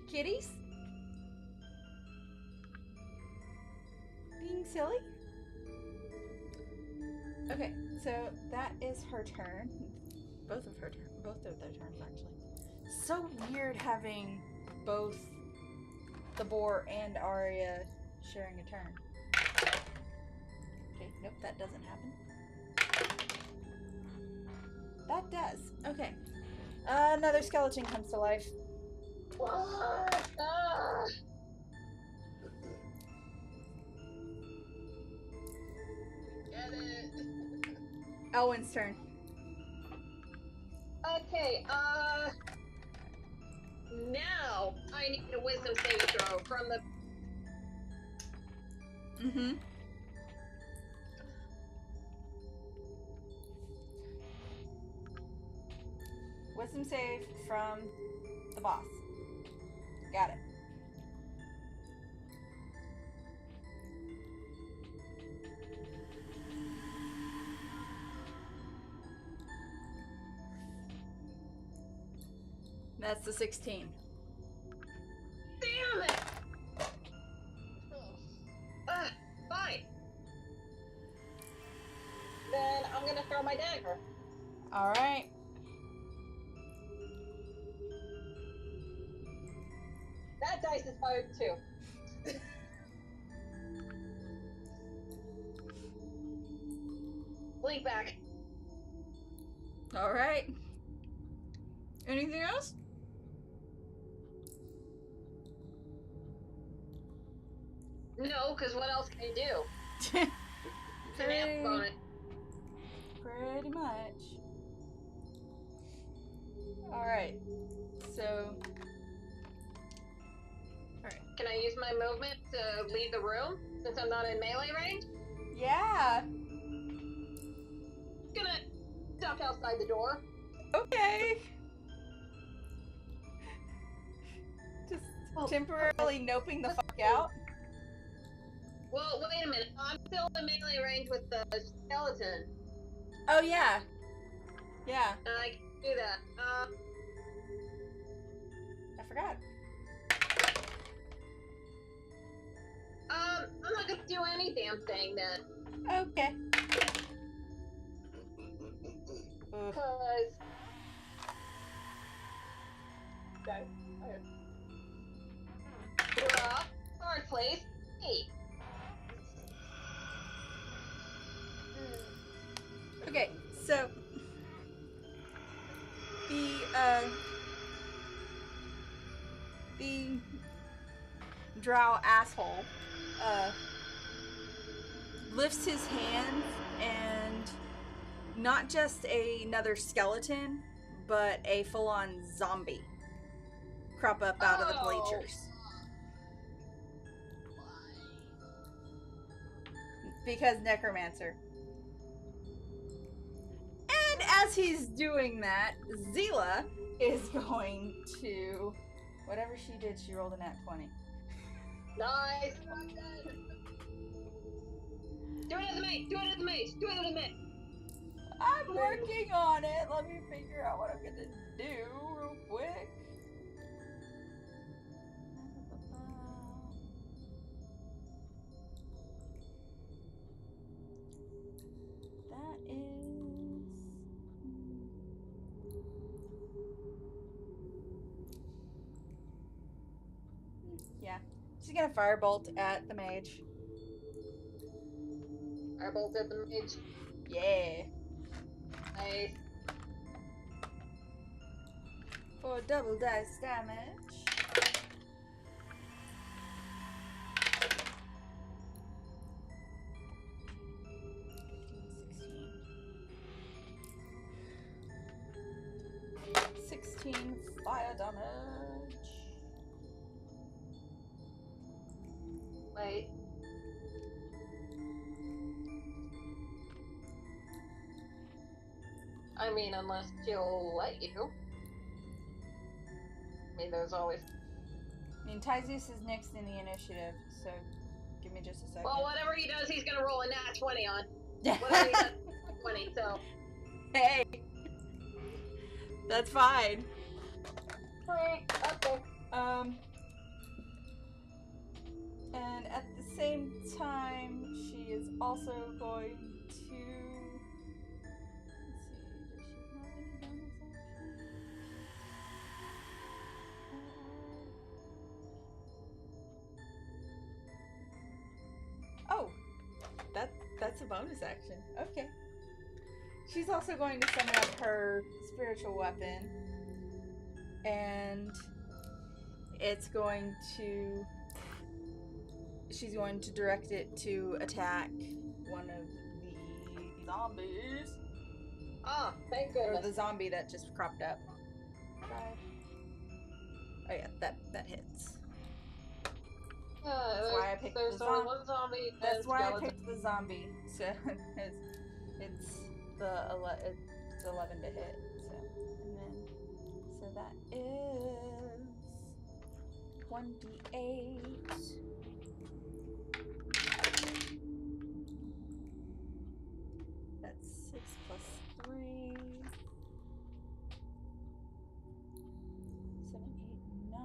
Kitties? Being silly? Okay, so that is her turn. Both of their turns, actually. So weird having both the boar and Arya sharing a turn. Okay, nope, that doesn't happen. That does. Okay. Another skeleton comes to life. Get it. Elwyn's turn. Okay, now I need a wisdom saving throw from the. Mm-hmm. Wisdom save from the boss. Got it. That's the 16. Damn it! Fine. Then I'm gonna throw my dagger. Alright. That dice is fired too. Blink back. Alright. Anything else? No, because what else can you do? It's an amp bonus. Pretty much. Alright. So. Alright. Can I use my movement to leave the room since I'm not in melee range? Yeah. Gonna duck outside the door. Okay. Just temporarily noping the fuck out. Well, wait a minute. I'm still in melee range with the skeleton. Oh, yeah. Yeah. And I can do that. I forgot. I'm not gonna do any damn thing then. Okay. Ugh. Cause draw, card place, 8. Okay, so the drow asshole lifts his hand and not just another skeleton, but a full-on zombie crop up out of the bleachers. Because necromancer. And as he's doing that, Zila is going to... Whatever she did, she rolled a nat 20. Nice. Do it as a mage. Do it as a mage. Do it as a mage. I'm working on it. Let me figure out what I'm going to do real quick. That is... Yeah. She's gonna firebolt at the mage. Firebolt at the mage. Yeah. Nice. For double dice damage. $16 fire damage. Wait. I mean, unless she'll let you. I mean, there's always... I mean, Tyzeus is next in the initiative, so give me just a second. Well, whatever he does, he's gonna roll a nat 20 on. Whatever he does, 20, so... Hey! That's fine. Okay. And at the same time, she is also going to. Oh, that's a bonus action. Okay. She's also going to summon up her spiritual weapon, and she's going to direct it to attack one of the zombies. Ah, thank Or goodness. the zombie that just cropped up. 5. Oh yeah, that hits. That's why I picked there's the only zombie. one zombie. That's why I skeleton. picked the zombie. So it's 11 to hit. So that is 1d8. That's 6 plus 3. 7, 8, 9.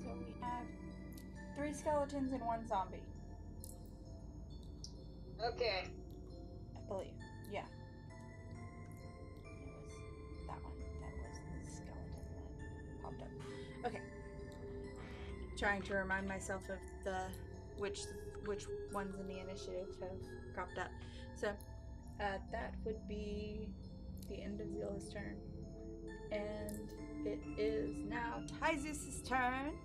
So we have 3 skeletons and 1 zombie. Okay. I believe. Yeah. It was that one. That was the skeleton that popped up. Okay. Trying to remind myself of which ones in the initiative have cropped up. So that would be the end of Zila's turn. And it is now Tyzus' turn.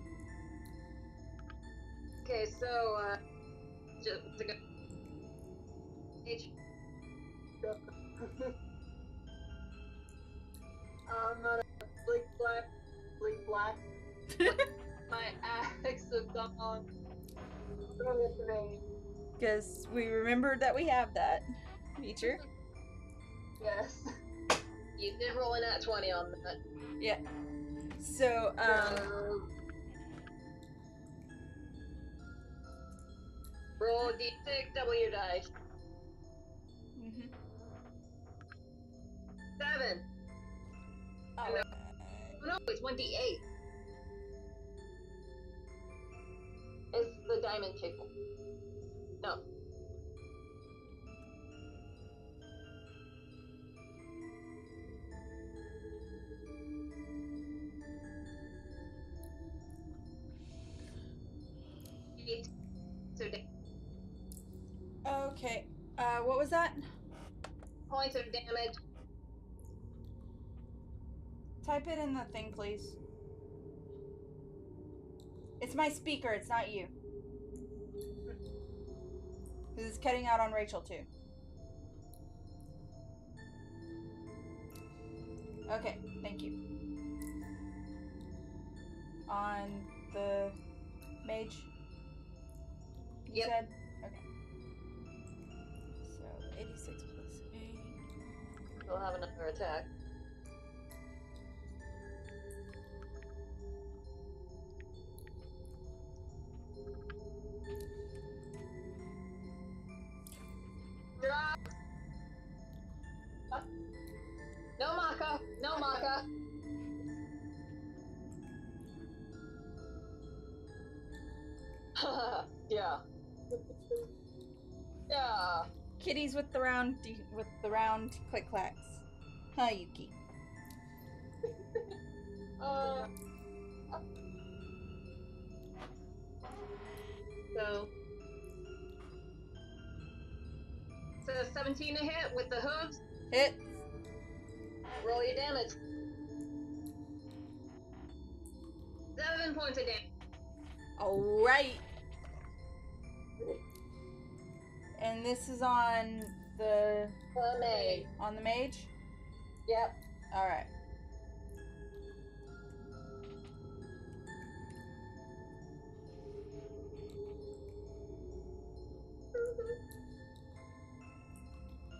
Okay, so just to go. I'm gonna bleak black. My axe of dawn. Throw it to me. Because we remembered that we have that feature. Yes. You did roll a nat 20 on that. Yeah. So, roll d6, double your dice. 7. Oh, No, it's 1d8. It's the diamond shaped one. No. So okay. What was that? points of damage. Type it in the thing, please. It's my speaker, it's not you. This is cutting out on Rachel, too. Okay, thank you. On the mage? You said? Okay. So, 86 plus 8. We'll have another attack. Drop. No Maka. No Maka. Yeah. Yeah. Kitties with the round click clacks. Hi, Yuki. So 17 to hit with the hooves. Hit. Roll your damage. 7 points of damage. Alright. And this is on the Mage. on the mage? Yep. Alright.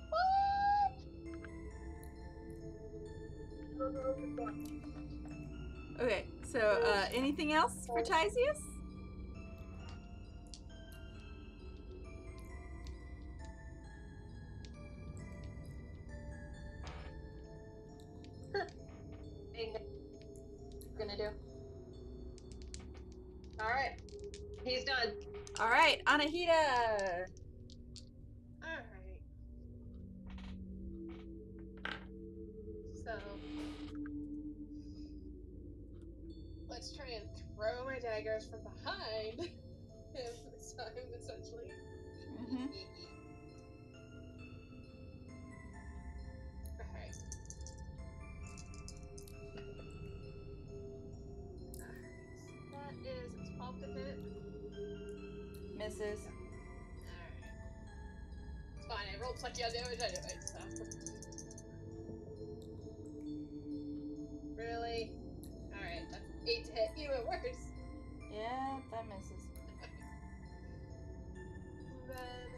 What? Okay, so anything else for Tisius? Gonna do. Alright. He's done. Alright, Anahita! Alright. So let's try and throw my daggers from behind him this time, essentially. Mm-hmm. Alright. That is a 12 to hit. Misses. Alright. It's fine, I rolled plenty of damage anyway, so. Really? Alright, that's 8 to hit, even worse. Yeah, that misses. Then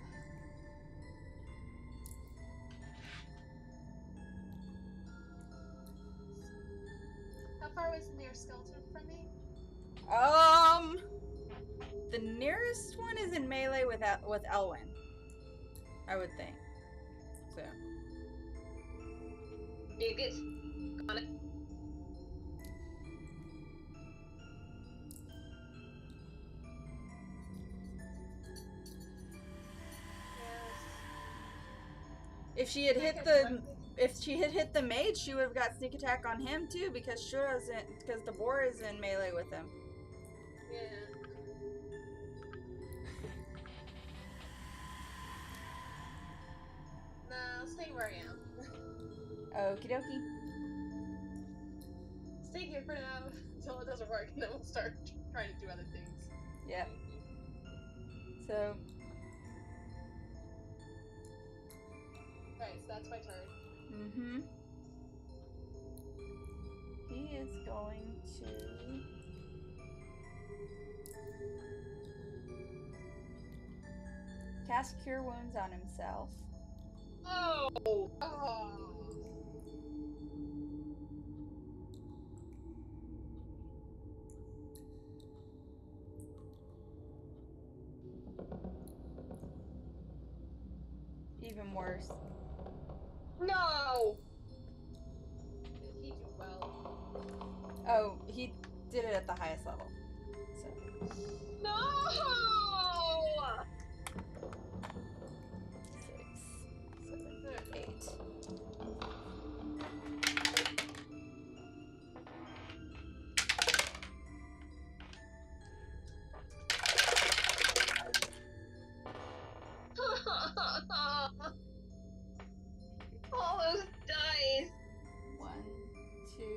how far was the nearest skeleton from me? The nearest one is in melee with Elwyn, I would think. So. It gets on it. If she had hit the mage, she would have got sneak attack on him too, because the boar is in melee with him. Yeah. No, I'll stay where I am. Okie dokie. Stay here for now until it doesn't work, and then we'll start trying to do other things. Yep. So. Alright, so that's my turn. Mm-hmm. He is going to cast Cure Wounds on himself. Oh! Oh. Even worse. No! Did he do well? Oh, he did it at the highest level. So. No! 6, 7, 8. All those dice! 1, 2, 3,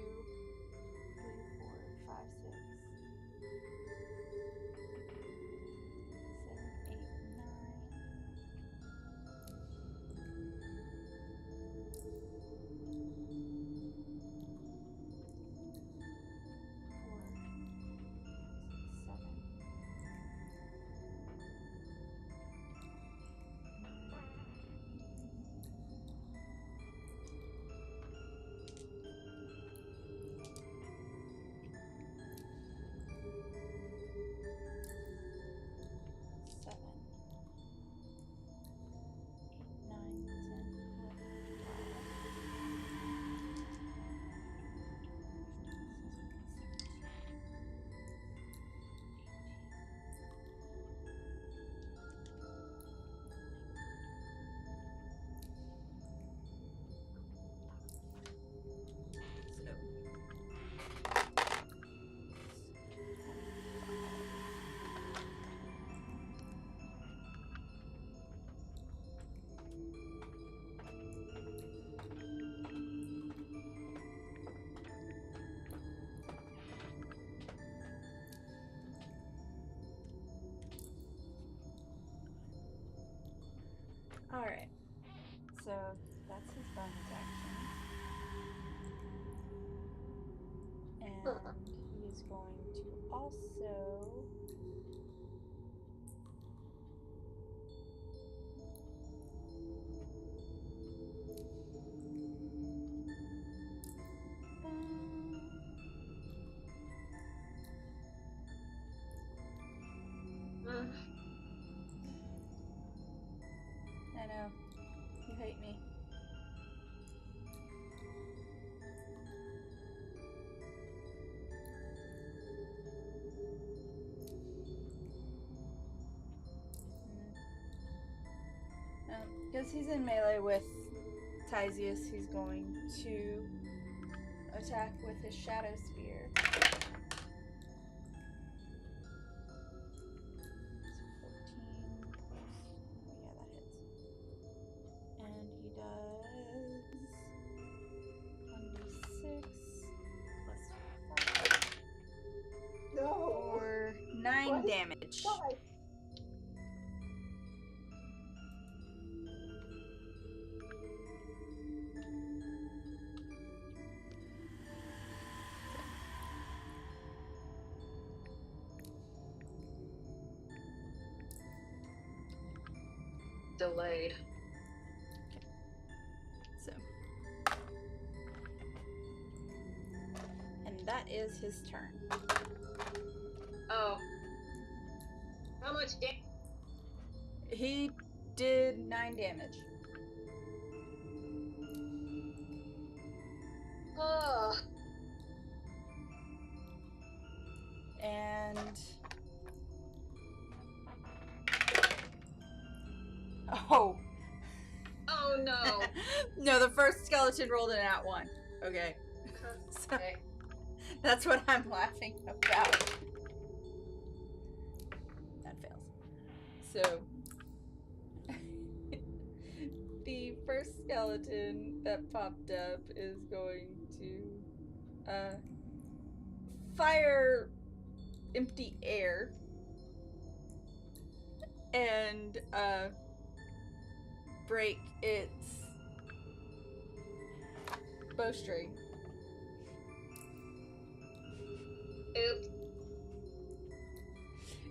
4, 5, 6, 7, 8, Alright. So that's his bonus action. And he's going to also hate me. Because he's in melee with Tyzius, he's going to attack with his Shadow Spear. And he does 1d6 plus 5 No. for 9 What? damage. Why? Delayed. So. And that is his turn. Oh. How much damage? He did 9 damage. Oh. And oh no. No, the first skeleton rolled an at 1. Okay. So Okay. that's what I'm laughing about. That fails. So the first skeleton that popped up is going to fire empty air and break its bowstring. Oops.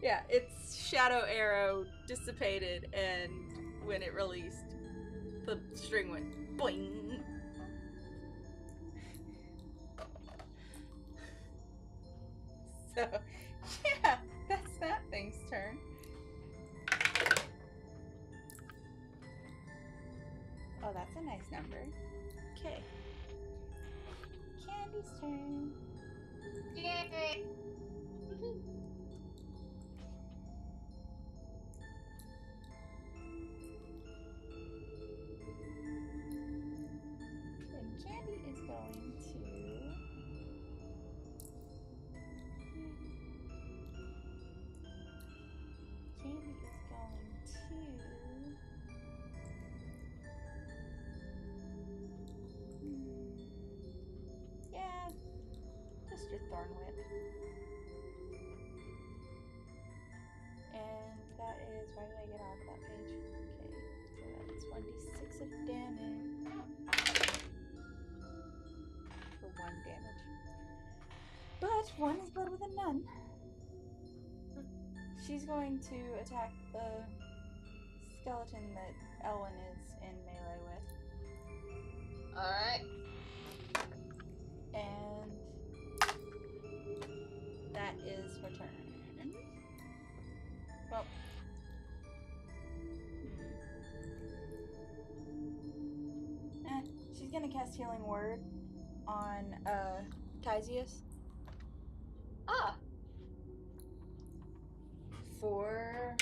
Yeah, its shadow arrow dissipated, and when it released, the string went boing. So, yeah, that's that thing's turn. Oh, that's a nice number. Okay. Candy's turn. Yay. And Candy is going to... Yeah, just your Thorn Whip. And that is, why did I get off that page? Okay, so that's 1d6 of damage. For 1 damage. But 1 is better than none. She's going to attack the skeleton that Elwyn is in melee with. Alright. And that is her turn. Well. She's gonna cast Healing Word on Tyzius. Ah. For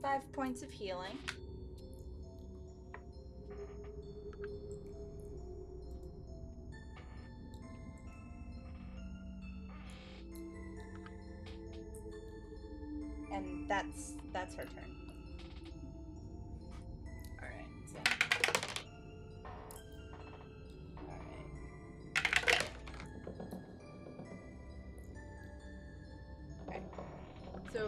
5 points of healing. And that's her turn. Alright, so. Alright. Okay. So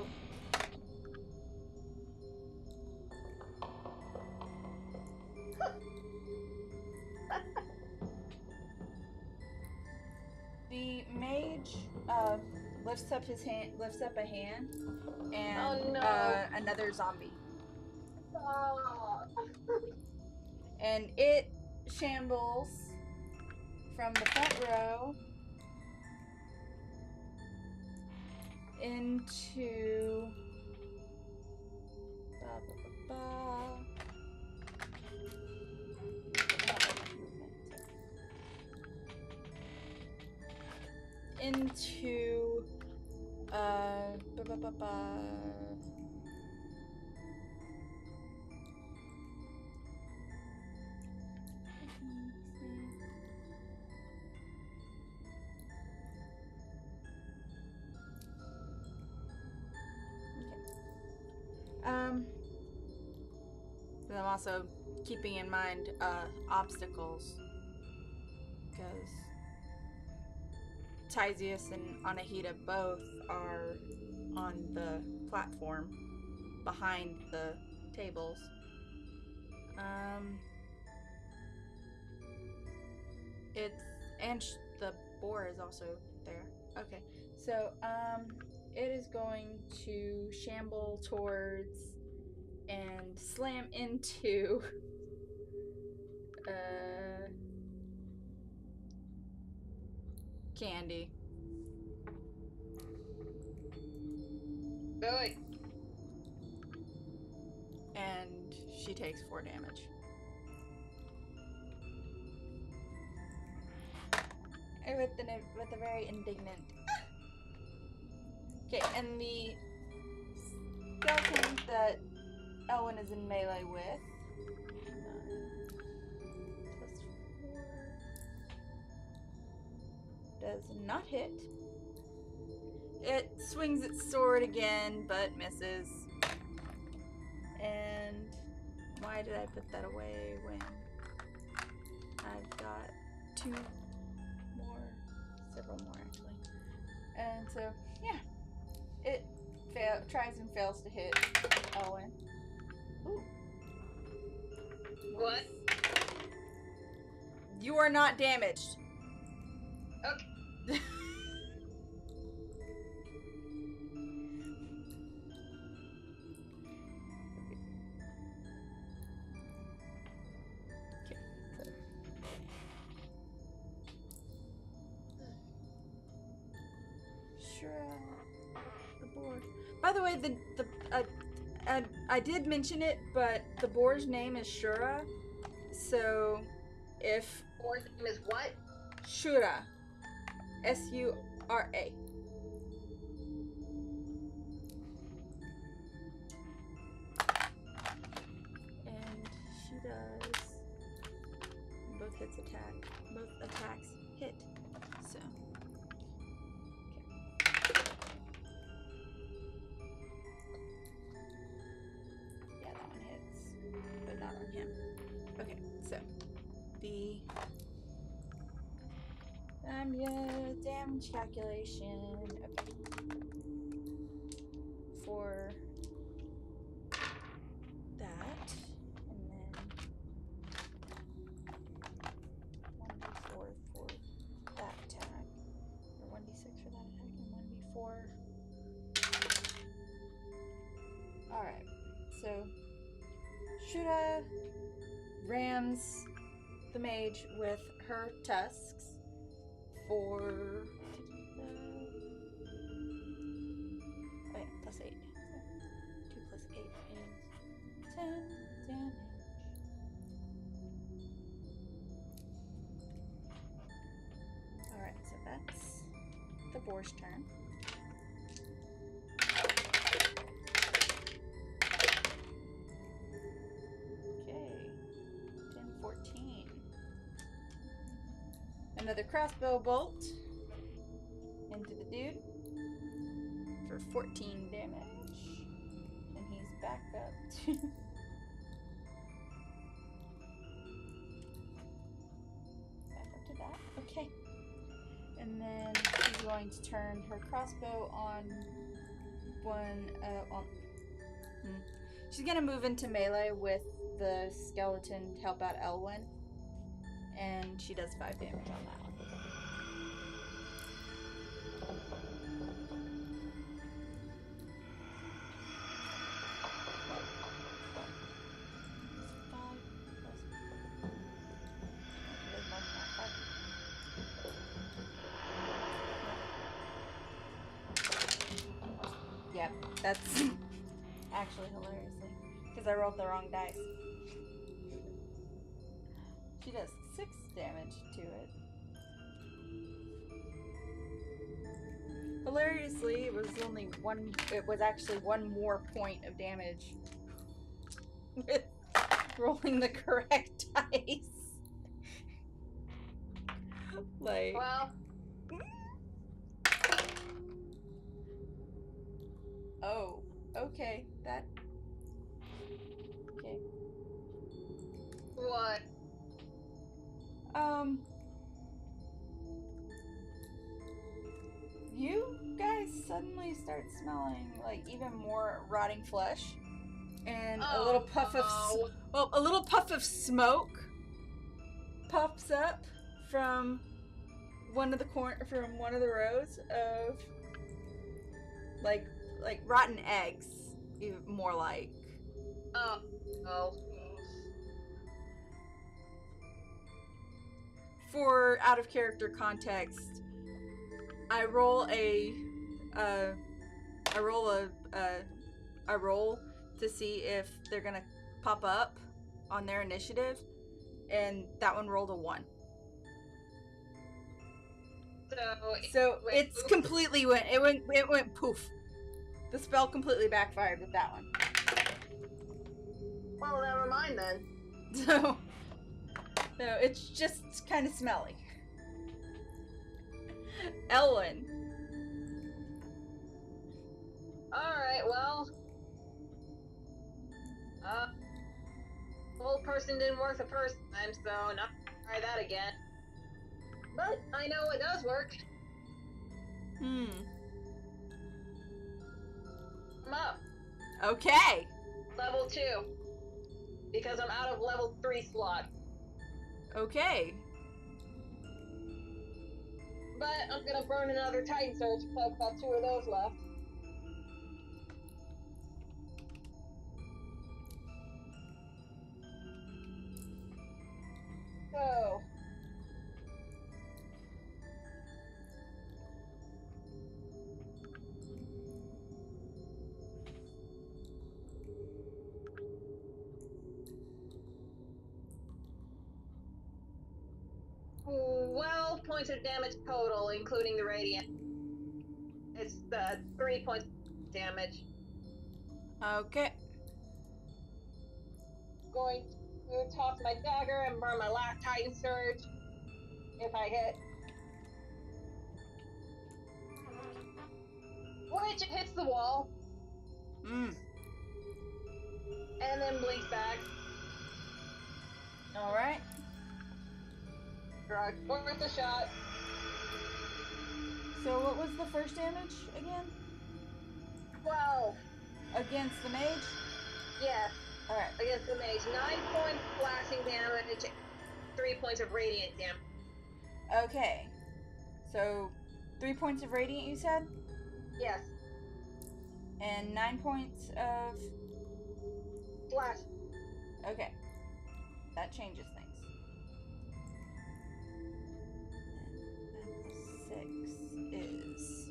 the mage lifts up a hand, and Oh, no. another zombie, Oh. and it shambles from the front row into to but I'm also keeping in mind obstacles, because Tyzius and Anahita both are on the platform behind the tables. The boar is also there. Okay, so it is going to shamble towards and slam into Candy. Do it. And she takes 4 damage. With a very indignant. Okay, and the skeleton that Elwyn is in melee with. +4 does not hit. It swings its sword again, but misses. And why did I put that away when I've got 2 more, several more actually. And so, yeah, it tries and fails to hit Elwyn. Ooh. What? You are not damaged. Okay. Shura, the boar. By the way, I did mention it, but the boar's name is Shura. So, if Boar's name is what? Shura, S-U-R-A. And she does both attacks hit. So. Yeah, that one hits, but not on him. Okay, so the damage calculation. Okay, for that, and then 1d4 for that attack, or 1d6 for that attack, and 1d4. All right, so Shura rams the mage with her tusks for +8. So 2 + 8 is 10 damage. Alright, so that's the boar's turn. Okay. 10, 14. Another crossbow bolt into the dude for 14 damage. And he's back up to that. Okay. And then she's going to turn her crossbow on one she's gonna move into melee with the skeleton to help out Elwyn. And she does 5 damage on that one. Yep, that's actually hilariously, because I rolled the wrong dice. She does 6 damage to it. Hilariously, it was only one. It was actually one more point of damage with rolling the correct dice. Like, Well, oh, okay, that. Okay. what? You guys suddenly start smelling like even more rotting flesh, and a little puff of a little puff of smoke pops up from one of the rows of like rotten eggs, even more like. Oh. For out of character context, I roll a roll to see if they're gonna pop up on their initiative, and that one rolled a 1. So it's poof. completely went poof. The spell completely backfired with that one. Well, never mind then. So it's just kind of smelly. Elwyn. Alright, well. Old person didn't work the first time, so not try that again. But I know it does work. I'm up. Okay. Level 2. Because I'm out of level 3 slot. Okay. But I'm gonna burn another Titan Surge because I've got 2 of those left. So. Well, points of damage total, including the radiant. It's 3 points of damage. Okay. Going to toss my dagger and burn my last Titan Surge if I hit. Which it hits the wall. And then blinks back. Alright. Worth a shot. So what was the first damage again? 12. Against the mage? Yes. Alright. Against the mage. 9 points slashing damage, 3 points of radiant damage. Okay. So 3 points of radiant, you said? Yes. And 9 points of Slash. Okay. That changes things. And 6 is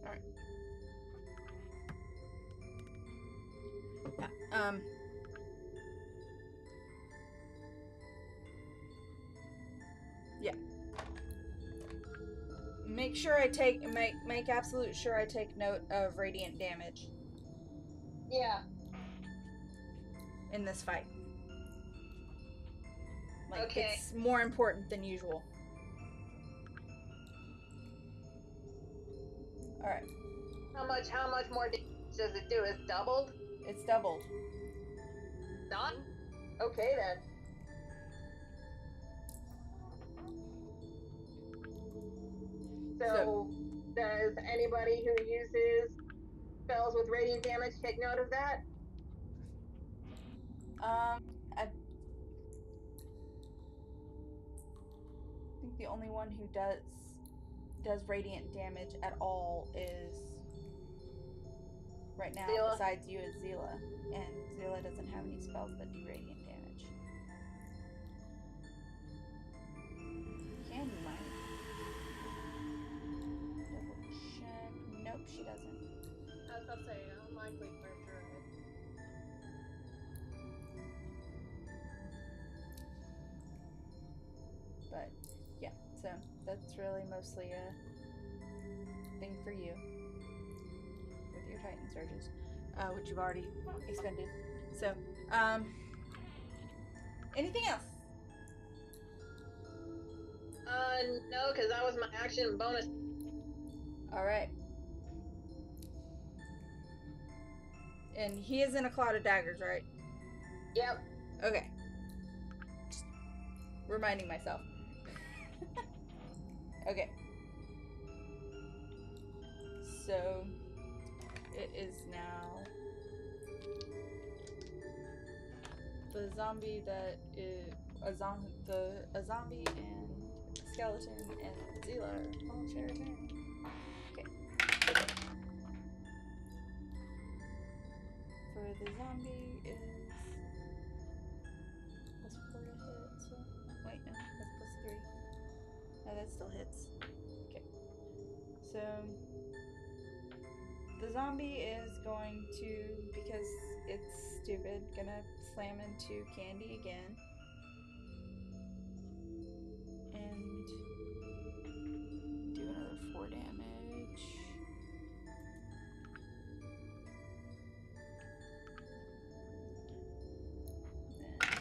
Alright. Yeah. Make sure I make absolute sure I take note of radiant damage. Yeah. In this fight. Like, okay. It's more important than usual. Alright. How much more damage does it do? It's doubled? It's doubled. Done? Okay then. So, does anybody who uses spells with radiant damage take note of that? I think the only one who does radiant damage at all is right now, Zila. besides you, is Zila. And Zila doesn't have any spells that do radiant damage. Can you mind? Double check. Nope. she doesn't. I was about to say, unlikely for a druid. But yeah, so that's really mostly a thing for you with your Titan surges, which you've already expended. So, anything else? No, because that was my action bonus. All right. And he is in a cloud of daggers, right? Yep. Okay. Just reminding myself. Okay. So it is now the zombie that is a zombie and skeleton and Zila are all share a turn. Okay. For the zombie is +4 to hit. So wait, no, that's +3. No, that still hits. Okay. So the zombie is going to, because it's stupid, gonna slam into Candy again. And do another 4 damage.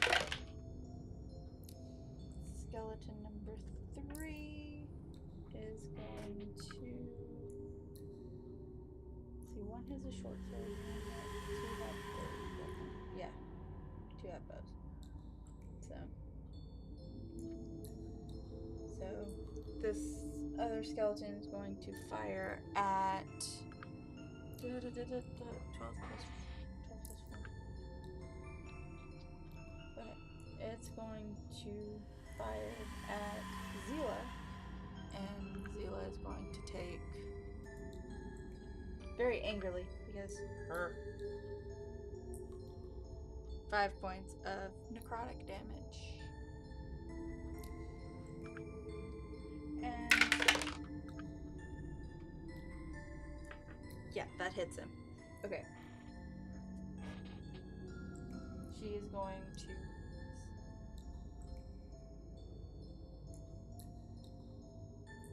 Then skeleton number 3 is going to... See, one has a short sword, and 2 have bows. Yeah, 2 have bows. So this other skeleton is going to fire at 12 plus 4. But it's going to fire at Zila, and Zila is going to take, very angrily, because 5 points of necrotic damage. And yeah, that hits him. Okay. She is going to...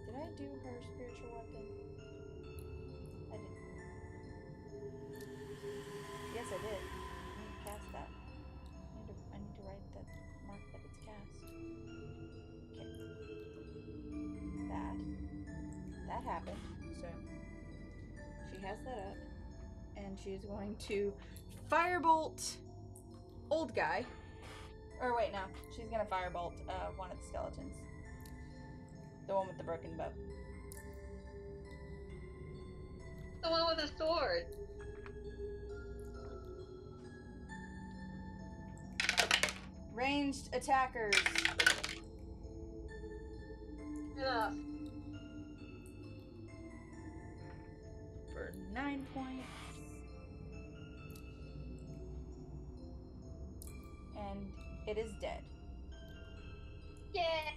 Did I do her spiritual weapon? I didn't. Yes, I did. I need to cast that. I need to write that mark that it's cast. Okay. That happened. So she has that up, and she's going to firebolt old guy. Or wait, no, she's gonna firebolt one of the skeletons. The one with the broken bow. The one with a sword. Ranged attackers. Enough. For 9 points. And it is dead. Yeah.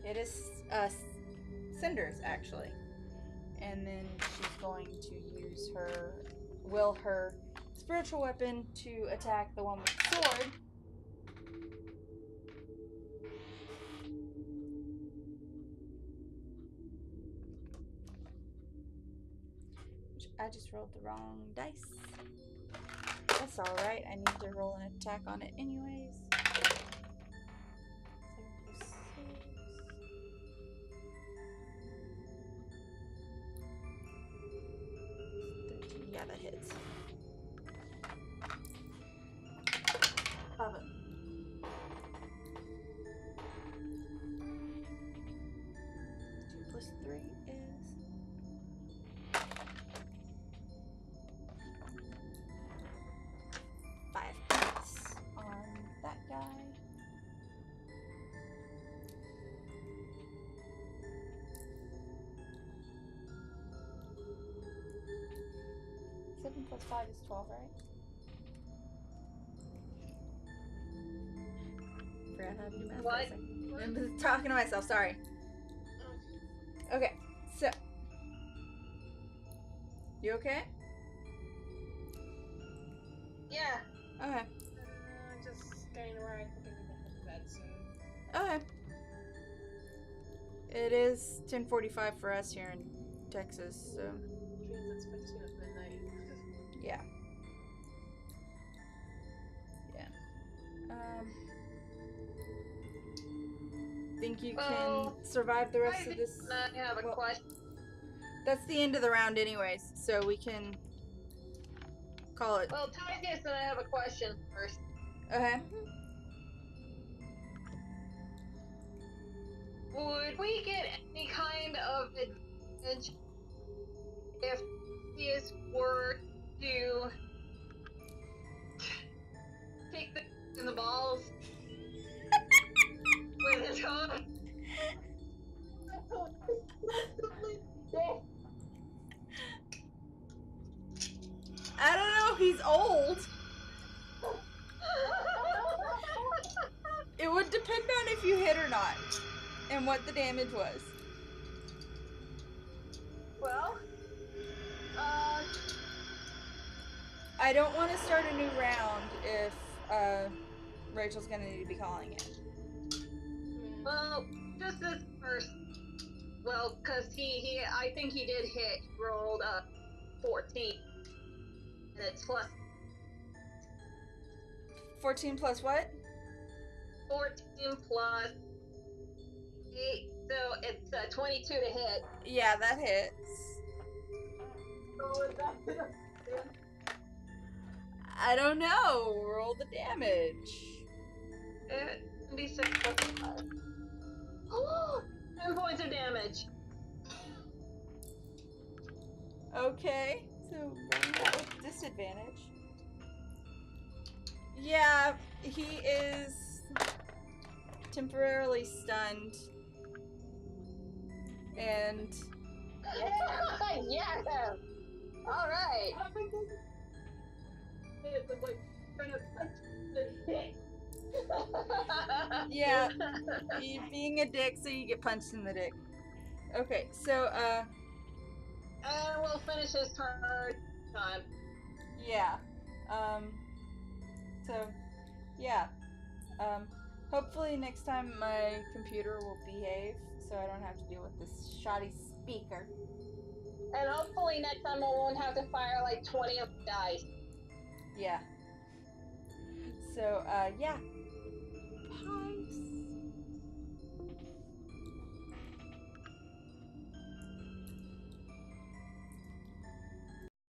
It is cinders, actually. And then she's going to use her spiritual weapon to attack the one with the sword. Which I just rolled the wrong dice. That's alright, I need to roll an attack on it anyways. 7 plus 6. Yeah, that hits. Love it. Two plus 3 is 5 points on that guy. Seven plus 5 is 12, right? Forgot how to do math. What? I'm just talking to myself, sorry. Okay, so You okay? Yeah. Okay. Just getting where I think I need to head to bed soon. Okay. It is 10:45 for us here in Texas, so Which means it's 15 at midnight. yeah. Yeah. Think you Well, can survive the rest of this? I have a well, question. That's the end of the round anyways, so we can call it. Well, Titus and I have a question first. Okay. Would we get any kind of advantage if Titus were to take the balls with his tongue? I don't know, he's old. It would depend on if you hit or not, and what the damage was. Well, I don't want to start a new round if Rachel's gonna need to be calling it. well, just this first. Well, cause I think he did hit. He rolled 14, and it's plus 14 plus what? 14 plus 8, so it's 22 to hit. Yeah, that hits. So is that I don't know. Roll the damage. 26 plus 5. Oh, 10 points of damage. Okay, so roll that with disadvantage. Yeah, he is temporarily stunned. And Yeah. All right. it's like trying to punch the dick. yeah, being a dick, so you get punched in the dick. Okay, so And we'll finish his turn time. yeah, so yeah, hopefully next time my computer will behave, so I don't have to deal with this shoddy speaker. And hopefully next time I won't have to fire like 20 of the dice. Yeah. So yeah. Bye.